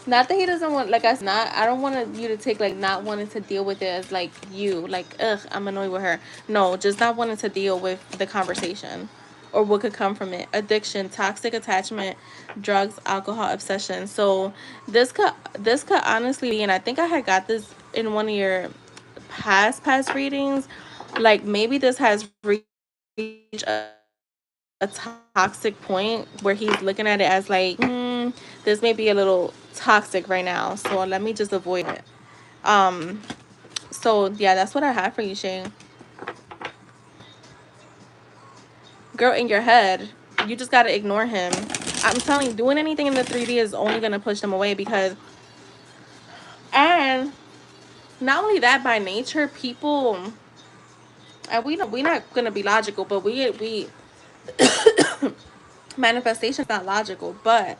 Not that he doesn't want, like I said, not. I don't want you to take like not wanting to deal with it as like you, like ugh, I'm annoyed with her. No, just not wanting to deal with the conversation, or what could come from it. Addiction, toxic attachment, drugs, alcohol, obsession. So this could honestly be, and I think I had got this in one of your past readings. Like maybe this has reached a toxic point where he's looking at it as like, this may be a little toxic right now, so let me just avoid it. Um, so yeah, that's what I have for you, Shay. Girl, in your head, you just gotta ignore him. I'm telling you, doing anything in the 3D is only gonna push them away because, and not only that, by nature, people, and we not gonna be logical, but we manifestation is not logical, but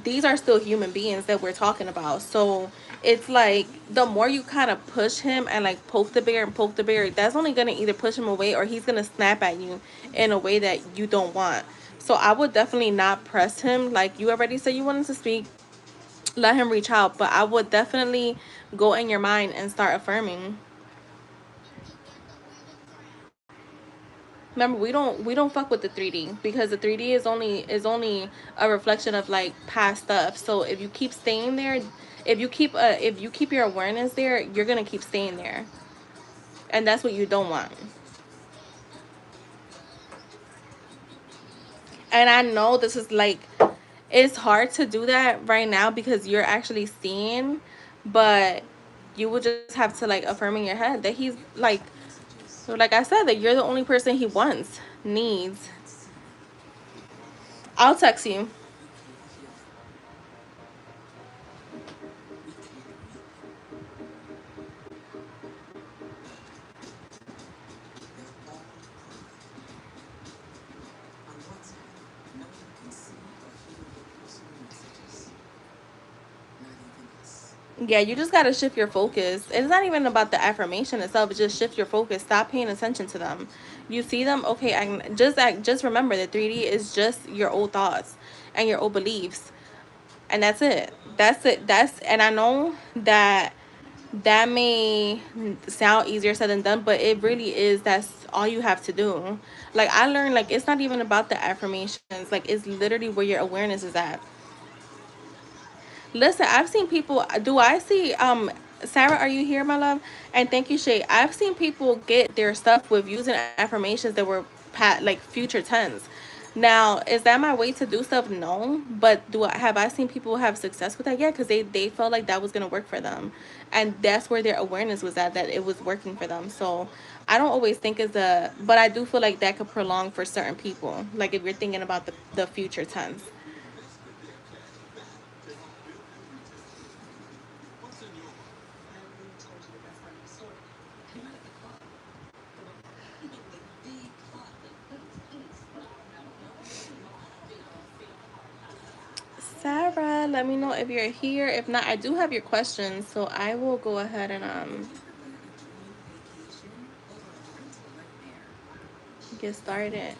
these are still human beings that we're talking about. So it's like the more you kind of push him and like poke the bear and poke the bear, that's only gonna either push him away or he's gonna snap at you in a way that you don't want. So I would definitely not press him. Like you already said you wanted to speak, let him reach out. But I would definitely go in your mind and start affirming. Remember, we don't fuck with the 3D because the 3D is only a reflection of like past stuff. So if you keep staying there, if you keep your awareness there, you're gonna keep staying there, and that's what you don't want. And I know this is like, it's hard to do that right now because you're actually seeing, but you would just have to like affirm in your head that he's like, so like I said, that you're the only person he wants, needs. I'll text you. Yeah, you just gotta shift your focus. It's not even about the affirmation itself. It's just shift your focus. Stop paying attention to them. You see them, okay? Just remember that 3D is just your old thoughts and your old beliefs, and that's it. That's it. And I know that that may sound easier said than done, but it really is. That's all you have to do. Like I learned, like it's not even about the affirmations. Like it's literally where your awareness is at. Listen, I've seen people. Do I see? Sarah, are you here, my love? And thank you, Shay. I've seen people get their stuff with using affirmations that were like future tense. Now, is that my way to do stuff? No. But have I seen people have success with that? Yeah, because they felt like that was gonna work for them, and that's where their awareness was at, that it was working for them. So I don't always think it's a, but I do feel like that could prolong for certain people. Like if you're thinking about the future tense. Sarah, let me know if you're here. If not, I do have your questions, so I will go ahead and get started.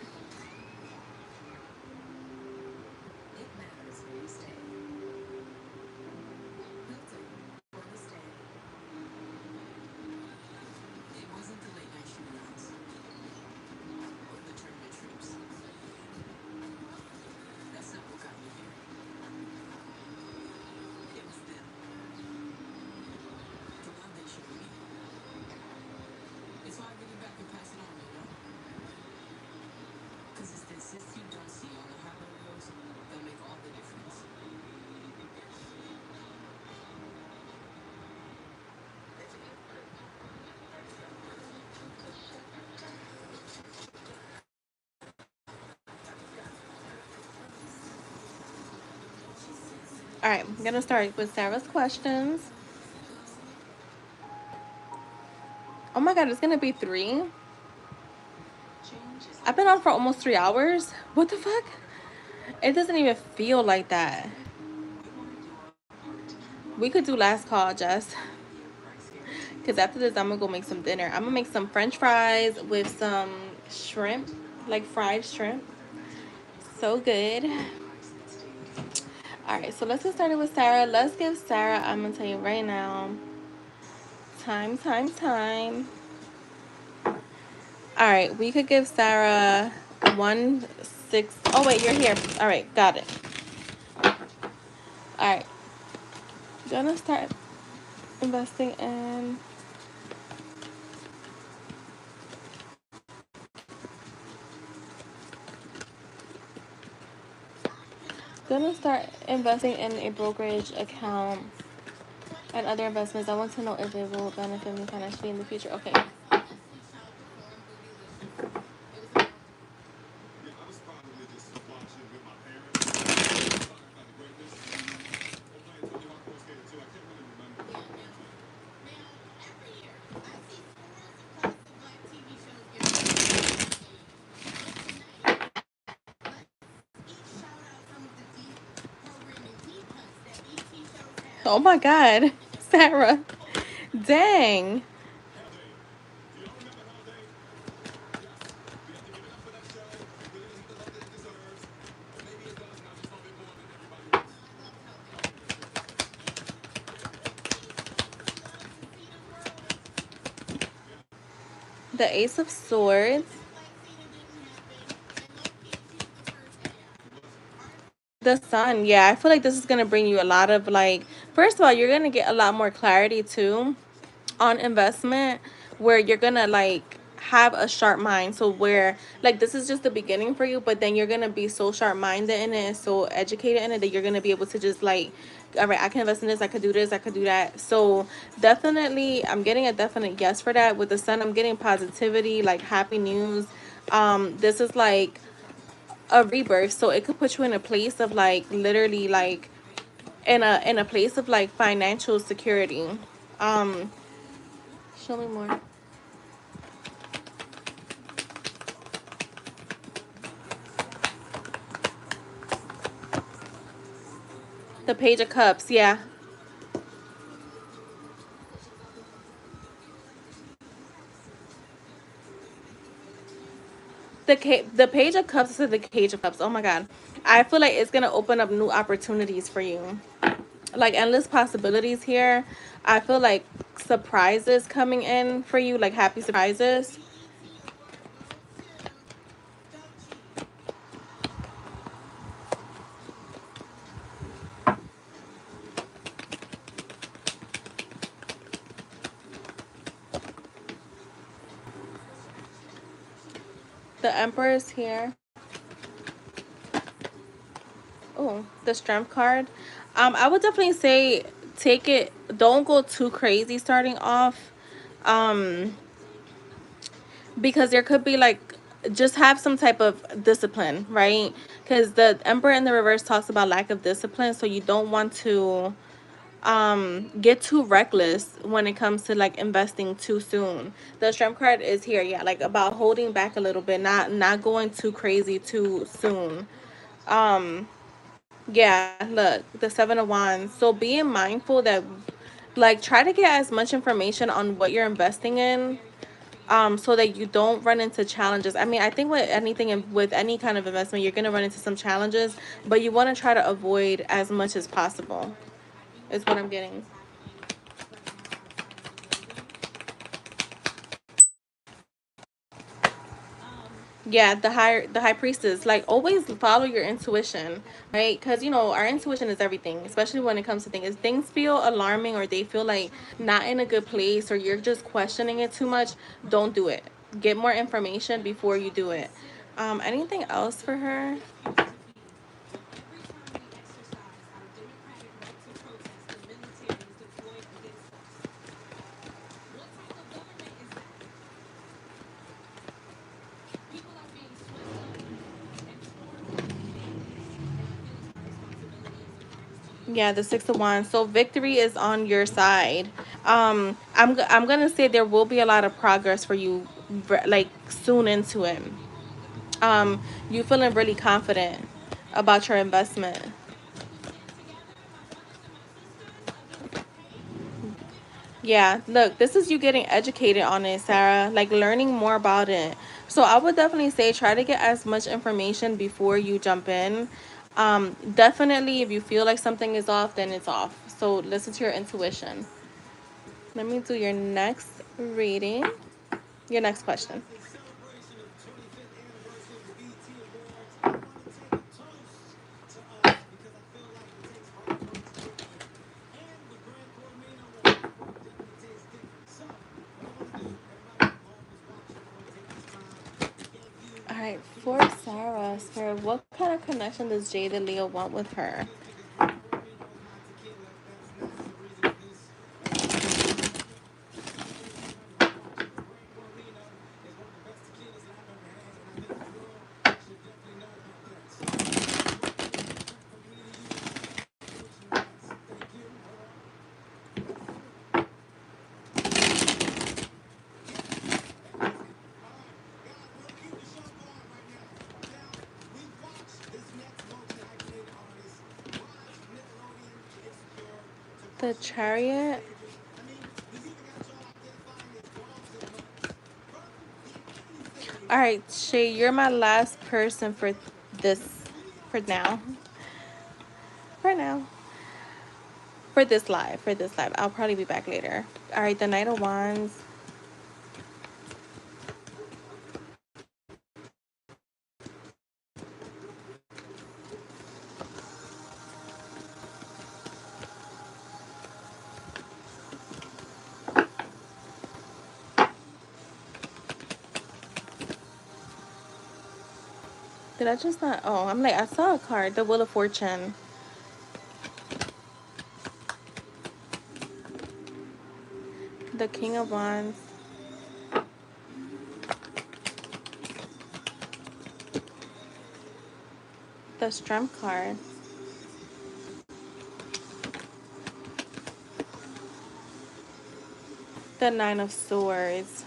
All right, I'm gonna start with Sarah's questions. Oh my god, it's gonna be 3. I've been on for almost 3 hours. What the fuck? It doesn't even feel like that. We could do last call, Jess. Because after this, I'm gonna go make some dinner. I'm gonna make some French fries with some shrimp, like fried shrimp. So good. All right, so let's get started with Sarah. Let's give Sarah, I'm gonna tell you right now, time. All right, we could give Sarah 1-6. Oh wait, you're here. All right, got it. All right, gonna start investing in. Gonna start investing in a brokerage account and other investments. I want to know if it will benefit me financially in the future. Okay. Oh my God, Sarah. Dang. The Ace of Swords. The Sun. Yeah, I feel like this is going to bring you a lot of like, first of all, you're going to get a lot more clarity too on investment, where you're gonna like have a sharp mind. So where like this is just the beginning for you, but then you're gonna be so sharp minded in it and so educated in it that you're gonna be able to just like, all right, I can invest in this, I could do this, I could do that. So definitely I'm getting a definite yes for that. With the Sun, I'm getting positivity, like happy news. This is like a rebirth, so it could put you in a place of like literally like in a place of like financial security. um Show me more. The Page of Cups, yeah. The Page of Cups is the Cage of Cups. Oh my God, I feel like it's gonna open up new opportunities for you, like endless possibilities here. I feel like surprises coming in for you, like happy surprises. The Emperor is here. Oh, the strength card. I would definitely say take it. Don't go too crazy starting off. Um, because there could be like just have some type of discipline, right? Because the Emperor in the reverse talks about lack of discipline, so you don't want to get too reckless when it comes to like investing too soon. The strength card is here, yeah, like about holding back a little bit, not going too crazy too soon. um yeah, look, the Seven of Wands. So being mindful that like try to get as much information on what you're investing in, so that you don't run into challenges. I mean, I think with anything with any kind of investment, you're gonna run into some challenges, but you want to try to avoid as much as possible. Is what I'm getting. Yeah, the high priestess. Like always follow your intuition, right? Because you know our intuition is everything, especially when it comes to things. If things feel alarming or they feel like not in a good place or you're just questioning it too much, don't do it. Get more information before you do it. Anything else for her? Yeah, the Six of Wands. So victory is on your side. I'm gonna say there will be a lot of progress for you, like soon into it. You feeling really confident about your investment. Yeah, look, this is you getting educated on it, Sarah, like learning more about it. So I would definitely say try to get as much information before you jump in. Definitely, if you feel like something is off, then it's off. So listen to your intuition. Let me do your next reading. Your next question. All right, for Sarah, Sarah, what kind of connection does Jade and Leo want with her? The Chariot. All right, Shay, you're my last person for this, for now. For now. For this live. I'll probably be back later. All right, the Knight of Wands. Did I just not? Oh, I'm like, I saw a card, the Wheel of Fortune. The King of Wands. The Strength card. The Nine of Swords.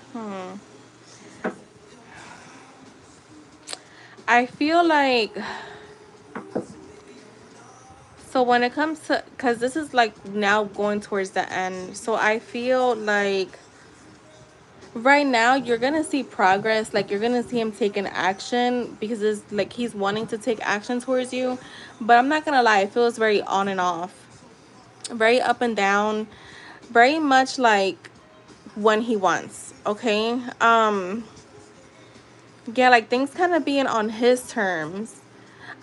I feel like, so when it comes to, because this is like now going towards the end, so I feel like right now you're gonna see progress, like you're gonna see him taking action because it's like he's wanting to take action towards you, but I'm not gonna lie, it feels very on and off, very up and down, very much like when he wants. Okay. Yeah, like things kind of being on his terms.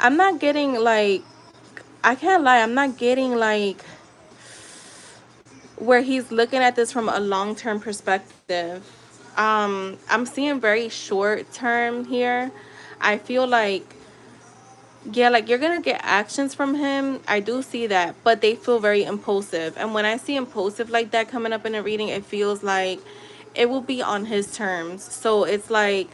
I'm not getting like, I can't lie, I'm not getting like where he's looking at this from a long-term perspective. I'm seeing very short term here. I feel like Yeah, like you're gonna get actions from him. I do see that, but they feel very impulsive. And when I see impulsive like that coming up in a reading, it feels like it will be on his terms. So it's like,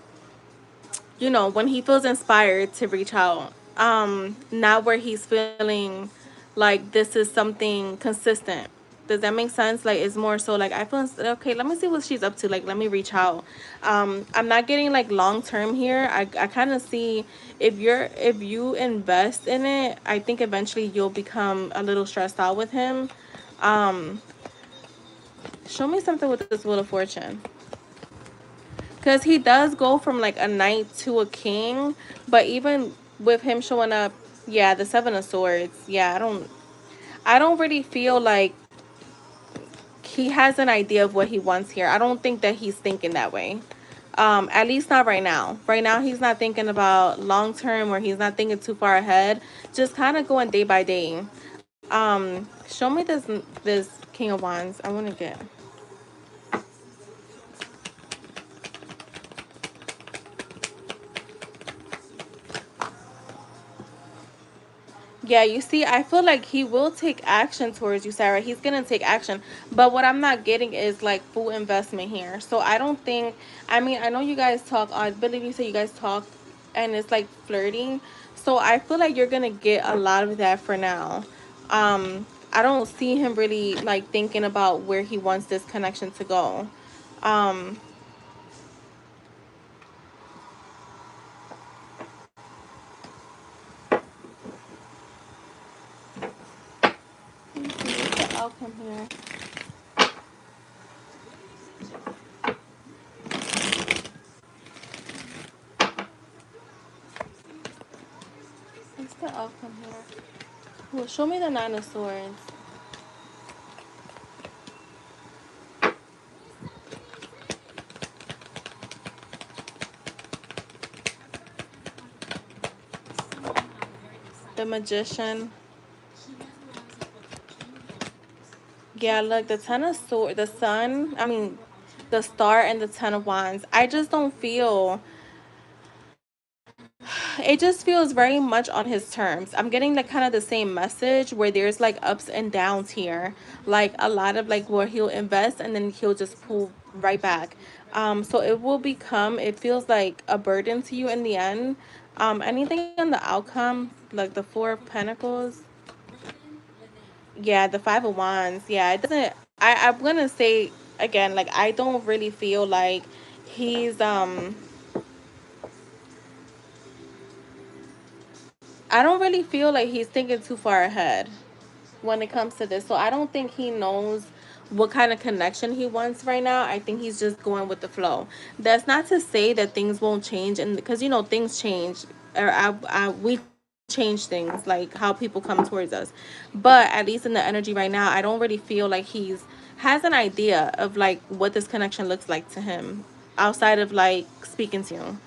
when he feels inspired to reach out, not where he's feeling like this is something consistent. Does that make sense? Like, it's more so like I feel okay, let me see what she's up to, like let me reach out. I'm not getting like long term here. I kind of see, if you invest in it, I think eventually you'll become a little stressed out with him. um Show me something with this Wheel of Fortune. Because he does go from like a knight to a king, but even with him showing up, yeah, the Seven of Swords. Yeah, I don't really feel like he has an idea of what he wants here. I don't think that he's thinking that way. At least not right now. Right now he's not thinking about long term, or he's not thinking too far ahead. Just kind of going day by day. Show me this King of Wands. I want to get. Yeah, you see, I feel like he will take action towards you, Sarah. He's gonna take action, but what I'm not getting is like full investment here. So I don't think. I mean, I know you guys talk. I believe you say you guys talk, and it's like flirting. So I feel like you're gonna get a lot of that for now. I don't see him really like thinking about where he wants this connection to go. Um, what's the outcome here? What's the outcome here? Well, show me the Nine of Swords. The Magician. Yeah, look, the Ten of Swords, the Sun, I mean, the Star and the Ten of Wands. I just don't feel, it just feels very much on his terms. I'm getting like kind of the same message where there's like ups and downs here. Like a lot of like where he'll invest and then he'll just pull right back. So it will become, it feels like a burden to you in the end. Anything on the outcome, like the Four of Pentacles. Yeah, the Five of Wands. Yeah, it doesn't. I'm gonna say again, like I don't really feel like he's I don't really feel like he's thinking too far ahead when it comes to this. So I don't think he knows what kind of connection he wants right now. I think he's just going with the flow. That's not to say that things won't change, and because things change, or we change things like how people come towards us. But at least in the energy right now, I don't really feel like he's has an idea of like what this connection looks like to him outside of like speaking to you.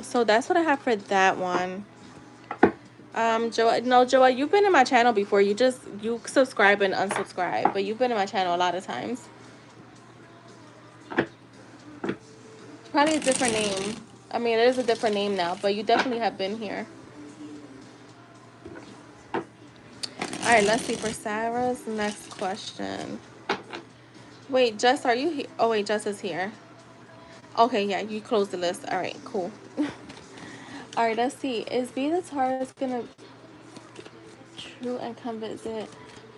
So that's what I have for that one. Joa, no, Joa, you've been in my channel before. You subscribe and unsubscribe, but you've been in my channel a lot of times. Probably a different name. I mean, it is a different name now, but you definitely have been here. All right, let's see for Sarah's next question. Wait, Jess, are you here? Oh, wait, Jess is here. Okay, yeah, you closed the list. All right, cool. All right, let's see. Is B the Taurus gonna true and come visit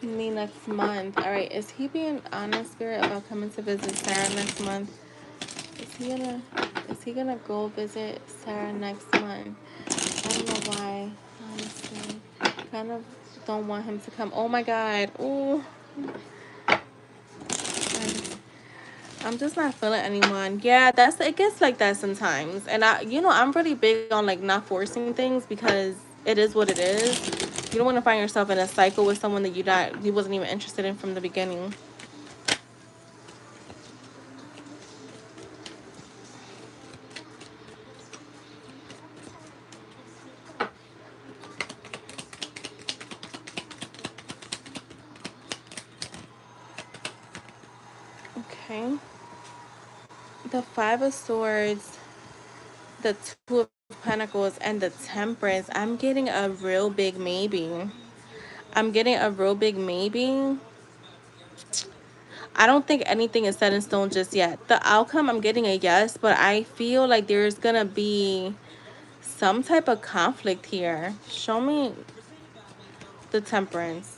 me next month? All right, is he being honest, Spirit, about coming to visit Sarah next month? Is he gonna is he gonna go visit Sarah next month? I don't know why, honestly. Kind of don't want him to come. Oh my god. Ooh. I'm just not feeling anyone. Yeah, it gets like that sometimes. And I'm really big on like not forcing things because it is what it is. You don't want to find yourself in a cycle with someone that you wasn't even interested in from the beginning. Okay. The Five of Swords, the Two of Pentacles and the Temperance, I'm getting a real big maybe. I'm getting a real big maybe. I don't think anything is set in stone just yet. The outcome, I'm getting a yes, but I feel like there's gonna be some type of conflict here. Show me the Temperance.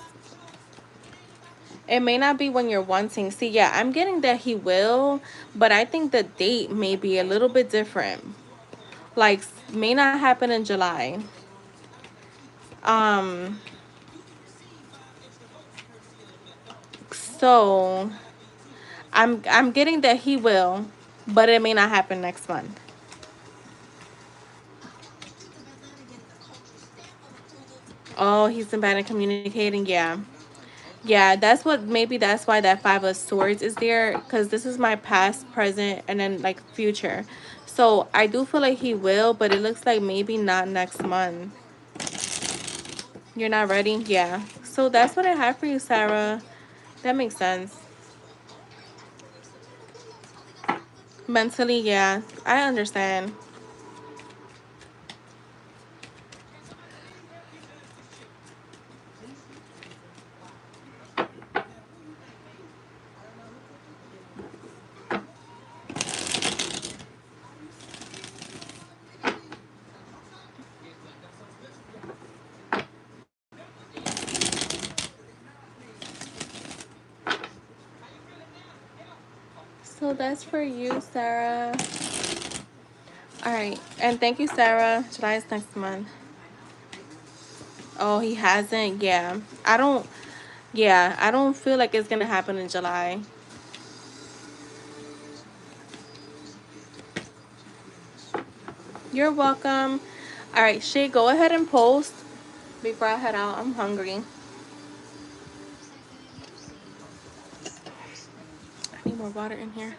It may not be when you're wanting. See, yeah, I'm getting that he will, but I think the date may be a little bit different. Like, may not happen in July. Um, so I'm getting that he will, but it may not happen next month. Oh, he's been bad at communicating. Yeah. Yeah, that's what, maybe that's why that Five of Swords is there, because this is my past, present, and then like future. So I do feel like he will, but it looks like maybe not next month. You're not ready? Yeah. So that's what I have for you, Sarah. That makes sense. Mentally, yeah. I understand. So that's for you, Sarah. All right. And thank you, Sarah. July is next month. Oh, he hasn't? Yeah. I don't feel like it's going to happen in July. You're welcome. All right, Shay, go ahead and post before I head out. I'm hungry. I need more water in here.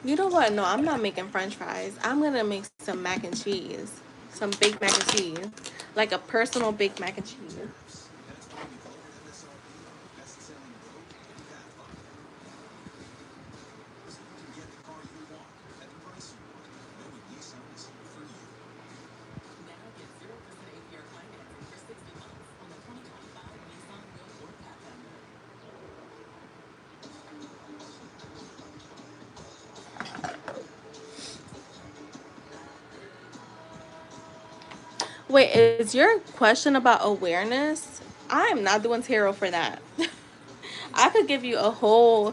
You know what? No, I'm not making french fries. I'm going to make some mac and cheese. Some baked mac and cheese. Like a personal baked mac and cheese. Wait, is your question about awareness? I am not doing tarot for that. I could give you a whole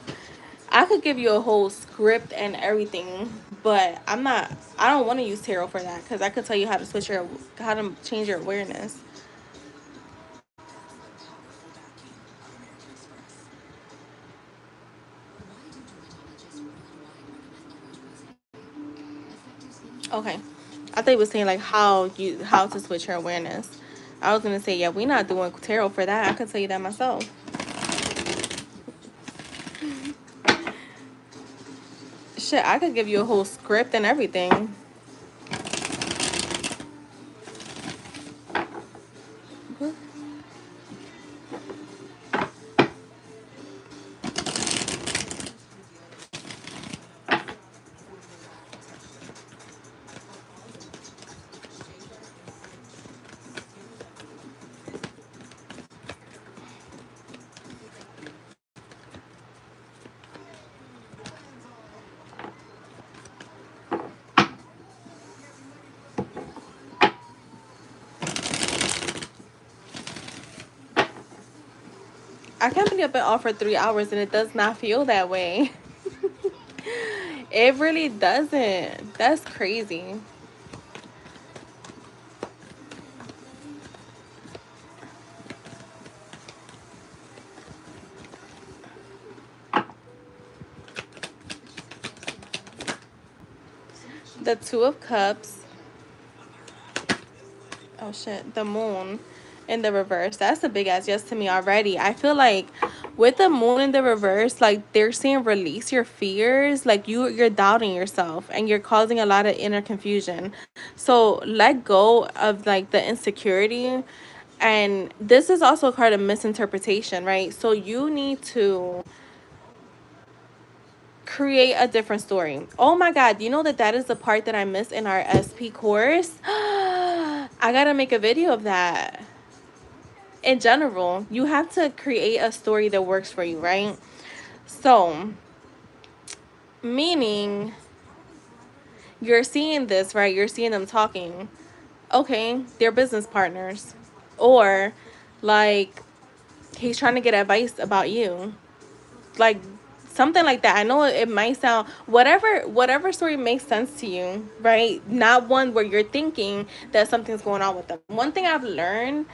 I could give you a whole script and everything, but I don't want to use tarot for that, cuz I could tell you how to change your awareness. Okay. I thought you was saying like how to switch your awareness. I was going to say, yeah, we're not doing tarot for that. I could tell you that myself. Shit, I could give you a whole script and everything. I can be up and off for 3 hours and it does not feel that way. It really doesn't. That's crazy. The Two of Cups. Oh shit, the Moon in the reverse. That's a big ass yes to me already. I feel like with the Moon in the reverse, like they're saying release your fears. Like you're doubting yourself and you're causing a lot of inner confusion. So let go of like the insecurity. And this is also a card of misinterpretation, right? So you need to create a different story. Oh my God, you know that that is the part that I missed in our SP course? I gotta make a video of that. In general, you have to create a story that works for you, right? So, meaning you're seeing this, right? You're seeing them talking. Okay, they're business partners. Or, like, he's trying to get advice about you. Like, something like that. I know it might sound whatever story makes sense to you, right? Not one where you're thinking that something's going on with them. One thing I've learned,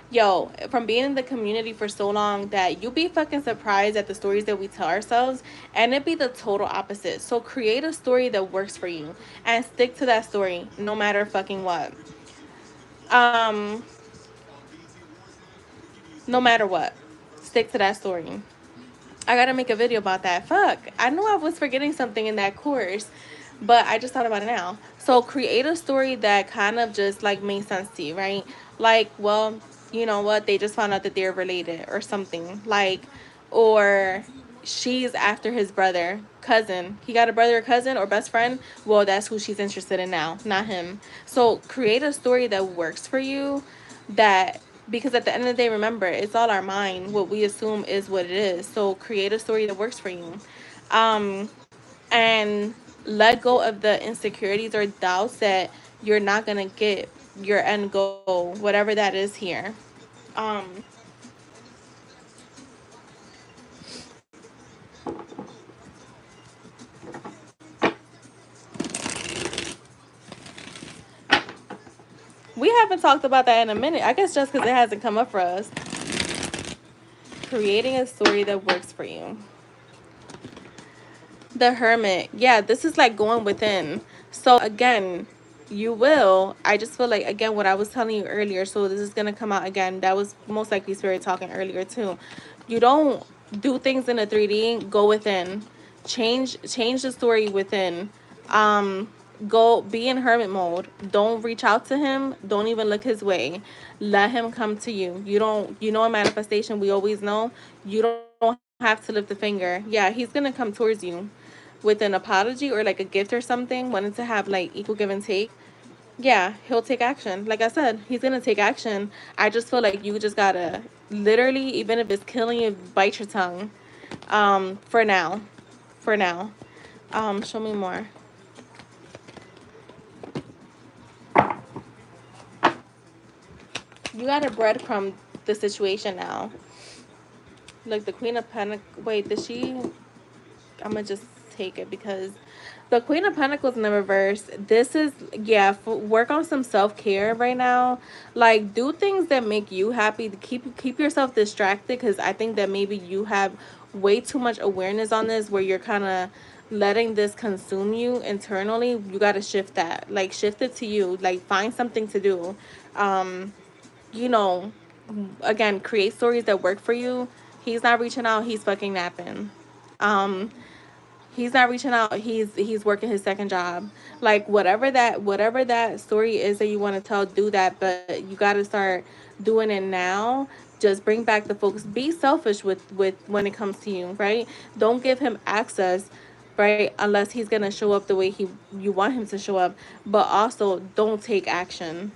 yo, from being in the community for so long, that you'll be fucking surprised at the stories that we tell ourselves, and it be the total opposite. So create a story that works for you and stick to that story no matter fucking what. Um, no matter what, stick to that story. I gotta make a video about that. Fuck. I knew I was forgetting something in that course, but I just thought about it now. So create a story that kind of just like makes sense to you, right? Like, well, you know what? They just found out that they're related or something. Like, or she's after his brother, cousin. He got a brother or cousin or best friend. Well, that's who she's interested in now, not him. So create a story that works for you, that, because at the end of the day, remember, it's all our mind. What we assume is what it is. So create a story that works for you. Um, and let go of the insecurities or doubts that you're not going to get your end goal, whatever that is here. Um, we haven't talked about that in a minute. I guess just because it hasn't come up for us. Creating a story that works for you. The Hermit. Yeah, this is like going within. So again, you will. I just feel like, again, what I was telling you earlier. So this is gonna come out again. That was most likely Spirit talking earlier too. You don't do things in a 3D. Go within. Change the story within. Um, go be in hermit mode. Don't reach out to him. Don't even look his way. Let him come to you. You don't. You know, in manifestation, we always know you don't have to lift the finger. Yeah, he's gonna come towards you with an apology or like a gift or something, wanting to have like equal give and take. Yeah, he'll take action. Like I said, he's gonna take action. I just feel like you just gotta literally, even if it's killing you, bite your tongue. For now. For now. Show me more. You gotta breadcrumb the situation now. Like the Queen of Pentacles. Wait, did she? I'm gonna just take it because the Queen of Pentacles in the reverse. This is, yeah. Work on some self-care right now. Like, do things that make you happy. To keep yourself distracted, because I think that maybe you have way too much awareness on this, where you're kind of letting this consume you internally. You got to shift that. Like, shift it to you. Like, find something to do. Um, you know, again, create stories that work for you. He's not reaching out. He's fucking napping. Um, he's not reaching out. He's working his second job. Like, whatever that story is that you want to tell, do that. But you got to start doing it now. Just bring back the focus. Be selfish with when it comes to you, right? Don't give him access, right? Unless he's gonna show up the way you want him to show up. But also, don't take action.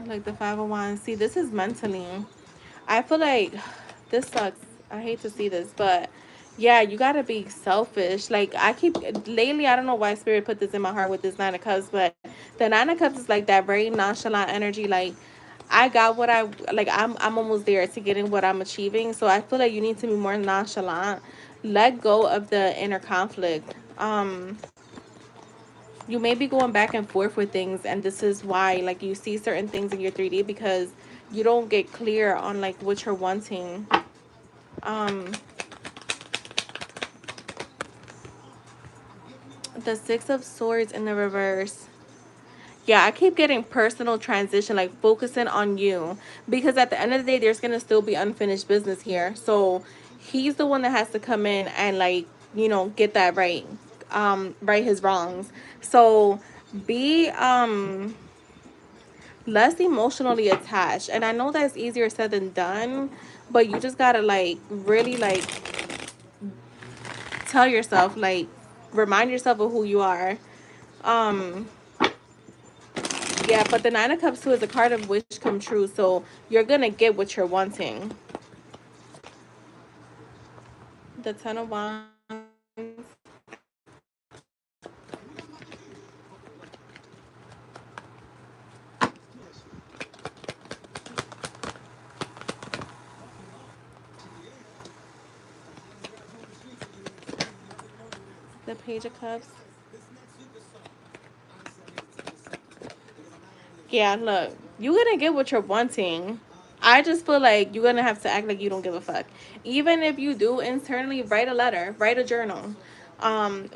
Like the 501. See, this is mentally. I feel like this sucks. I hate to see this, but yeah, you gotta be selfish. Like, I keep lately, I don't know why Spirit put this in my heart with this Nine of Cups, but the Nine of Cups is like that very nonchalant energy. Like, I got what I like. I'm almost there to getting what I'm achieving. So I feel like you need to be more nonchalant. Let go of the inner conflict. You may be going back and forth with things, and this is why, like, you see certain things in your 3D, because you don't get clear on like what you're wanting. um the Six of Swords in the reverse. Yeah, I keep getting personal transition, like focusing on you, because at the end of the day, there's gonna still be unfinished business here. So he's the one that has to come in and like get that right, right his wrongs. So be less emotionally attached. And I know that's easier said than done, but you just gotta like really like tell yourself, like remind yourself of who you are. Um yeah, but the Nine of Cups too is a card of wish come true, so you're gonna get what you're wanting. The Ten of Wands, the Page of Cups. Yeah, look, you're gonna get what you're wanting. I just feel like you're gonna have to act like you don't give a fuck. Even if you do internally, write a letter, write a journal.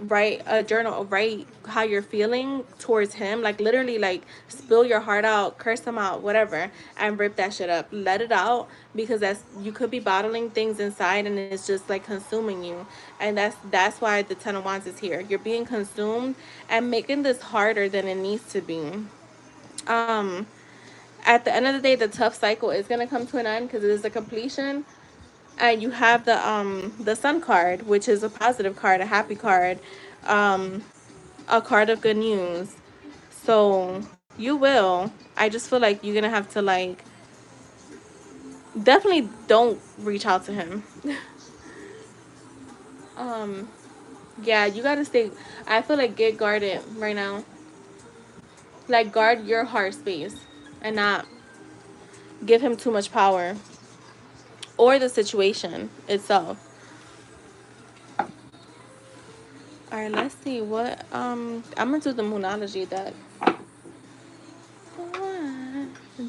Write a journal, write how you're feeling towards him. Like literally like spill your heart out, curse him out, whatever, and rip that shit up. Let it out because that's you could be bottling things inside and it's just like consuming you. And that's why the Ten of Wands is here. You're being consumed and making this harder than it needs to be. um at the end of the day, the tough cycle is going to come to an end because it is a completion. And you have the Sun card, which is a positive card, a happy card, um a card of good news. So you will. I just feel like you're gonna have to like definitely don't reach out to him. um yeah, you gotta stay. I feel like get guarded right now. Like guard your heart space and not give him too much power or the situation itself. All right, let's see what I'm gonna do the Moonology deck. Why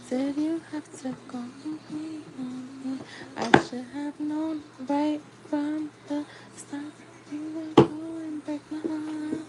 did you have to go? I should have known right from the start. You were going break my heart.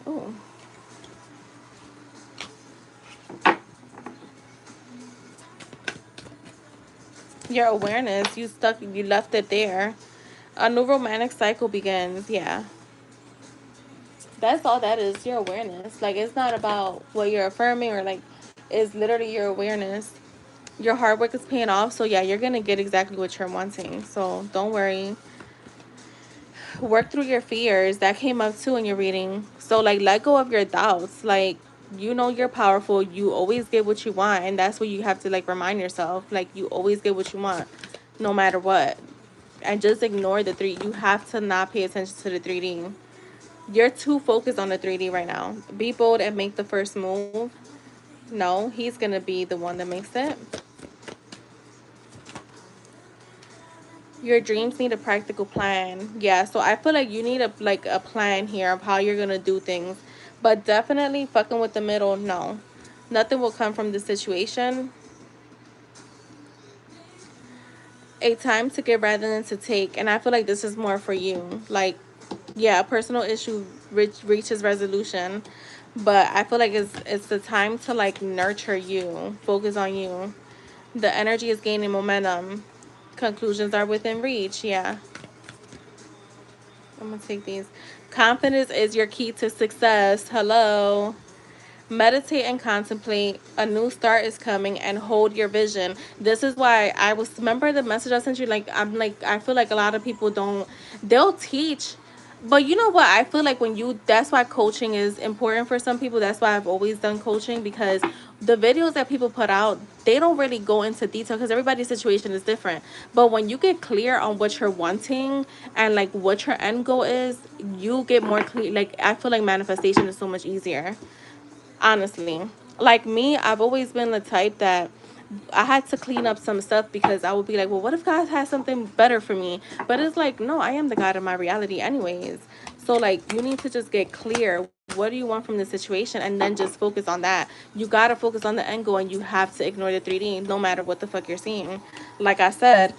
Oh, your awareness. You stuck. You left it there. A new romantic cycle begins. Yeah, that's all that is. Your awareness. Like it's not about what you're affirming or like. It's literally your awareness. Your hard work is paying off. So yeah, you're gonna get exactly what you're wanting. So don't worry. Work through your fears. That came up too in your reading. So like let go of your doubts. Like you know you're powerful. You always get what you want, and that's what you have to like remind yourself. Like you always get what you want, no matter what. And just ignore the three. You have to not pay attention to the 3D. You're too focused on the 3D right now. Be bold and make the first move. No, he's gonna be the one that makes it. Your dreams need a practical plan. Yeah, so I feel like you need a plan here of how you're gonna do things. But definitely fucking with the middle, no. Nothing will come from the situation. A time to give rather than to take. And I feel like this is more for you. Like, yeah, a personal issue reaches resolution. But I feel like it's the time to like nurture you. Focus on you. The energy is gaining momentum. Conclusions are within reach. Yeah. I'm gonna take these. Confidence is your key to success. Hello. Meditate and contemplate. A new start is coming and hold your vision. This is why I was remember the message I sent you. Like I'm like I feel like a lot of people don't. They'll teach, but you know what? I feel like when you that's why coaching is important for some people. That's why I've always done coaching because the videos that people put out, they don't really go into detail because everybody's situation is different. But when you get clear on what you're wanting and like what your end goal is, you get more clear. Like I feel like manifestation is so much easier, honestly. Like me, I've always been the type that I had to clean up some stuff because I would be like, well, what if God has something better for me? But it's like, no, I am the God of my reality anyways. So like you need to just get clear what do you want from the situation, and then just focus on that. You gotta focus on the end goal, and you have to ignore the 3D no matter what the fuck you're seeing. Like I said,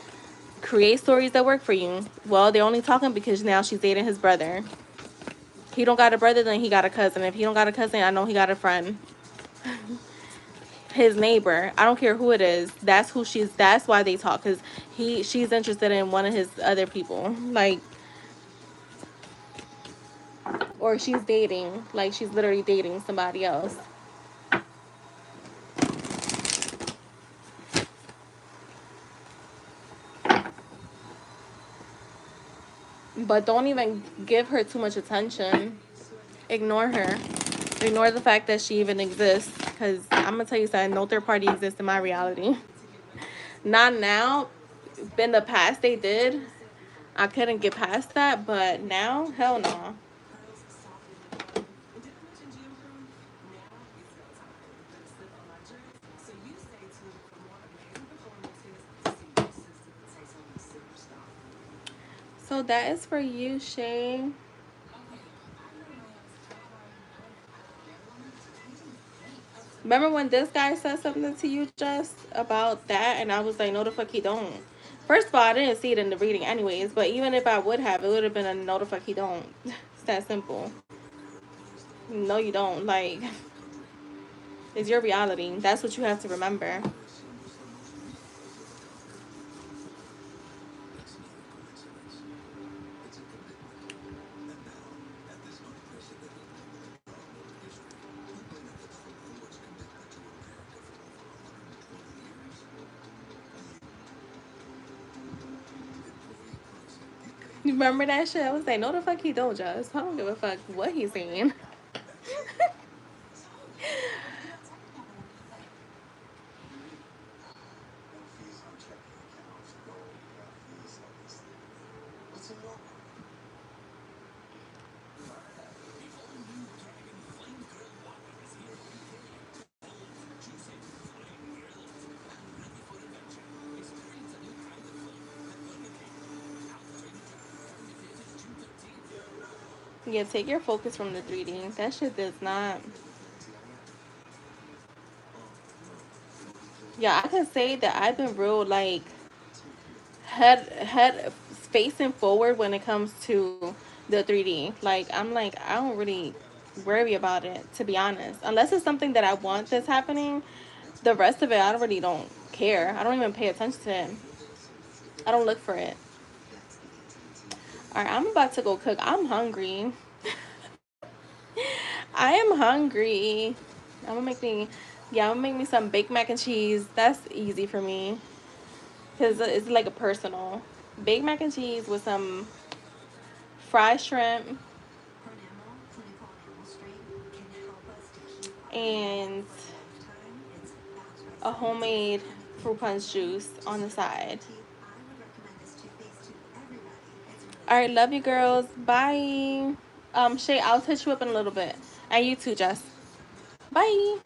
create stories that work for you. Well, they're only talking because now she's dating his brother. He don't got a brother, then he got a cousin. If he don't got a cousin, I know he got a friend. His neighbor. I don't care who it is. That's who she's. That's why they talk. Cause she's interested in one of his other people. Like, or she's dating. Like, she's literally dating somebody else. But don't even give her too much attention. Ignore her. Ignore the fact that she even exists. Because I'm going to tell you something. No third party exists in my reality. Not now. In the past, they did. I couldn't get past that. But now, hell no. So that is for you, Shay. Remember when this guy said something to you just about that, and I was like, no, the fuck he don't. First of all, I didn't see it in the reading, anyways. But even if I would have, it would have been a no, the fuck he don't. It's that simple. No, you don't. Like, it's your reality. That's what you have to remember. You remember that shit? I was like, no, the fuck he don't, just. I don't give a fuck what he's saying. Yeah, take your focus from the 3D. That shit does not. Yeah, I can say that I've been real, like, head facing forward when it comes to the 3D. Like, I'm like, I don't really worry about it, to be honest. Unless it's something that I want that's happening, the rest of it I really don't care. I don't even pay attention to it. I don't look for it. All right, I'm about to go cook. I'm hungry. I am hungry. I'm gonna make me, yeah, I'm gonna make me some baked mac and cheese. That's easy for me because it's like a personal baked mac and cheese with some fried shrimp and a homemade fruit punch juice on the side. All right, love you girls. Bye. Shay, I'll touch you up in a little bit. And you too, Jess. Bye.